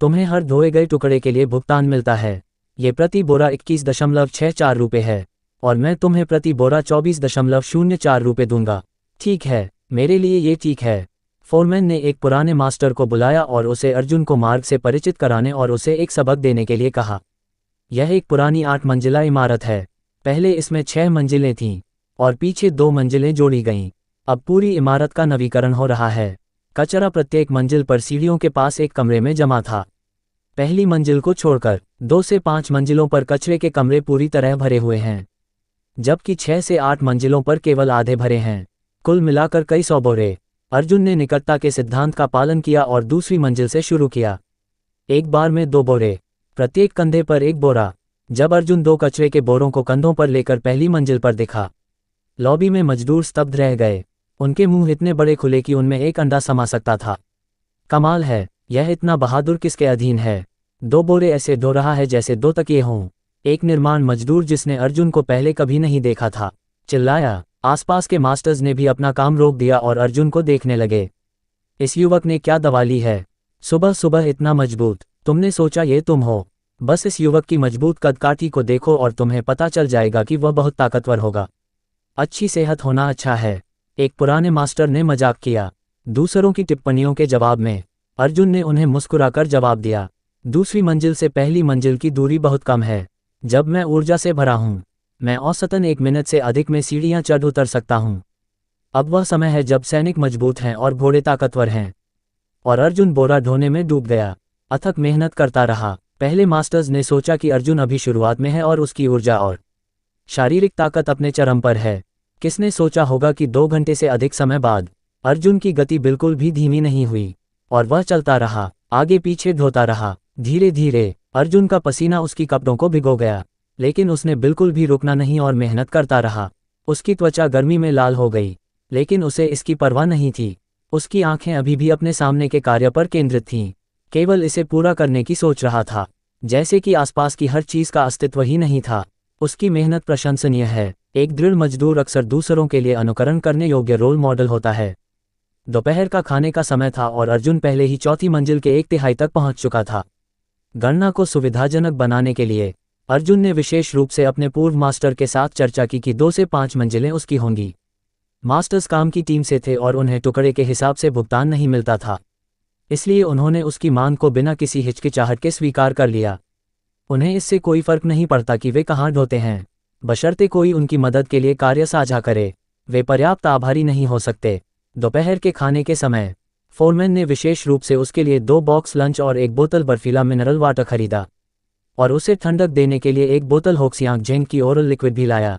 तुम्हें हर धोए गए टुकड़े के लिए भुगतान मिलता है। ये प्रति बोरा 21.64 रुपये है और मैं तुम्हें प्रति बोरा 24.04 रुपये दूंगा। ठीक है, मेरे लिए ये ठीक है। फोरमैन ने एक पुराने मास्टर को बुलाया और उसे अर्जुन को मार्ग से परिचित कराने और उसे एक सबक देने के लिए कहा। यह एक पुरानी 8 मंजिला इमारत है। पहले इसमें 6 मंजिलें थीं और पीछे 2 मंजिलें जोड़ी गईं। अब पूरी इमारत का नवीकरण हो रहा है। कचरा प्रत्येक मंजिल पर सीढ़ियों के पास एक कमरे में जमा था। पहली मंजिल को छोड़कर 2 से 5 मंजिलों पर कचरे के कमरे पूरी तरह भरे हुए हैं, जबकि 6 से 8 मंजिलों पर केवल आधे भरे हैं। कुल मिलाकर कई 100 बोरे। अर्जुन ने निकटता के सिद्धांत का पालन किया और दूसरी मंजिल से शुरू किया। एक बार में 2 बोरे, प्रत्येक कंधे पर 1 बोरा। जब अर्जुन 2 कचरे के बोरों को कंधों पर लेकर पहली मंजिल पर दिखा, लॉबी में मजदूर स्तब्ध रह गए। उनके मुंह इतने बड़े खुले कि उनमें एक अंडा समा सकता था। कमाल है, यह इतना बहादुर किसके अधीन है? 2 बोरे ऐसे ढो रहा है जैसे 2 तकिए हों। एक निर्माण मजदूर जिसने अर्जुन को पहले कभी नहीं देखा था चिल्लाया। आसपास के मास्टर्स ने भी अपना काम रोक दिया और अर्जुन को देखने लगे। इस युवक ने क्या दवा ली है? सुबह सुबह इतना मजबूत, तुमने सोचा ये तुम हो? बस इस युवक की मजबूत कदकाठी को देखो और तुम्हें पता चल जाएगा कि वह बहुत ताकतवर होगा। अच्छी सेहत होना अच्छा है, एक पुराने मास्टर ने मजाक किया। दूसरों की टिप्पणियों के जवाब में अर्जुन ने उन्हें मुस्कुराकर जवाब दिया। दूसरी मंजिल से पहली मंजिल की दूरी बहुत कम है। जब मैं ऊर्जा से भरा हूँ, मैं औसतन 1 मिनट से अधिक में सीढ़ियाँ चढ़ उतर सकता हूँ। अब वह समय है जब सैनिक मजबूत हैं और घोड़े ताकतवर हैं। और अर्जुन बोरा ढोने में डूब गया, अथक मेहनत करता रहा। पहले मास्टर्स ने सोचा कि अर्जुन अभी शुरुआत में है और उसकी ऊर्जा और शारीरिक ताकत अपने चरम पर है। किसने सोचा होगा कि 2 घंटे से अधिक समय बाद अर्जुन की गति बिल्कुल भी धीमी नहीं हुई और वह चलता रहा, आगे पीछे ढोता रहा। धीरे धीरे अर्जुन का पसीना उसकी कपड़ों को भिगो गया, लेकिन उसने बिल्कुल भी रुकना नहीं और मेहनत करता रहा। उसकी त्वचा गर्मी में लाल हो गई, लेकिन उसे इसकी परवाह नहीं थी। उसकी आंखें अभी भी अपने सामने के कार्य पर केंद्रित थीं, केवल इसे पूरा करने की सोच रहा था, जैसे कि आसपास की हर चीज का अस्तित्व ही नहीं था। उसकी मेहनत प्रशंसनीय है। एक दृढ़ मजदूर अक्सर दूसरों के लिए अनुकरण करने योग्य रोल मॉडल होता है। दोपहर का खाने का समय था और अर्जुन पहले ही 4थी मंजिल के 1/3 तक पहुंच चुका था। गणना को सुविधाजनक बनाने के लिए अर्जुन ने विशेष रूप से अपने पूर्व मास्टर के साथ चर्चा की कि 2 से 5 मंजिलें उसकी होंगी। मास्टर्स काम की टीम से थे और उन्हें टुकड़े के हिसाब से भुगतान नहीं मिलता था, इसलिए उन्होंने उसकी मांग को बिना किसी हिचकिचाहट के स्वीकार कर लिया। उन्हें इससे कोई फर्क नहीं पड़ता कि वे कहाँ ढोते हैं, बशर्ते कोई उनकी मदद के लिए कार्य साझा करे। वे पर्याप्त आभारी नहीं हो सकते। दोपहर के खाने के समय फोरमैन ने विशेष रूप से उसके लिए 2 बॉक्स लंच और 1 बोतल बर्फीला मिनरल वाटर खरीदा और उसे ठंडक देने के लिए 1 बोतल होक्सियांग जेंग की ओरल लिक्विड भी लाया।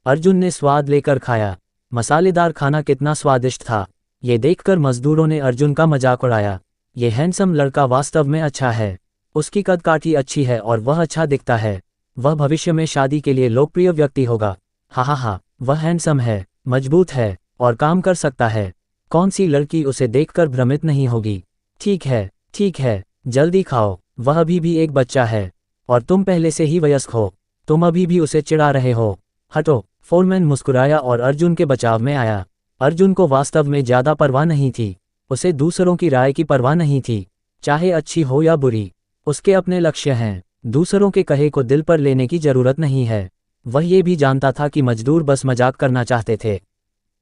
अर्जुन ने स्वाद लेकर खाया। मसालेदार खाना कितना स्वादिष्ट था, ये देखकर मजदूरों ने अर्जुन का मजाक उड़ाया। ये हैंडसम लड़का वास्तव में अच्छा है, उसकी कदकाठी अच्छी है और वह अच्छा दिखता है। वह भविष्य में शादी के लिए लोकप्रिय व्यक्ति होगा। हा, वह हैंडसम है, मजबूत है और काम कर सकता है। कौन सी लड़की उसे देखकर भ्रमित नहीं होगी। ठीक है, जल्दी खाओ, वह अभी भी एक बच्चा है और तुम पहले से ही वयस्क हो, तुम अभी भी उसे चिढ़ा रहे हो। हटो। फोरमैन मुस्कुराया और अर्जुन के बचाव में आया। अर्जुन को वास्तव में ज्यादा परवाह नहीं थी, उसे दूसरों की राय की परवाह नहीं थी, चाहे अच्छी हो या बुरी। उसके अपने लक्ष्य हैं, दूसरों के कहे को दिल पर लेने की जरूरत नहीं है। वह ये भी जानता था कि मजदूर बस मजाक करना चाहते थे,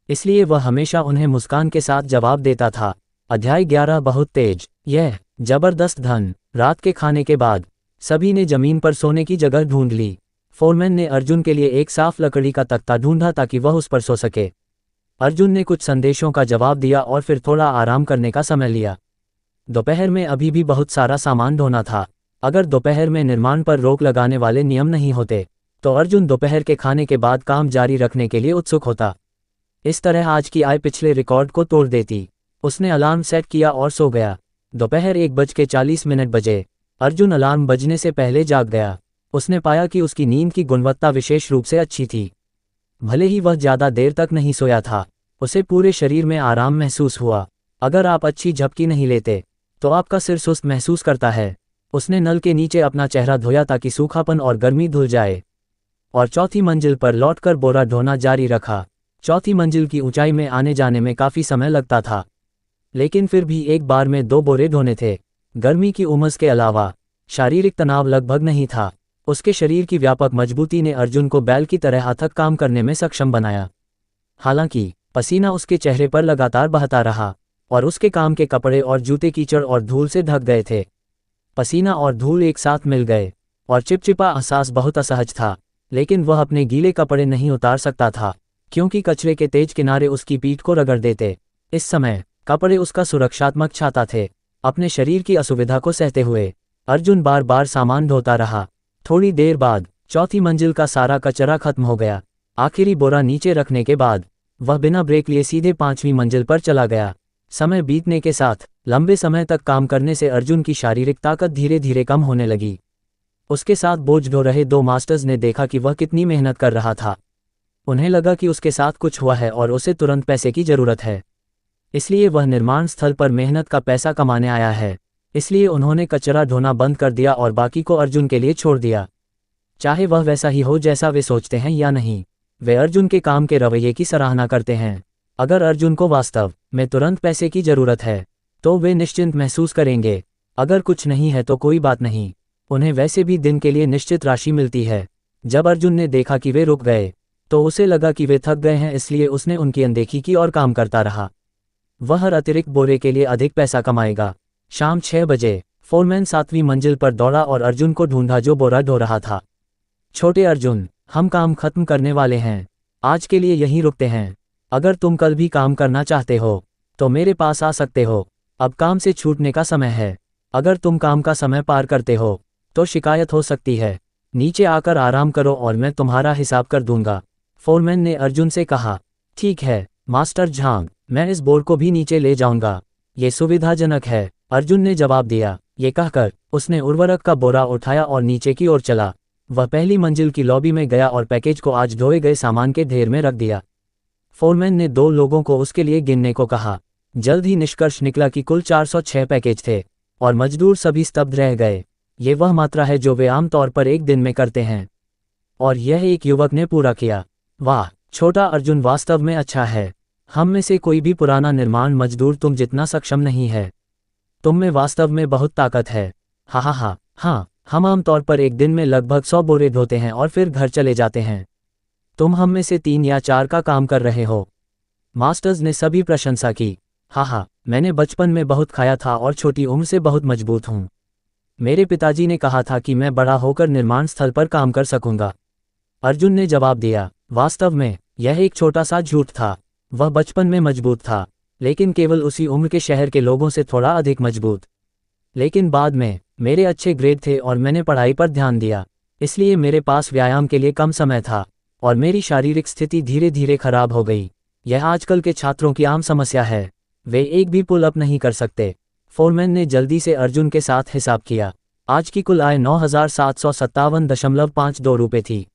इसलिए वह हमेशा उन्हें मुस्कान के साथ जवाब देता था। अध्याय 11 बहुत तेज। यह जबरदस्त धन। रात के खाने के बाद सभी ने जमीन पर सोने की जगह ढूंढ ली। फोरमैन ने अर्जुन के लिए एक साफ लकड़ी का तख्ता ढूंढा ताकि वह उस पर सो सके। अर्जुन ने कुछ संदेशों का जवाब दिया और फिर थोड़ा आराम करने का समय लिया। दोपहर में अभी भी बहुत सारा सामान ढोना था। अगर दोपहर में निर्माण पर रोक लगाने वाले नियम नहीं होते तो अर्जुन दोपहर के खाने के बाद काम जारी रखने के लिए उत्सुक होता। इस तरह आज की आय पिछले रिकॉर्ड को तोड़ देती। उसने अलार्म सेट किया और सो गया। दोपहर 1:40 बजे अर्जुन अलार्म बजने से पहले जाग गया। उसने पाया कि उसकी नींद की गुणवत्ता विशेष रूप से अच्छी थी। भले ही वह ज्यादा देर तक नहीं सोया था, उसे पूरे शरीर में आराम महसूस हुआ। अगर आप अच्छी झपकी नहीं लेते तो आपका सिर सुस्त महसूस करता है। उसने नल के नीचे अपना चेहरा धोया ताकि सूखापन और गर्मी धुल जाए और चौथी मंजिल पर लौटकर बोरा ढोना जारी रखा। चौथी मंजिल की ऊंचाई में आने जाने में काफी समय लगता था, लेकिन फिर भी एक बार में 2 बोरे ढोने थे। गर्मी की उमस के अलावा शारीरिक तनाव लगभग नहीं था। उसके शरीर की व्यापक मजबूती ने अर्जुन को बैल की तरह अथक काम करने में सक्षम बनाया। हालांकि पसीना उसके चेहरे पर लगातार बहता रहा और उसके काम के कपड़े और जूते कीचड़ और धूल से ढक गए थे। पसीना और धूल एक साथ मिल गए और चिपचिपा एहसास बहुत असहज था, लेकिन वह अपने गीले कपड़े नहीं उतार सकता था क्योंकि कचरे के तेज किनारे उसकी पीठ को रगड़ देते। इस समय कपड़े उसका सुरक्षात्मक छाता थे। अपने शरीर की असुविधा को सहते हुए अर्जुन बार बार सामान ढोता रहा। थोड़ी देर बाद चौथी मंजिल का सारा कचरा खत्म हो गया। आखिरी बोरा नीचे रखने के बाद वह बिना ब्रेक लिए सीधे 5वीं मंजिल पर चला गया। समय बीतने के साथ लंबे समय तक काम करने से अर्जुन की शारीरिक ताकत धीरे धीरे कम होने लगी। उसके साथ बोझ ढो रहे 2 मास्टर्स ने देखा कि वह कितनी मेहनत कर रहा था। उन्हें लगा कि उसके साथ कुछ हुआ है और उसे तुरंत पैसे की जरूरत है, इसलिए वह निर्माण स्थल पर मेहनत का पैसा कमाने आया है। इसलिए उन्होंने कचरा ढोना बंद कर दिया और बाकी को अर्जुन के लिए छोड़ दिया। चाहे वह वैसा ही हो जैसा वे सोचते हैं या नहीं, वे अर्जुन के काम के रवैये की सराहना करते हैं। अगर अर्जुन को वास्तव में तुरंत पैसे की जरूरत है तो वे निश्चिंत महसूस करेंगे। अगर कुछ नहीं है तो कोई बात नहीं, उन्हें वैसे भी दिन के लिए निश्चित राशि मिलती है। जब अर्जुन ने देखा कि वे रुक गए तो उसे लगा कि वे थक गए हैं, इसलिए उसने उनकी अनदेखी की और काम करता रहा। वह हर अतिरिक्त बोरे के लिए अधिक पैसा कमाएगा। शाम 6 बजे फोरमैन 7वीं मंजिल पर दौड़ा और अर्जुन को ढूंढा जो बोरा ढो रहा था। छोटे अर्जुन, हम काम खत्म करने वाले हैं, आज के लिए यहीं रुकते हैं। अगर तुम कल भी काम करना चाहते हो तो मेरे पास आ सकते हो। अब काम से छूटने का समय है। अगर तुम काम का समय पार करते हो तो शिकायत हो सकती है। नीचे आकर आराम करो और मैं तुम्हारा हिसाब कर दूंगा। फोरमैन ने अर्जुन से कहा। ठीक है मास्टर झांग, मैं इस बोर को भी नीचे ले जाऊंगा, ये सुविधाजनक है, अर्जुन ने जवाब दिया। ये कहकर उसने उर्वरक का बोरा उठाया और नीचे की ओर चला। वह पहली मंजिल की लॉबी में गया और पैकेज को आज ढोए गए सामान के ढेर में रख दिया। फोरमैन ने 2 लोगों को उसके लिए गिनने को कहा। जल्द ही निष्कर्ष निकला कि कुल 406 पैकेज थे और मजदूर सभी स्तब्ध रह गए। ये वह मात्रा है जो वे आमतौर पर एक दिन में करते हैं और यह एक युवक ने पूरा किया। वाह, छोटा अर्जुन वास्तव में अच्छा है। हम में से कोई भी पुराना निर्माण मजदूर तुम जितना सक्षम नहीं है। तुम में वास्तव में बहुत ताकत है। हाँ, हम आमतौर पर एक दिन में लगभग 100 बोरे ढोते हैं और फिर घर चले जाते हैं। तुम हम में से 3 या 4 का काम कर रहे हो। मास्टर्स ने सभी प्रशंसा की। मैंने बचपन में बहुत खाया था और छोटी उम्र से बहुत मजबूत हूँ। मेरे पिताजी ने कहा था कि मैं बड़ा होकर निर्माण स्थल पर काम कर सकूंगा, अर्जुन ने जवाब दिया। वास्तव में यह एक छोटा सा झूठ था। वह बचपन में मजबूत था, लेकिन केवल उसी उम्र के शहर के लोगों से थोड़ा अधिक मजबूत। लेकिन बाद में मेरे अच्छे ग्रेड थे और मैंने पढ़ाई पर ध्यान दिया, इसलिए मेरे पास व्यायाम के लिए कम समय था और मेरी शारीरिक स्थिति धीरे धीरे खराब हो गई। यह आजकल के छात्रों की आम समस्या है, वे एक भी पुल अप नहीं कर सकते। फोरमैन ने जल्दी से अर्जुन के साथ हिसाब किया। आज की कुल आय 9,757.52 रुपये थी।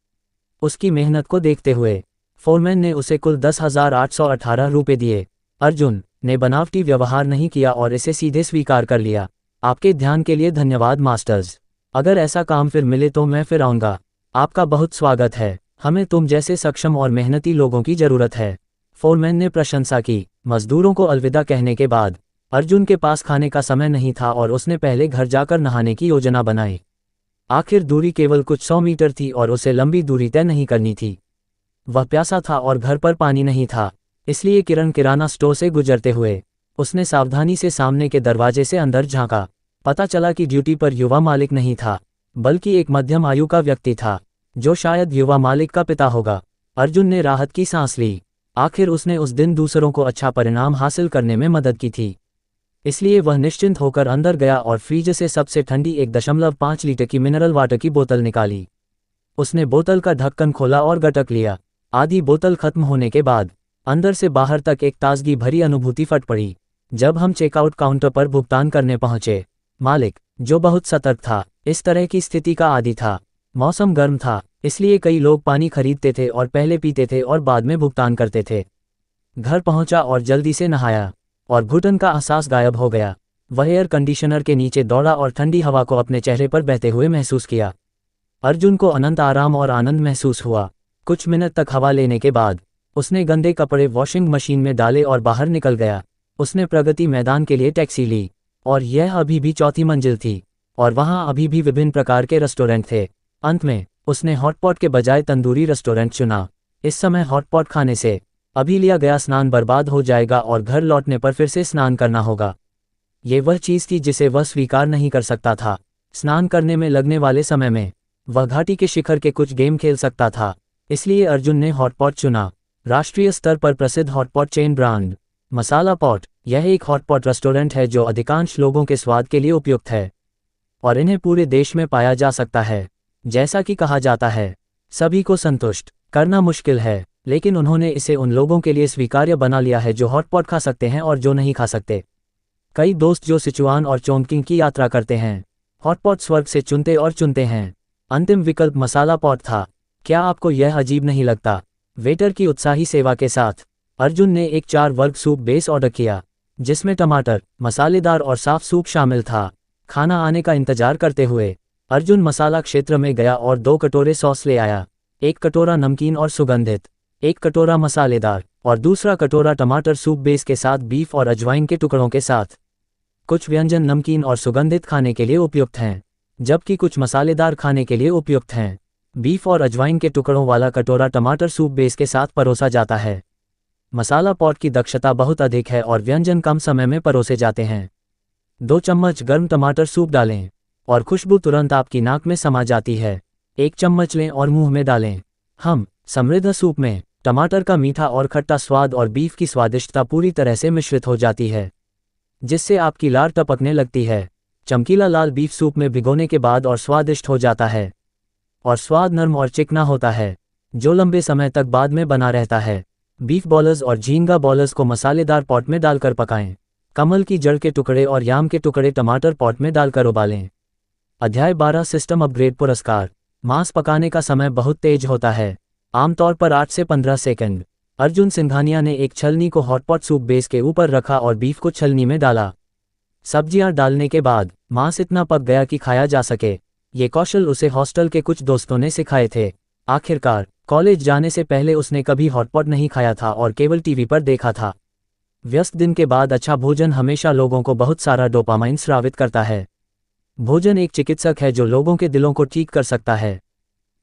उसकी मेहनत को देखते हुए फोरमैन ने उसे कुल 10,818 रुपये दिए। अर्जुन, ने बनावटी व्यवहार नहीं किया और इसे सीधे स्वीकार कर लिया। आपके ध्यान के लिए धन्यवाद मास्टर्स। अगर ऐसा काम फिर मिले तो मैं फिर आऊँगा। आपका बहुत स्वागत है। हमें तुम जैसे सक्षम और मेहनती लोगों की जरूरत है। फोरमैन ने प्रशंसा की। मजदूरों को अलविदा कहने के बाद अर्जुन के पास खाने का समय नहीं था और उसने पहले घर जाकर नहाने की योजना बनाई। आखिर दूरी केवल कुछ 100 मीटर थी और उसे लंबी दूरी तय नहीं करनी थी। वह प्यासा था और घर पर पानी नहीं था, इसलिए किरण किराना स्टोर से गुजरते हुए उसने सावधानी से सामने के दरवाजे से अंदर झांका। पता चला कि ड्यूटी पर युवा मालिक नहीं था, बल्कि एक मध्यम आयु का व्यक्ति था, जो शायद युवा मालिक का पिता होगा। अर्जुन ने राहत की सांस ली। आखिर उसने उस दिन दूसरों को अच्छा परिणाम हासिल करने में मदद की थी। इसलिए वह निश्चिंत होकर अंदर गया और फ्रीज से सबसे ठंडी 1.5 लीटर की मिनरल वाटर की बोतल निकाली। उसने बोतल का ढक्कन खोला और गटक लिया। आधी बोतल खत्म होने के बाद अंदर से बाहर तक एक ताजगी भरी अनुभूति फट पड़ी। जब हम चेकआउट काउंटर पर भुगतान करने पहुंचे, मालिक, जो बहुत सतर्क था, इस तरह की स्थिति का आदी था। मौसम गर्म था, इसलिए कई लोग पानी खरीदते थे और पहले पीते थे और बाद में भुगतान करते थे। घर पहुंचा और जल्दी से नहाया और घुटन का एहसास गायब हो गया। वह एयर कंडीशनर के नीचे दौड़ा और ठंडी हवा को अपने चेहरे पर बहते हुए महसूस किया। अर्जुन को अनंत आराम और आनंद महसूस हुआ। कुछ मिनट तक हवा लेने के बाद उसने गंदे कपड़े वॉशिंग मशीन में डाले और बाहर निकल गया। उसने प्रगति मैदान के लिए टैक्सी ली और यह अभी भी 4थी मंजिल थी और वहां अभी भी विभिन्न प्रकार के रेस्टोरेंट थे। अंत में उसने हॉटपॉट के बजाय तंदूरी रेस्टोरेंट चुना। इस समय हॉटपॉट खाने से अभी लिया गया स्नान बर्बाद हो जाएगा और घर लौटने पर फिर से स्नान करना होगा। ये वह चीज़ थी जिसे वह स्वीकार नहीं कर सकता था। स्नान करने में लगने वाले समय में वह घाटी के शिखर के कुछ गेम खेल सकता था, इसलिए अर्जुन ने हॉटपॉट चुना। राष्ट्रीय स्तर पर प्रसिद्ध हॉटपॉट चेन ब्रांड मसाला पॉट। यह एक हॉटपॉट रेस्टोरेंट है जो अधिकांश लोगों के स्वाद के लिए उपयुक्त है और इन्हें पूरे देश में पाया जा सकता है। जैसा कि कहा जाता है, सभी को संतुष्ट करना मुश्किल है, लेकिन उन्होंने इसे उन लोगों के लिए स्वीकार्य बना लिया है जो हॉटपॉट खा सकते हैं और जो नहीं खा सकते। कई दोस्त जो सिचुआन और चोंगकिंग की यात्रा करते हैं, हॉटपॉट स्वर्ग से चुनते और चुनते हैं। अंतिम विकल्प मसाला पॉट था। क्या आपको यह अजीब नहीं लगता? वेटर की उत्साही सेवा के साथ अर्जुन ने एक 4 वर्ग सूप बेस ऑर्डर किया, जिसमें टमाटर, मसालेदार और साफ सूप शामिल था। खाना आने का इंतजार करते हुए अर्जुन मसाला क्षेत्र में गया और 2 कटोरे सॉस ले आया। 1 कटोरा नमकीन और सुगंधित, 1 कटोरा मसालेदार और दूसरा कटोरा टमाटर सूप बेस के साथ बीफ और अजवाइन के टुकड़ों के साथ। कुछ व्यंजन नमकीन और सुगंधित खाने के लिए उपयुक्त हैं, जबकि कुछ मसालेदार खाने के लिए उपयुक्त हैं। बीफ और अजवाइन के टुकड़ों वाला कटोरा टमाटर सूप बेस के साथ परोसा जाता है। मसाला पॉट की दक्षता बहुत अधिक है और व्यंजन कम समय में परोसे जाते हैं। 2 चम्मच गर्म टमाटर सूप डालें और खुशबू तुरंत आपकी नाक में समा जाती है। 1 चम्मच लें और मुंह में डालें। समृद्ध सूप में टमाटर का मीठा और खट्टा स्वाद और बीफ की स्वादिष्टता पूरी तरह से मिश्रित हो जाती है, जिससे आपकी लार टपकने लगती है। चमकीला लाल बीफ सूप में भिगोने के बाद और स्वादिष्ट हो जाता है और स्वाद नरम और चिकना होता है, जो लंबे समय तक बाद में बना रहता है। बीफ बॉलर्स और झींगा बॉलर्स को मसालेदार पॉट में डालकर पकाएं। कमल की जड़ के टुकड़े और याम के टुकड़े टमाटर पॉट में डालकर उबालें। अध्याय 12 सिस्टम अपग्रेड पुरस्कार। मांस पकाने का समय बहुत तेज होता है, आमतौर पर 8 से 15 सेकंड। अर्जुन सिंघानिया ने एक छलनी को हॉटपॉट सूप बेस के ऊपर रखा और बीफ को छलनी में डाला। सब्जियां डालने के बाद मांस इतना पक गया कि खाया जा सके। ये कौशल उसे हॉस्टल के कुछ दोस्तों ने सिखाए थे। आखिरकार कॉलेज जाने से पहले उसने कभी हॉटपॉट नहीं खाया था और केवल टीवी पर देखा था। व्यस्त दिन के बाद अच्छा भोजन हमेशा लोगों को बहुत सारा डोपामाइन स्रावित करता है। भोजन एक चिकित्सक है जो लोगों के दिलों को ठीक कर सकता है।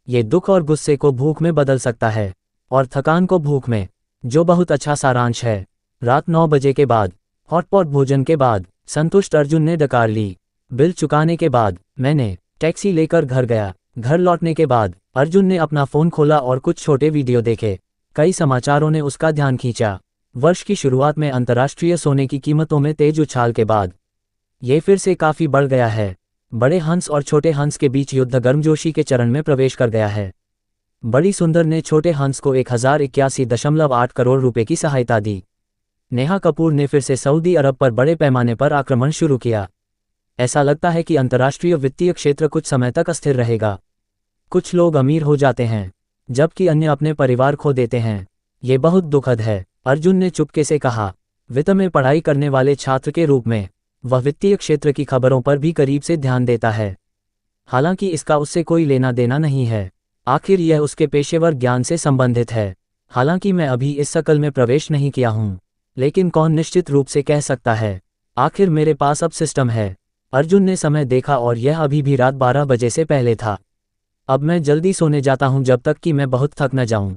ये दुख और गुस्से को भूख में बदल सकता है और थकान को भूख में, जो बहुत अच्छा सारांश है। रात 9 बजे के बाद हॉटपॉट भोजन के बाद संतुष्ट अर्जुन ने डकार ली। बिल चुकाने के बाद मैंने टैक्सी लेकर घर गया। घर लौटने के बाद अर्जुन ने अपना फ़ोन खोला और कुछ छोटे वीडियो देखे। कई समाचारों ने उसका ध्यान खींचा। वर्ष की शुरुआत में अंतर्राष्ट्रीय सोने की कीमतों में तेज उछाल के बाद ये फिर से काफ़ी बढ़ गया है। बड़े हंस और छोटे हंस के बीच युद्ध गर्मजोशी के चरण में प्रवेश कर गया है। बड़ी सुंदर ने छोटे हंस को 1081.8 करोड़ रुपए की सहायता दी। नेहा कपूर ने फिर से सऊदी अरब पर बड़े पैमाने पर आक्रमण शुरू किया। ऐसा लगता है कि अंतर्राष्ट्रीय वित्तीय क्षेत्र कुछ समय तक अस्थिर रहेगा। कुछ लोग अमीर हो जाते हैं, जबकि अन्य अपने परिवार खो देते हैं। ये बहुत दुखद है, अर्जुन ने चुपके से कहा। वित्त में पढ़ाई करने वाले छात्र के रूप में वह वित्तीय क्षेत्र की खबरों पर भी करीब से ध्यान देता है। हालांकि इसका उससे कोई लेना देना नहीं है, आखिर यह उसके पेशेवर ज्ञान से संबंधित है। हालांकि मैं अभी इस सर्कल में प्रवेश नहीं किया हूं, लेकिन कौन निश्चित रूप से कह सकता है, आखिर मेरे पास अब सिस्टम है। अर्जुन ने समय देखा और यह अभी भी रात 12 बजे से पहले था। अब मैं जल्दी सोने जाता हूं जब तक कि मैं बहुत थक न जाऊं।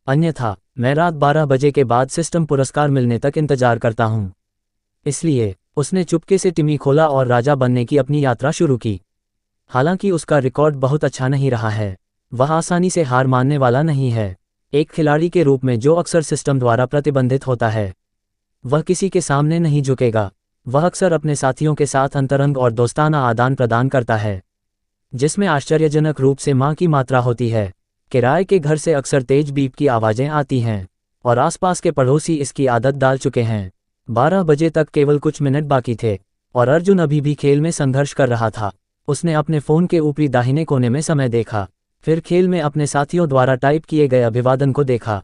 अन्यथा मैं रात 12 बजे के बाद सिस्टम पुरस्कार मिलने तक इंतजार करता हूं। इसलिए उसने चुपके से टिमी खोला और राजा बनने की अपनी यात्रा शुरू की। हालांकि उसका रिकॉर्ड बहुत अच्छा नहीं रहा है, वह आसानी से हार मानने वाला नहीं है। एक खिलाड़ी के रूप में जो अक्सर सिस्टम द्वारा प्रतिबंधित होता है, वह किसी के सामने नहीं झुकेगा। वह अक्सर अपने साथियों के साथ अंतरंग और दोस्ताना आदान प्रदान करता है, जिसमें आश्चर्यजनक रूप से मां की मात्रा होती है। किराए के घर से अक्सर तेज बीप की आवाजें आती हैं और आसपास के पड़ोसी इसकी आदत डाल चुके हैं। 12 बजे तक केवल कुछ मिनट बाकी थे और अर्जुन अभी भी खेल में संघर्ष कर रहा था। उसने अपने फोन के ऊपरी दाहिने कोने में समय देखा, फिर खेल में अपने साथियों द्वारा टाइप किए गए अभिवादन को देखा।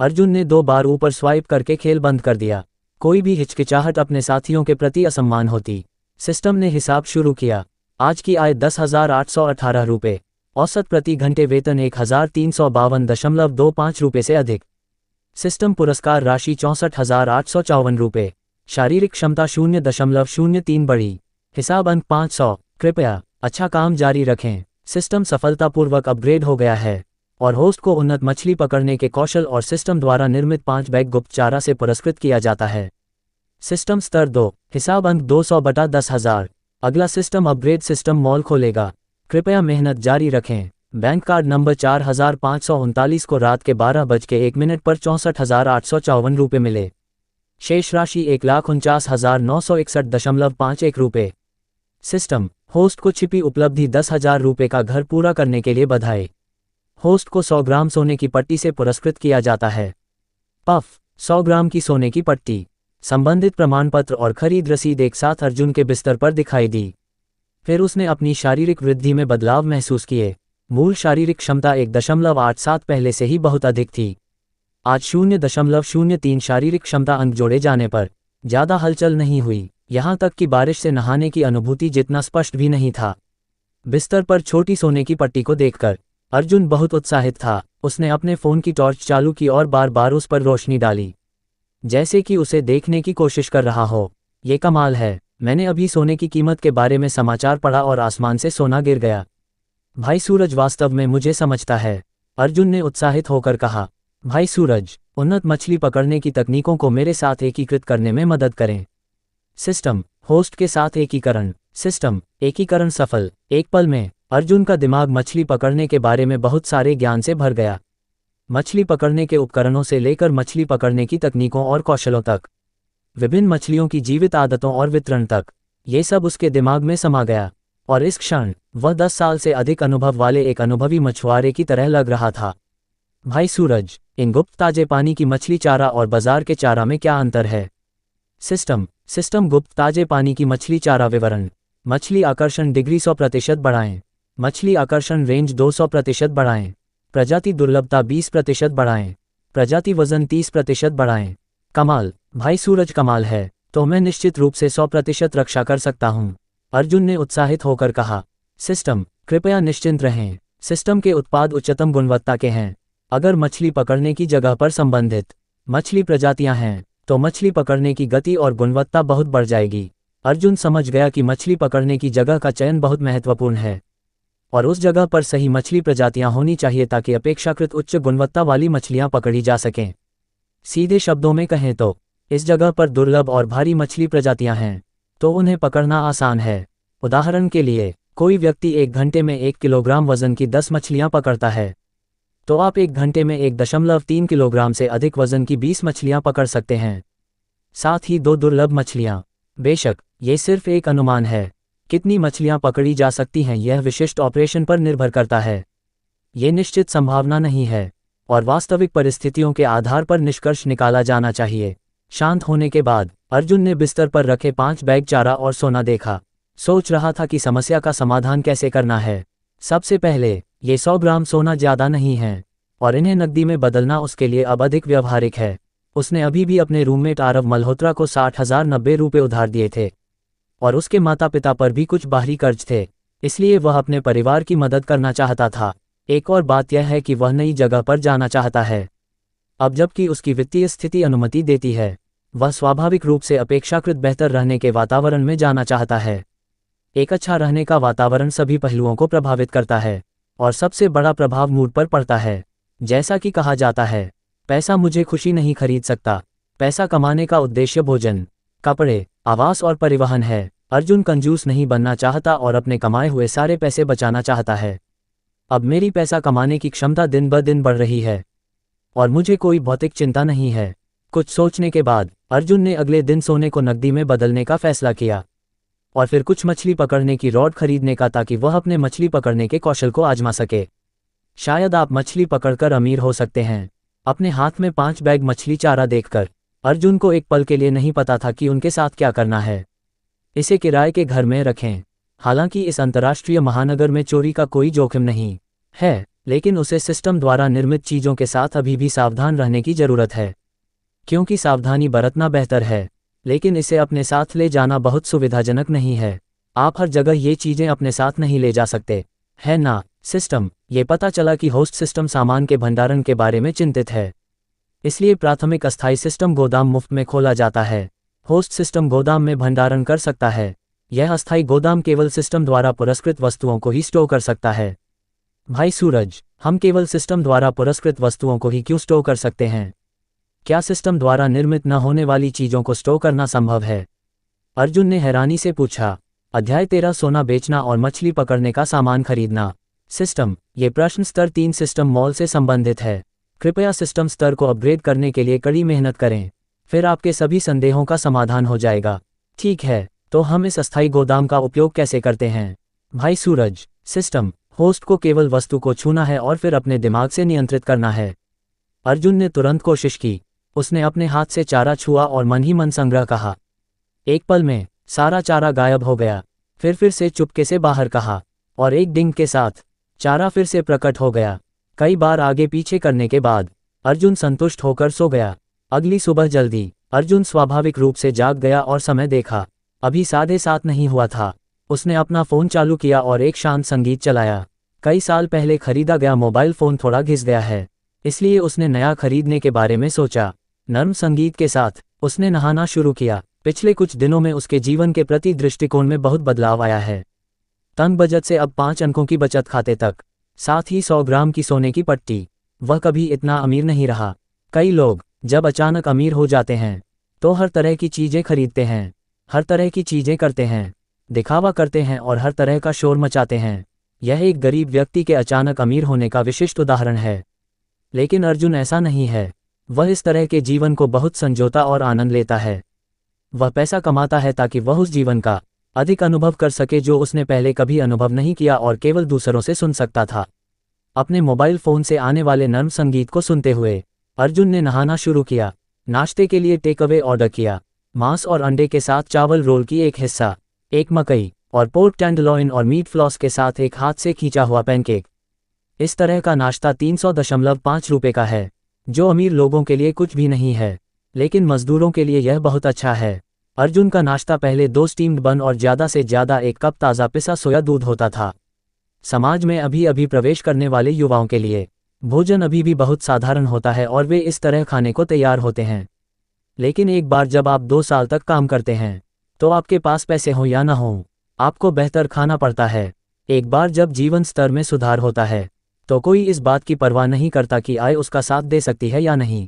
अर्जुन ने 2 बार ऊपर स्वाइप करके खेल बंद कर दिया। कोई भी हिचकिचाहट अपने साथियों के प्रति असम्मान होती। सिस्टम ने हिसाब शुरू किया। आज की आय 10,818 रुपये, औसत प्रति घंटे वेतन 1,352.25 रुपये से अधिक। सिस्टम पुरस्कार राशि 64,854 रुपये। शारीरिक क्षमता 0.03 बढ़ी। हिसाब अंक 500। कृपया अच्छा काम जारी रखें। सिस्टम सफलतापूर्वक अपग्रेड हो गया है और होस्ट को उन्नत मछली पकड़ने के कौशल और सिस्टम द्वारा निर्मित 5 बैग गुप्त चारा से पुरस्कृत किया जाता है। सिस्टम स्तर 2। हिसाब अंक 200/10,000। अगला सिस्टम अपग्रेड सिस्टम मॉल खोलेगा। कृपया मेहनत जारी रखें। बैंक कार्ड नंबर 4539 को रात के 12:01 पर 64,854 रुपये मिले। शेष राशि 1,49,961.51 रुपये। सिस्टम होस्ट को छिपी उपलब्धि 10,000 रुपये का घर पूरा करने के लिए बधाई। होस्ट को 100 ग्राम सोने की पट्टी से पुरस्कृत किया जाता है। पफ 100 ग्राम की सोने की पट्टी। संबंधित प्रमाणपत्र और खरीद रसीद एक साथ अर्जुन के बिस्तर पर दिखाई दी। फिर उसने अपनी शारीरिक वृद्धि में बदलाव महसूस किए। मूल शारीरिक क्षमता 1.87 पहले से ही बहुत अधिक थी। आज 0.03 शारीरिक क्षमता अंक जोड़े जाने पर ज़्यादा हलचल नहीं हुई, यहाँ तक कि बारिश से नहाने की अनुभूति जितना स्पष्ट भी नहीं था। बिस्तर पर छोटी सोने की पट्टी को देखकर अर्जुन बहुत उत्साहित था। उसने अपने फ़ोन की टॉर्च चालू की और बार बार उस पर रोशनी डाली, जैसे कि उसे देखने की कोशिश कर रहा हो। ये कमाल है, मैंने अभी सोने की कीमत के बारे में समाचार पढ़ा और आसमान से सोना गिर गया। भाई सूरज वास्तव में मुझे समझता है, अर्जुन ने उत्साहित होकर कहा। भाई सूरज, उन्नत मछली पकड़ने की तकनीकों को मेरे साथ एकीकृत करने में मदद करें। सिस्टम होस्ट के साथ एकीकरण। सिस्टम एकीकरण सफल। एक पल में अर्जुन का दिमाग मछली पकड़ने के बारे में बहुत सारे ज्ञान से भर गया। मछली पकड़ने के उपकरणों से लेकर मछली पकड़ने की तकनीकों और कौशलों तक, विभिन्न मछलियों की जीवित आदतों और वितरण तक, ये सब उसके दिमाग में समा गया। और इस क्षण वह 10 साल से अधिक अनुभव वाले एक अनुभवी मछुआरे की तरह लग रहा था। भाई सूरज, इन गुप्त ताजे पानी की मछली चारा और बाजार के चारा में क्या अंतर है? सिस्टम गुप्त ताजे पानी की मछली चारा विवरण। मछली आकर्षण डिग्री 100% बढ़ाएं। मछली आकर्षण रेंज 200% बढ़ाएं। प्रजाति दुर्लभता 20% बढ़ाएं। प्रजाति वजन 30% बढ़ाएं। कमाल, भाई सूरज कमाल है, तो मैं निश्चित रूप से 100% रक्षा कर सकता हूं, अर्जुन ने उत्साहित होकर कहा। सिस्टम कृपया निश्चिंत रहें, सिस्टम के उत्पाद उच्चतम गुणवत्ता के हैं। अगर मछली पकड़ने की जगह पर संबंधित मछली प्रजातियां हैं तो मछली पकड़ने की गति और गुणवत्ता बहुत बढ़ जाएगी। अर्जुन समझ गया कि मछली पकड़ने की जगह का चयन बहुत महत्वपूर्ण है और उस जगह पर सही मछली प्रजातियां होनी चाहिए ताकि अपेक्षाकृत उच्च गुणवत्ता वाली मछलियां पकड़ी जा सकें। सीधे शब्दों में कहें तो इस जगह पर दुर्लभ और भारी मछली प्रजातियां हैं तो उन्हें पकड़ना आसान है। उदाहरण के लिए, कोई व्यक्ति 1 घंटे में 1 किलोग्राम वजन की 10 मछलियां पकड़ता है, तो आप 1 घंटे में 1.3 किलोग्राम से अधिक वजन की 20 मछलियां पकड़ सकते हैं, साथ ही 2 दुर्लभ मछलियां। बेशक ये सिर्फ एक अनुमान है, कितनी मछलियां पकड़ी जा सकती हैं यह विशिष्ट ऑपरेशन पर निर्भर करता है। ये निश्चित संभावना नहीं है और वास्तविक परिस्थितियों के आधार पर निष्कर्ष निकाला जाना चाहिए। शांत होने के बाद अर्जुन ने बिस्तर पर रखे 5 बैग चारा और सोना देखा। सोच रहा था कि समस्या का समाधान कैसे करना है। सबसे पहले, ये 100 ग्राम सोना ज़्यादा नहीं है और इन्हें नकदी में बदलना उसके लिए अब अधिक व्यवहारिक है। उसने अभी भी अपने रूममेट आरव मल्होत्रा को 60,090 रुपये उधार दिए थे और उसके माता पिता पर भी कुछ बाहरी कर्ज थे, इसलिए वह अपने परिवार की मदद करना चाहता था। एक और बात यह है कि वह नई जगह पर जाना चाहता है। अब जबकि उसकी वित्तीय स्थिति अनुमति देती है, वह स्वाभाविक रूप से अपेक्षाकृत बेहतर रहने के वातावरण में जाना चाहता है। एक अच्छा रहने का वातावरण सभी पहलुओं को प्रभावित करता है और सबसे बड़ा प्रभाव मूड पर पड़ता है। जैसा कि कहा जाता है, पैसा मुझे खुशी नहीं खरीद सकता, पैसा कमाने का उद्देश्य भोजन, कपड़े, आवास और परिवहन है। अर्जुन कंजूस नहीं बनना चाहता और अपने कमाए हुए सारे पैसे बचाना चाहता है। अब मेरी पैसा कमाने की क्षमता दिन ब दिन बढ़ रही है और मुझे कोई भौतिक चिंता नहीं है। कुछ सोचने के बाद अर्जुन ने अगले दिन सोने को नकदी में बदलने का फैसला किया और फिर कुछ मछली पकड़ने की रॉड खरीदने का, ताकि वह अपने मछली पकड़ने के कौशल को आजमा सके। शायद आप मछली पकड़कर अमीर हो सकते हैं। अपने हाथ में 5 बैग मछली चारा देखकर अर्जुन को एक पल के लिए नहीं पता था कि उनके साथ क्या करना है। इसे किराए के घर में रखें। हालांकि इस अंतर्राष्ट्रीय महानगर में चोरी का कोई जोखिम नहीं है, लेकिन उसे सिस्टम द्वारा निर्मित चीजों के साथ अभी भी सावधान रहने की जरूरत है। क्योंकि सावधानी बरतना बेहतर है, लेकिन इसे अपने साथ ले जाना बहुत सुविधाजनक नहीं है। आप हर जगह ये चीजें अपने साथ नहीं ले जा सकते, है ना? सिस्टम। ये पता चला कि होस्ट सिस्टम सामान के भंडारण के बारे में चिंतित है, इसलिए प्राथमिक अस्थायी सिस्टम गोदाम मुफ्त में खोला जाता है। होस्ट सिस्टम गोदाम में भंडारण कर सकता है। यह अस्थायी गोदाम केवल सिस्टम द्वारा पुरस्कृत वस्तुओं को ही स्टोर कर सकता है। भाई सूरज, हम केवल सिस्टम द्वारा पुरस्कृत वस्तुओं को ही क्यों स्टोर कर सकते हैं? क्या सिस्टम द्वारा निर्मित न होने वाली चीजों को स्टोर करना संभव है? अर्जुन ने हैरानी से पूछा। अध्याय 13 सोना बेचना और मछली पकड़ने का सामान खरीदना। सिस्टम। ये प्रश्न स्तर 3 सिस्टम मॉल से संबंधित है। कृपया सिस्टम स्तर को अपग्रेड करने के लिए कड़ी मेहनत करें, फिर आपके सभी संदेहों का समाधान हो जाएगा। ठीक है, तो हम इस अस्थायी गोदाम का उपयोग कैसे करते हैं? भाई सूरज, सिस्टम होस्ट को केवल वस्तु को छूना है और फिर अपने दिमाग से नियंत्रित करना है। अर्जुन ने तुरंत कोशिश की। उसने अपने हाथ से चारा छुआ और मन ही मन संग्रह कहा। एक पल में सारा चारा गायब हो गया। फिर से चुपके से बाहर कहा और एक डिंग के साथ चारा फिर से प्रकट हो गया। कई बार आगे पीछे करने के बाद अर्जुन संतुष्ट होकर सो गया। अगली सुबह जल्दी अर्जुन स्वाभाविक रूप से जाग गया और समय देखा। अभी 7:30 नहीं हुआ था। उसने अपना फ़ोन चालू किया और एक शांत संगीत चलाया। कई साल पहले खरीदा गया मोबाइल फ़ोन थोड़ा घिस गया है, इसलिए उसने नया खरीदने के बारे में सोचा। नर्म संगीत के साथ उसने नहाना शुरू किया। पिछले कुछ दिनों में उसके जीवन के प्रति दृष्टिकोण में बहुत बदलाव आया है। तंग बजट से अब 5 अंकों की बचत खाते तक, साथ ही 100 ग्राम की सोने की पट्टी। वह कभी इतना अमीर नहीं रहा। कई लोग जब अचानक अमीर हो जाते हैं तो हर तरह की चीज़ें खरीदते हैं, हर तरह की चीज़ें करते हैं, दिखावा करते हैं और हर तरह का शोर मचाते हैं। यह एक गरीब व्यक्ति के अचानक अमीर होने का विशिष्ट उदाहरण है। लेकिन अर्जुन ऐसा नहीं है। वह इस तरह के जीवन को बहुत संजोता और आनंद लेता है। वह पैसा कमाता है ताकि वह उस जीवन का अधिक अनुभव कर सके जो उसने पहले कभी अनुभव नहीं किया और केवल दूसरों से सुन सकता था। अपने मोबाइल फ़ोन से आने वाले नर्म संगीत को सुनते हुए अर्जुन ने नहाना शुरू किया। नाश्ते के लिए टेक अवे ऑर्डर किया। मांस और अंडे के साथ चावल रोल की एक हिस्सा, एक मकई और पोर्क टेंडरलॉइन और मीट फ्लॉस के साथ एक हाथ से खींचा हुआ पैनकेक। इस तरह का नाश्ता 300.5 रुपये का है, जो अमीर लोगों के लिए कुछ भी नहीं है, लेकिन मजदूरों के लिए यह बहुत अच्छा है। अर्जुन का नाश्ता पहले 2 स्टीम्ड बन और ज़्यादा से ज़्यादा 1 कप ताज़ा पिसा सोया दूध होता था। समाज में अभी अभी प्रवेश करने वाले युवाओं के लिए भोजन अभी भी बहुत साधारण होता है और वे इस तरह खाने को तैयार होते हैं। लेकिन एक बार जब आप 2 साल तक काम करते हैं तो आपके पास पैसे हों या ना हों, आपको बेहतर खाना पड़ता है। एक बार जब जीवन स्तर में सुधार होता है तो कोई इस बात की परवाह नहीं करता कि आय उसका साथ दे सकती है या नहीं।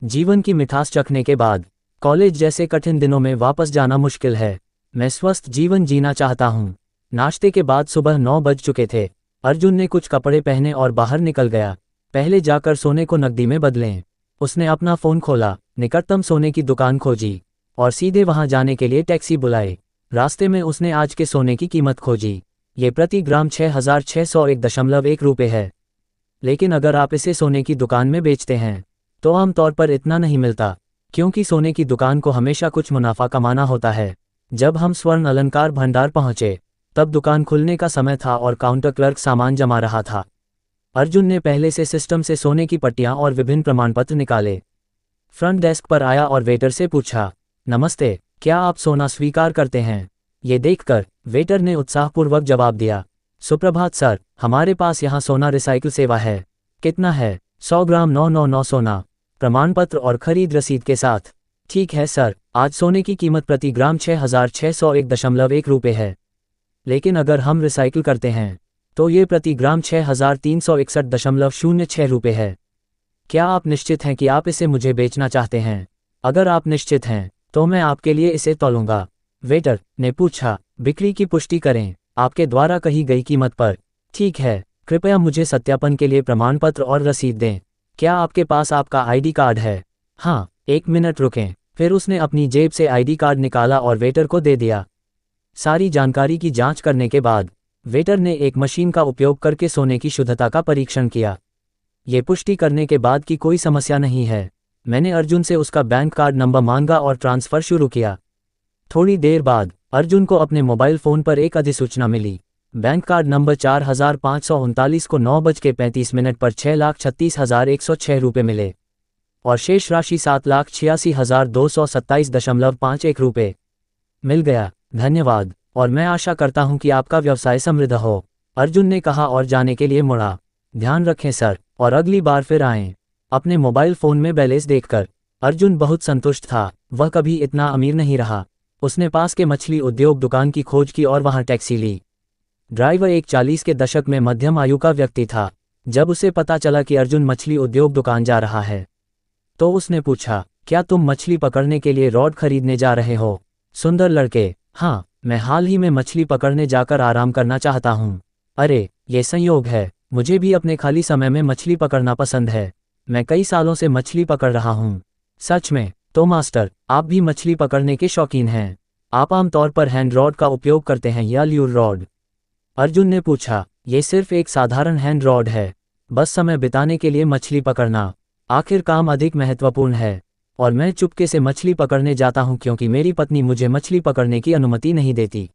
जीवन की मिठास चखने के बाद कॉलेज जैसे कठिन दिनों में वापस जाना मुश्किल है। मैं स्वस्थ जीवन जीना चाहता हूँ। नाश्ते के बाद सुबह 9 बज चुके थे। अर्जुन ने कुछ कपड़े पहने और बाहर निकल गया। पहले जाकर सोने को नकदी में बदलें। उसने अपना फ़ोन खोला, निकटतम सोने की दुकान खोजी और सीधे वहां जाने के लिए टैक्सी बुलाई। रास्ते में उसने आज के सोने की कीमत खोजी। ये प्रति ग्राम 6,601.1 रुपये है। लेकिन अगर आप इसे सोने की दुकान में बेचते हैं तो आमतौर पर इतना नहीं मिलता, क्योंकि सोने की दुकान को हमेशा कुछ मुनाफा कमाना होता है। जब हम स्वर्ण अलंकार भंडार पहुंचे तब दुकान खुलने का समय था और काउंटर क्लर्क सामान जमा रहा था। अर्जुन ने पहले से सिस्टम से सोने की पट्टियां और विभिन्न प्रमाणपत्र निकाले। फ्रंट डेस्क पर आया और वेटर से पूछा, नमस्ते, क्या आप सोना स्वीकार करते हैं? ये देखकर वेटर ने उत्साहपूर्वक जवाब दिया, सुप्रभात सर, हमारे पास यहाँ सोना रिसाइकिल सेवा है। कितना है? 100 ग्राम 999 सोना, प्रमाण पत्र और खरीद रसीद के साथ। ठीक है सर, आज सोने की कीमत प्रति ग्राम 6,601.1 रुपये है। लेकिन अगर हम रिसाइकिल करते हैं तो ये प्रति ग्राम 6,361.06 रुपये है। क्या आप निश्चित हैं कि आप इसे मुझे बेचना चाहते हैं? अगर आप निश्चित हैं तो मैं आपके लिए इसे तौलूंगा। वेटर ने पूछा, बिक्री की पुष्टि करें आपके द्वारा कही गई कीमत पर। ठीक है, कृपया मुझे सत्यापन के लिए प्रमाण पत्र और रसीद दें। क्या आपके पास आपका आईडी कार्ड है? हाँ, 1 मिनट रुकें। फिर उसने अपनी जेब से आईडी कार्ड निकाला और वेटर को दे दिया। सारी जानकारी की जांच करने के बाद वेटर ने एक मशीन का उपयोग करके सोने की शुद्धता का परीक्षण किया। ये पुष्टि करने के बाद कि कोई समस्या नहीं है, मैंने अर्जुन से उसका बैंक कार्ड नंबर मांगा और ट्रांसफ़र शुरू किया। थोड़ी देर बाद अर्जुन को अपने मोबाइल फ़ोन पर एक अधिसूचना मिली। बैंक कार्ड नंबर 4539 को 9:35 पर 6,36,106 रुपये मिले और शेष राशि 7,86,227.51 रुपये मिल गया। धन्यवाद, और मैं आशा करता हूं कि आपका व्यवसाय समृद्ध हो, अर्जुन ने कहा और जाने के लिए मुड़ा। ध्यान रखें सर, और अगली बार फिर आएं। अपने मोबाइल फ़ोन में बैलेंस देखकर अर्जुन बहुत संतुष्ट था। वह कभी इतना अमीर नहीं रहा। उसने पास के मछली उद्योग दुकान की खोज की और वहां टैक्सी ली। ड्राइवर एक 40 के दशक में मध्यम आयु का व्यक्ति था। जब उसे पता चला कि अर्जुन मछली उद्योग दुकान जा रहा है तो उसने पूछा, क्या तुम मछली पकड़ने के लिए रॉड खरीदने जा रहे हो? सुंदर लड़के, हाँ, मैं हाल ही में मछली पकड़ने जाकर आराम करना चाहता हूँ। अरे, ये संयोग है, मुझे भी अपने खाली समय में मछली पकड़ना पसंद है। मैं कई सालों से मछली पकड़ रहा हूँ। सच में? तो मास्टर, आप भी मछली पकड़ने के शौकीन हैं? आप आमतौर पर हैंड रॉड का उपयोग करते हैं या ल्यूर रॉड? अर्जुन ने पूछा। ये सिर्फ एक साधारण हैंड रॉड है, बस समय बिताने के लिए मछली पकड़ना। आखिर काम अधिक महत्वपूर्ण है, और मैं चुपके से मछली पकड़ने जाता हूं क्योंकि मेरी पत्नी मुझे मछली पकड़ने की अनुमति नहीं देती।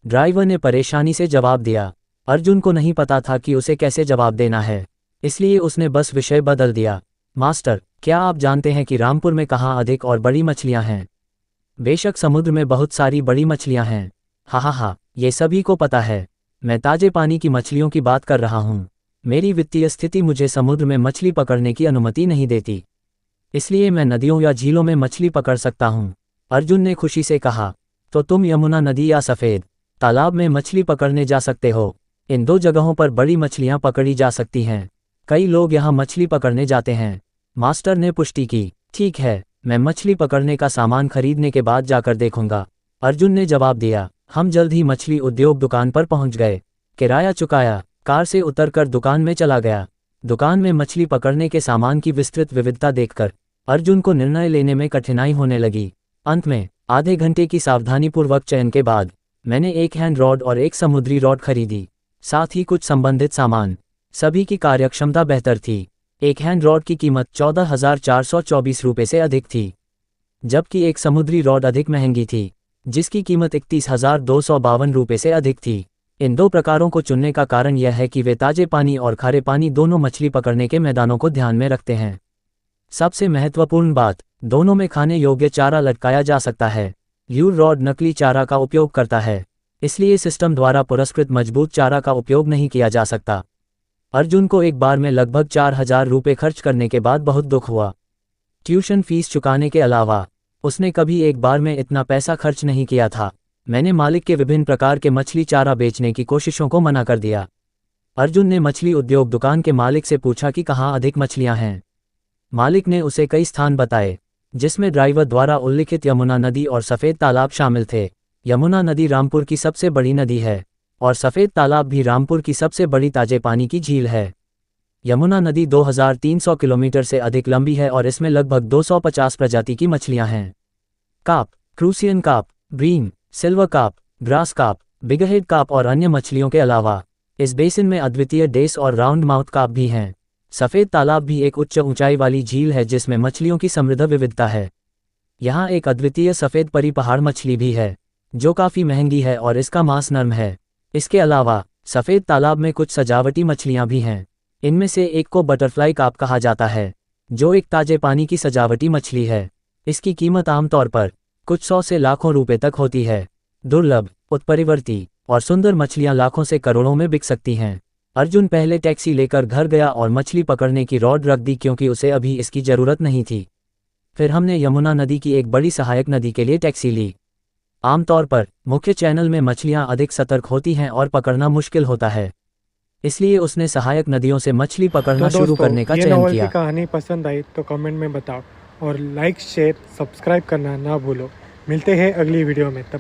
ड्राइवर ने परेशानी से जवाब दिया। अर्जुन को नहीं पता था कि उसे कैसे जवाब देना है, इसलिए उसने बस विषय बदल दिया। मास्टर, क्या आप जानते हैं कि रामपुर में कहाँ अधिक और बड़ी मछलियाँ हैं? बेशक, समुद्र में बहुत सारी बड़ी मछलियाँ हैं। हा, ये सभी को पता है। मैं ताजे पानी की मछलियों की बात कर रहा हूँ। मेरी वित्तीय स्थिति मुझे समुद्र में मछली पकड़ने की अनुमति नहीं देती, इसलिए मैं नदियों या झीलों में मछली पकड़ सकता हूँ। अर्जुन ने खुशी से कहा, तो तुम यमुना नदी या सफ़ेद तालाब में मछली पकड़ने जा सकते हो। इन 2 जगहों पर बड़ी मछलियाँ पकड़ी जा सकती हैं। कई लोग यहाँ मछली पकड़ने जाते हैं। मास्टर ने पुष्टि की। ठीक है, मैं मछली पकड़ने का सामान खरीदने के बाद जाकर देखूंगा, अर्जुन ने जवाब दिया। हम जल्द ही मछली उद्योग दुकान पर पहुंच गए। किराया चुकाया, कार से उतरकर दुकान में चला गया। दुकान में मछली पकड़ने के सामान की विस्तृत विविधता देखकर अर्जुन को निर्णय लेने में कठिनाई होने लगी। अंत में आधे घंटे की सावधानीपूर्वक चयन के बाद मैंने एक हैंड रॉड और एक समुद्री रॉड खरीदी, साथ ही कुछ संबंधित सामान। सभी की कार्यक्षमता बेहतर थी। एक हैंड रॉड की कीमत 14,424 रुपये से अधिक थी, जबकि एक समुद्री रॉड अधिक महंगी थी, जिसकी कीमत 31,252 रुपये से अधिक थी। इन 2 प्रकारों को चुनने का कारण यह है कि वे ताजे पानी और खारे पानी दोनों मछली पकड़ने के मैदानों को ध्यान में रखते हैं। सबसे महत्वपूर्ण बात, दोनों में खाने योग्य चारा लटकाया जा सकता है। ल्यूर रॉड नकली चारा का उपयोग करता है, इसलिए सिस्टम द्वारा पुरस्कृत मजबूत चारा का उपयोग नहीं किया जा सकता। अर्जुन को एक बार में लगभग 4,000 रुपये खर्च करने के बाद बहुत दुख हुआ। ट्यूशन फीस चुकाने के अलावा उसने कभी एक बार में इतना पैसा खर्च नहीं किया था। मैंने मालिक के विभिन्न प्रकार के मछली चारा बेचने की कोशिशों को मना कर दिया। अर्जुन ने मछली उद्योग दुकान के मालिक से पूछा कि कहाँ अधिक मछलियाँ हैं। मालिक ने उसे कई स्थान बताए, जिसमें ड्राइवर द्वारा उल्लिखित यमुना नदी और सफ़ेद तालाब शामिल थे। यमुना नदी रामपुर की सबसे बड़ी नदी है, और सफ़ेद तालाब भी रामपुर की सबसे बड़ी ताजे पानी की झील है। यमुना नदी 2300 किलोमीटर से अधिक लंबी है और इसमें लगभग 250 प्रजाति की मछलियां हैं। Carp, crucian carp, bream, silver carp, grass carp, bighead carp और अन्य मछलियों के अलावा इस बेसिन में अद्वितीय डेस और राउंड माउथ कार्प भी हैं। सफ़ेद तालाब भी एक उच्च ऊंचाई वाली झील है जिसमें मछलियों की समृद्ध विविधता है। यहाँ एक अद्वितीय सफ़ेद परी पहाड़ मछली भी है, जो काफ़ी महंगी है और इसका मांस नरम है। इसके अलावा सफ़ेद तालाब में कुछ सजावटी मछलियाँ भी हैं। इनमें से एक को बटरफ्लाई कार्प कहा जाता है। जो एक ताजे पानी की सजावटी मछली है। इसकी कीमत आमतौर पर कुछ 100 से लाखों रुपए तक होती है। दुर्लभ, उत्परिवर्ती और सुंदर मछलियां लाखों से करोड़ों में बिक सकती हैं। अर्जुन पहले टैक्सी लेकर घर गया और मछली पकड़ने की रॉड रख दी क्योंकि उसे अभी इसकी जरूरत नहीं थी। फिर हमने यमुना नदी की एक बड़ी सहायक नदी के लिए टैक्सी ली। आमतौर पर मुख्य चैनल में मछलियां अधिक सतर्क होती हैं और पकड़ना मुश्किल होता है, इसलिए उसने सहायक नदियों से मछली पकड़ना शुरू करने का ये चयन नॉवल किया। की कहानी पसंद आई तो कमेंट में बताओ और लाइक शेयर सब्सक्राइब करना ना भूलो। मिलते हैं अगली वीडियो में, तब